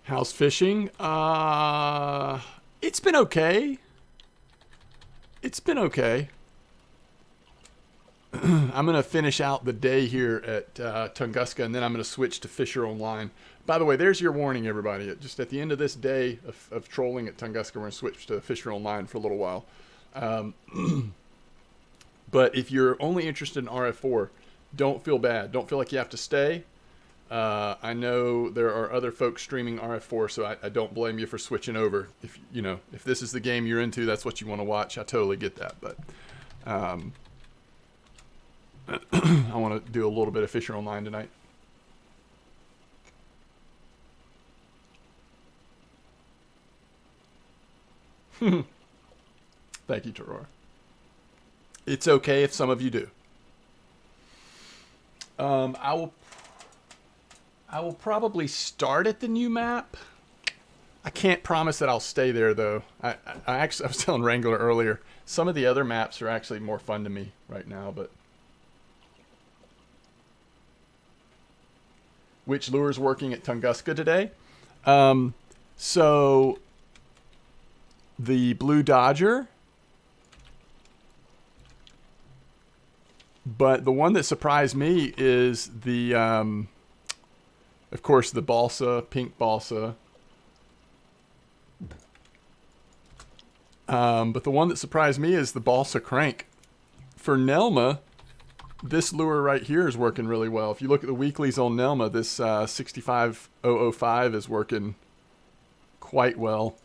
S1: How's fishing? It's been okay. It's been okay. I'm going to finish out the day here at Tunguska, and then I'm going to switch to Fisher Online. By the way, there's your warning, everybody. Just at the end of this day of trolling at Tunguska, we're going to switch to Fisher Online for a little while. But if you're only interested in RF4, don't feel bad. Don't feel like you have to stay. I know there are other folks streaming RF4, so I don't blame you for switching over. If this is the game you're into, that's what you want to watch. I totally get that, but I want to do a little bit of Fisher Online tonight. Thank you, Torora. It's okay if some of you do. I will probably start at the new map. I can't promise that I'll stay there though. I was telling Wrangler earlier, some of the other maps are actually more fun to me right now, but which lure's working at Tunguska today? So the Blue Dodger, but the one that surprised me is the of course the balsa, pink balsa. But the one that surprised me is the balsa crank. For Nelma, this lure right here is working really well. If you look at the weeklies on Nelma, this 65005 is working quite well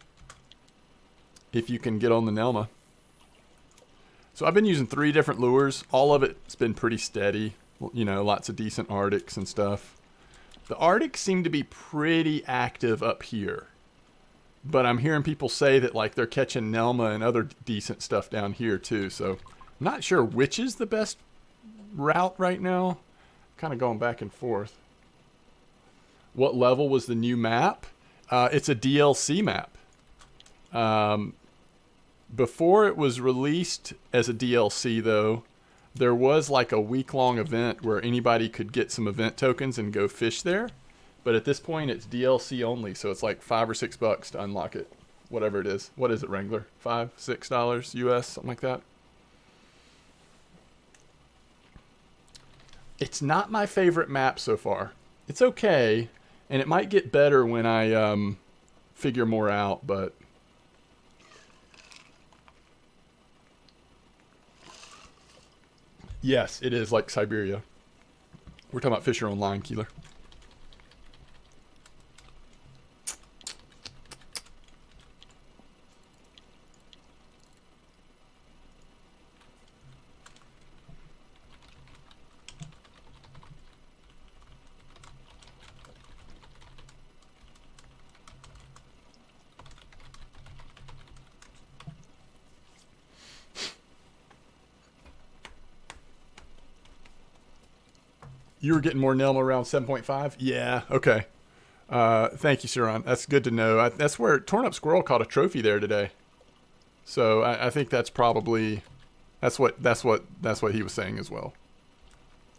S1: if you can get on the Nelma. So I've been using 3 different lures. All of it's been pretty steady. You know, lots of decent Arctics and stuff. The Arctics seem to be pretty active up here. But I'm hearing people say that like they're catching Nelma and other decent stuff down here too. So I'm not sure which is the best route right now. Kind of going back and forth. What level was the new map? It's a DLC map. Before it was released as a DLC though, there was like a week-long event where anybody could get some event tokens and go fish there. But at this point, it's DLC only, so it's like $5 or $6 to unlock it, whatever it is. What is it, Wrangler? $5, $6 US, something like that. It's not my favorite map so far. It's okay, and it might get better when I figure more out. But yes, it is like Siberia. We're talking about Fisher Online, Keeler. You were getting more Nelma around 7.5? Yeah, okay. Thank you, Sharon. That's good to know. That's where Torn Up Squirrel caught a trophy there today. So I think that's probably that's what he was saying as well.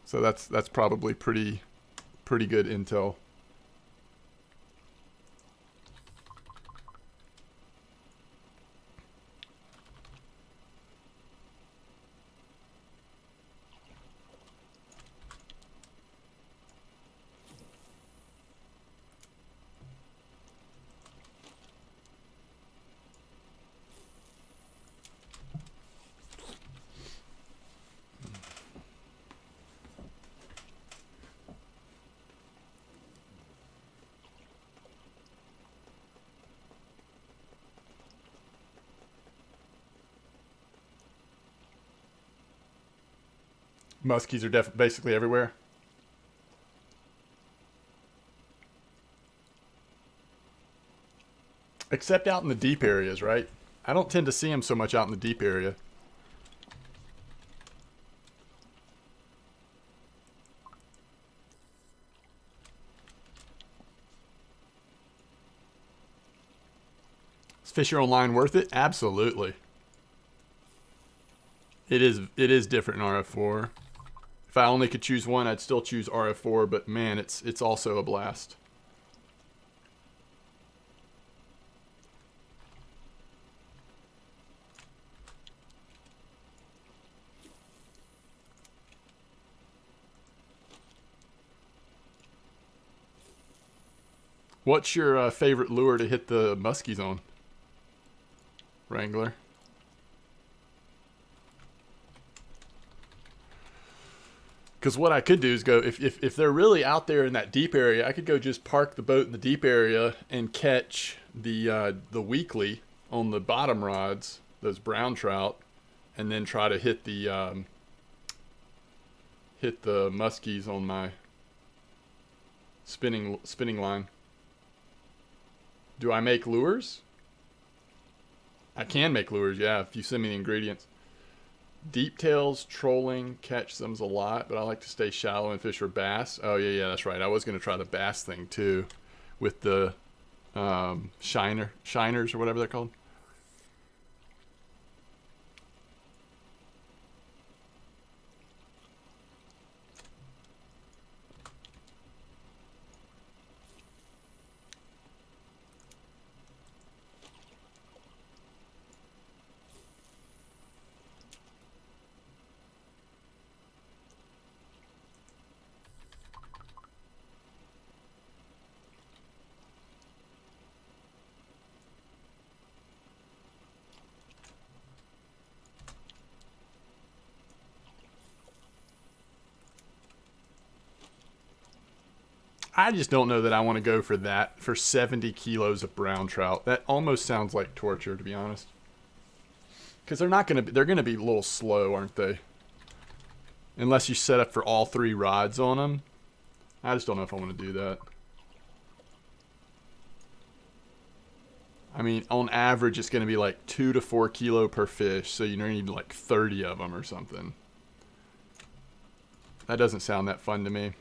S1: So that's probably pretty good intel. Muskies are basically everywhere. Except out in the deep areas, right? I don't tend to see them so much out in the deep area. Is Fisher Online worth it? Absolutely. It is different in RF4. If I only could choose one, I'd still choose RF4, but man, it's also a blast. What's your favorite lure to hit the muskies on, Wrangler? Because what I could do is go, if they're really out there in that deep area, I could go just park the boat in the deep area and catch the weekly on the bottom rods, those brown trout, and then try to hit the muskies on my spinning line. Do I make lures? I can make lures, yeah, if you send me the ingredients. Deep tails, trolling, catch them a lot, but I like to stay shallow and fish for bass. Oh, yeah, that's right. I was going to try the bass thing, too, with the shiners or whatever they're called. I just don't know that I want to go for that for 70 kilos of brown trout. That almost sounds like torture, to be honest. Because they're not going to they're going to be a little slow, aren't they? Unless you set up for all 3 rods on them. I just don't know if I want to do that. I mean, on average, it's going to be like 2 to 4 kilo per fish. So you need like 30 of them or something. That doesn't sound that fun to me.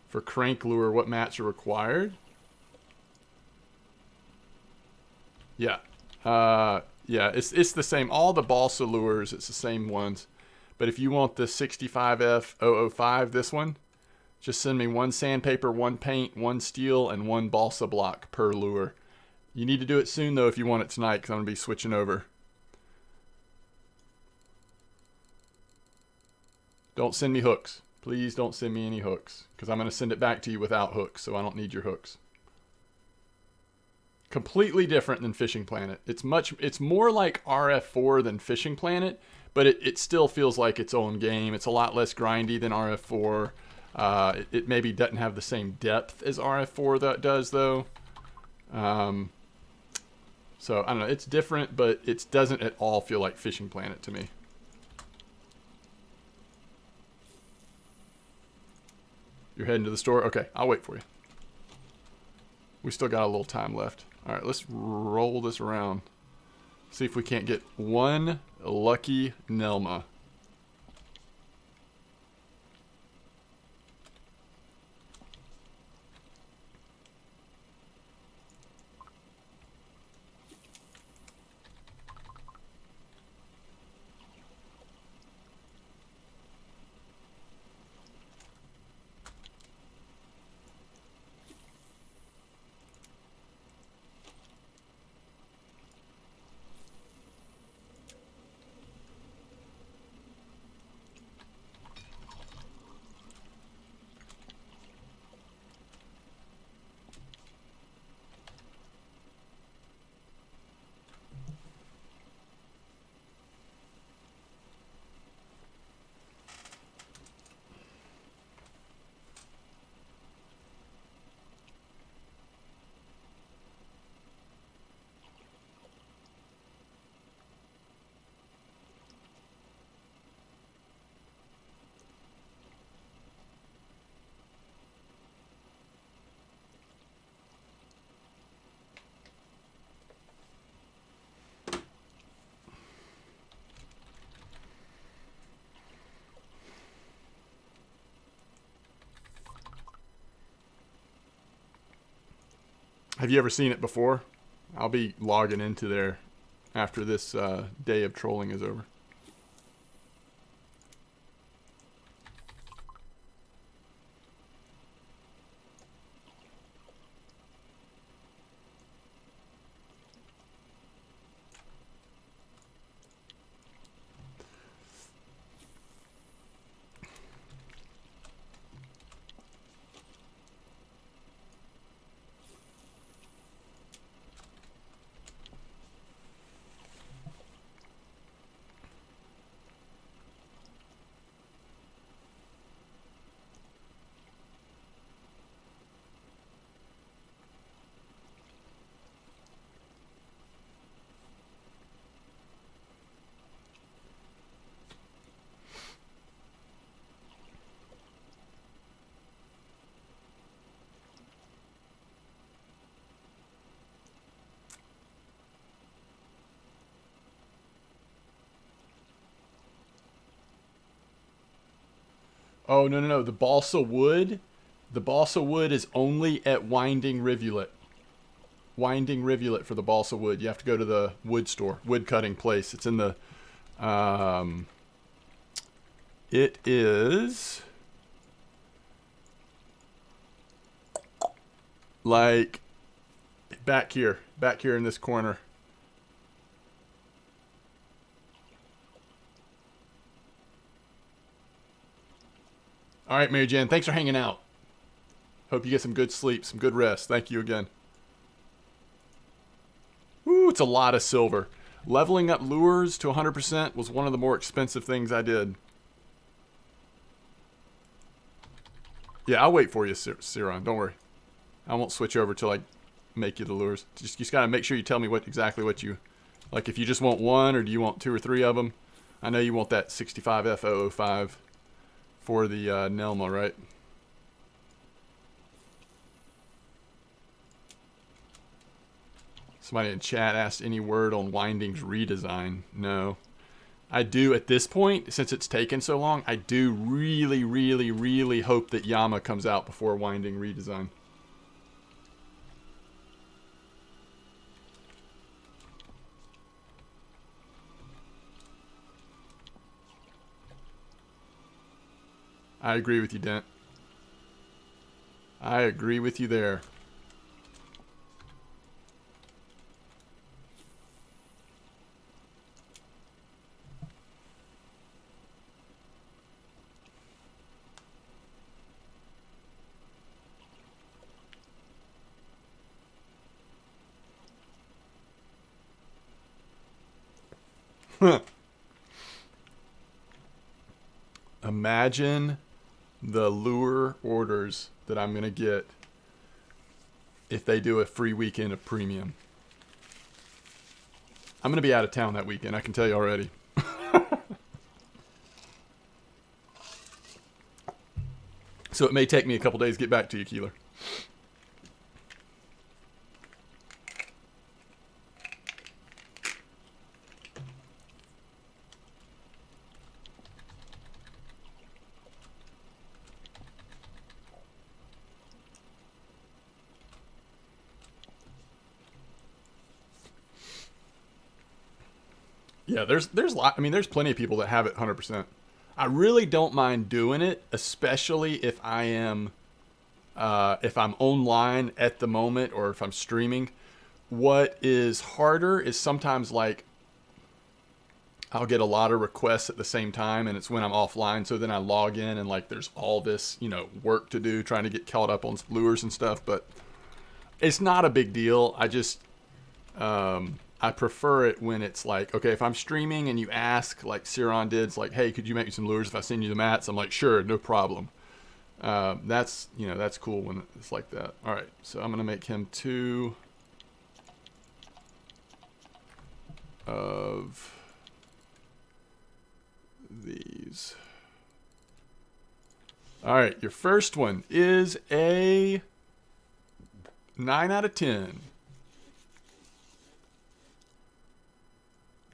S1: For crank lure, what mats are required? Yeah. Yeah, it's the same. All the balsa lures, it's the same ones. But if you want the 65F005, this one, just send me 1 sandpaper, 1 paint, 1 steel, and 1 balsa block per lure. You need to do it soon, though, if you want it tonight, because I'm going to be switching over. Don't send me hooks. Please don't send me any hooks, because I'm going to send it back to you without hooks, so I don't need your hooks. Completely different than Fishing Planet. It's more like RF4 than Fishing Planet, but it still feels like its own game. It's a lot less grindy than RF4. It maybe doesn't have the same depth as RF4 that does, though. So, I don't know. It's different, but it doesn't at all feel like Fishing Planet to me. You're heading to the store? Okay, I'll wait for you. We still got a little time left. All right, let's roll this around. See if we can't get 1 lucky Nelma. Have you ever seen it before? I'll be logging into there after this day of trolling is over. Oh, no, no, no. The balsa wood is only at Winding Rivulet. Winding Rivulet for the balsa wood. You have to go to the wood store, wood cutting place. It's in the, it is like back here in this corner. All right, Mary Jan, thanks for hanging out. Hope you get some good sleep, some good rest. Thank you again. Ooh, it's a lot of silver. Leveling up lures to 100% was one of the more expensive things I did. Yeah, I'll wait for you, Ciron. Don't worry. I won't switch over till I make you the lures. Just gotta make sure you tell me exactly what you... Like, if you just want one, or do you want 2 or 3 of them? I know you want that 65F005 for the Nelma, right? Somebody in chat asked any word on Winding's redesign. No. I do, at this point, since it's taken so long, I do really, really, really hope that Yama comes out before Winding redesign. I agree with you, Dent. I agree with you there. Imagine the lure orders that I'm going to get if they do a free weekend of premium. I'm going to be out of town that weekend, I can tell you already. So it may take me a couple days to get back to you, Keeler. Yeah, there's plenty of people that have it 100%. I really don't mind doing it, especially if I'm online at the moment or if I'm streaming. What is harder is sometimes, like, I'll get a lot of requests at the same time, and it's when I'm offline. So then I log in and, like, there's all this, work to do, trying to get caught up on lures and stuff. But it's not a big deal. I just I prefer it when it's like, okay, if I'm streaming and you ask, like Ciron did, it's like, hey, could you make me some lures if I send you the mats? I'm like, sure, no problem. That's cool when it's like that. All right, so I'm gonna make him 2 of these. All right, your first one is a 9 out of 10.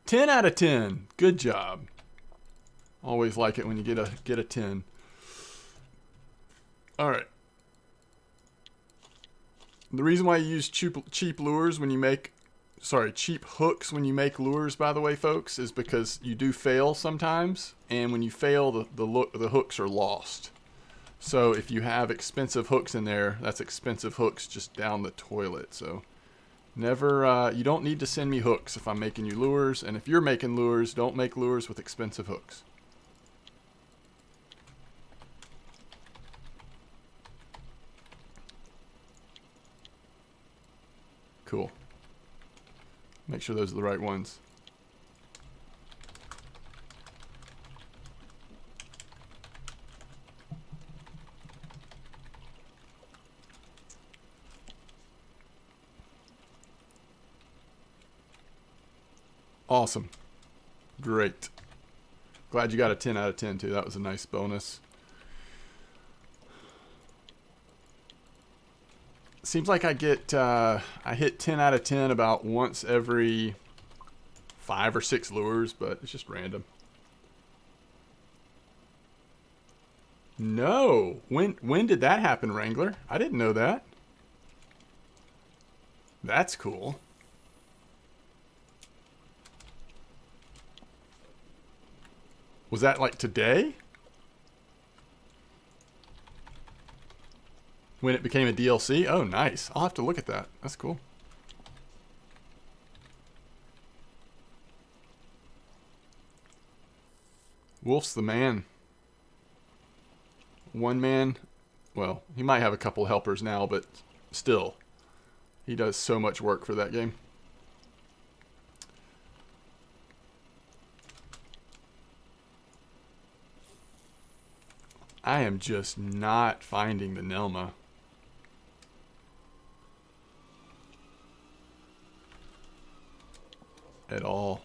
S1: 10 out of 10. Good job. Always like it when you get a 10. All right. The reason why you use cheap lures when you make, cheap hooks when you make lures, by the way, folks, is because you do fail sometimes, and when you fail, the hooks are lost. So if you have expensive hooks in there, that's expensive hooks just down the toilet. So never, you don't need to send me hooks if I'm making you lures. And if you're making lures, don't make lures with expensive hooks. Cool. Make sure those are the right ones. Awesome. Great. Glad you got a 10 out of 10 too. That was a nice bonus. Seems like I hit 10 out of 10 about once every 5 or 6 lures, but it's just random. No. When did that happen, Wrangler? I didn't know that. That's cool. Was that like today? When it became a DLC? Oh, nice. I'll have to look at that. That's cool. Wolf's the man. One man. Well, he might have a couple helpers now, but still. He does so much work for that game. I am just not finding the Nelma. At all.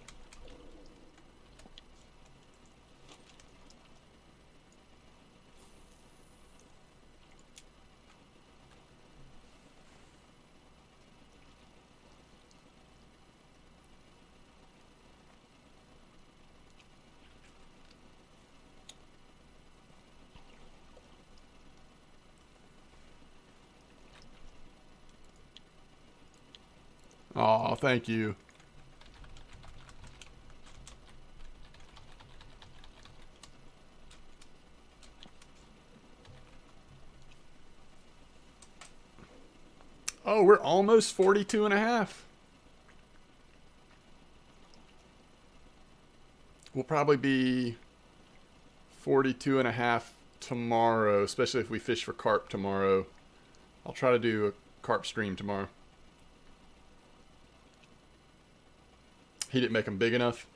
S1: Oh, thank you. Oh, we're almost 42 and a half. We'll probably be 42 and a half tomorrow, especially if we fish for carp tomorrow. I'll try to do a carp stream tomorrow. He didn't make them big enough.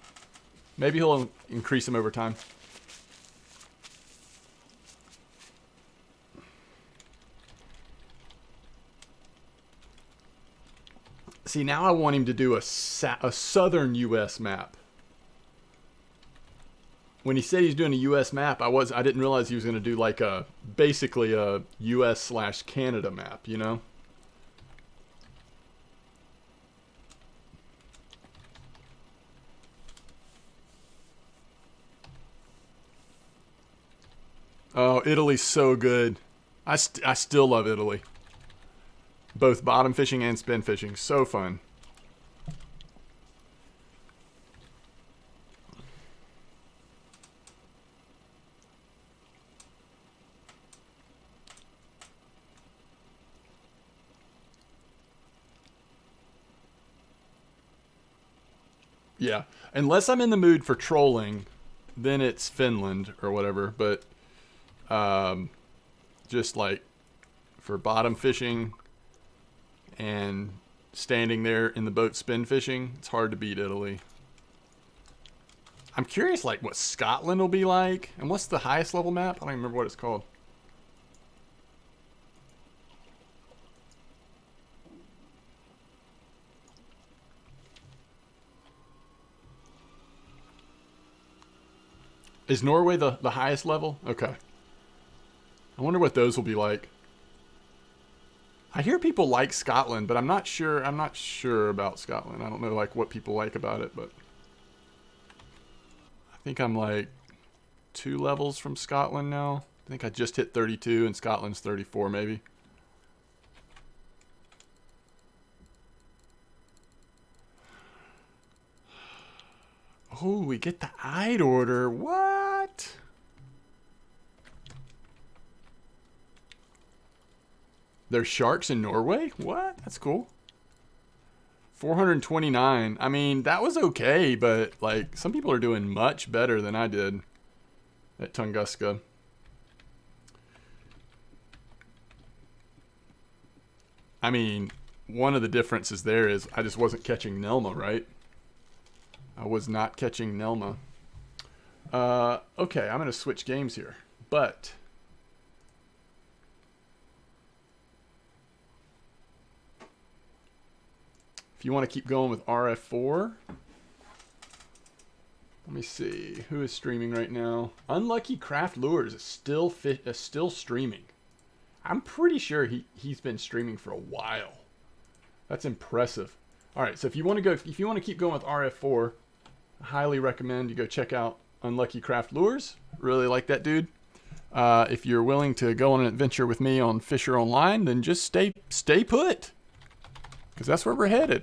S1: Maybe he'll increase them over time. See, now I want him to do a southern U.S. map. When he said he's doing a U.S. map, I didn't realize he was going to do like basically a U.S./Canada map, you know? Oh, Italy's so good. I still love Italy. Both bottom fishing and spin fishing. So fun. Yeah. Unless I'm in the mood for trolling, then it's Finland or whatever. But just like for bottom fishing and standing there in the boat spin fishing, it's hard to beat Italy. I'm curious like what Scotland will be like. And what's the highest level map? I don't even remember what it's called. Is Norway the highest level? Okay. I wonder what those will be like. I hear people like Scotland, but I'm not sure about Scotland. I don't know like what people like about it, but I think I'm like 2 levels from Scotland now. I think I just hit 32 and Scotland's 34 maybe. Oh, we get the Eid order. What? There's sharks in Norway? What? That's cool. 429. I mean, that was okay, but like some people are doing much better than I did at Tunguska. I mean, one of the differences there is I just wasn't catching Nelma, right? I was not catching Nelma. Okay, I'm going to switch games here. But if you want to keep going with RF4, let me see. Who is streaming right now? Unlucky Craft Lures is still streaming. I'm pretty sure he's been streaming for a while. That's impressive. All right, so if you want to keep going with RF4, I highly recommend you go check out Unlucky Craft Lures. Really like that dude. If you're willing to go on an adventure with me on Fisher Online, then just stay put, because that's where we're headed.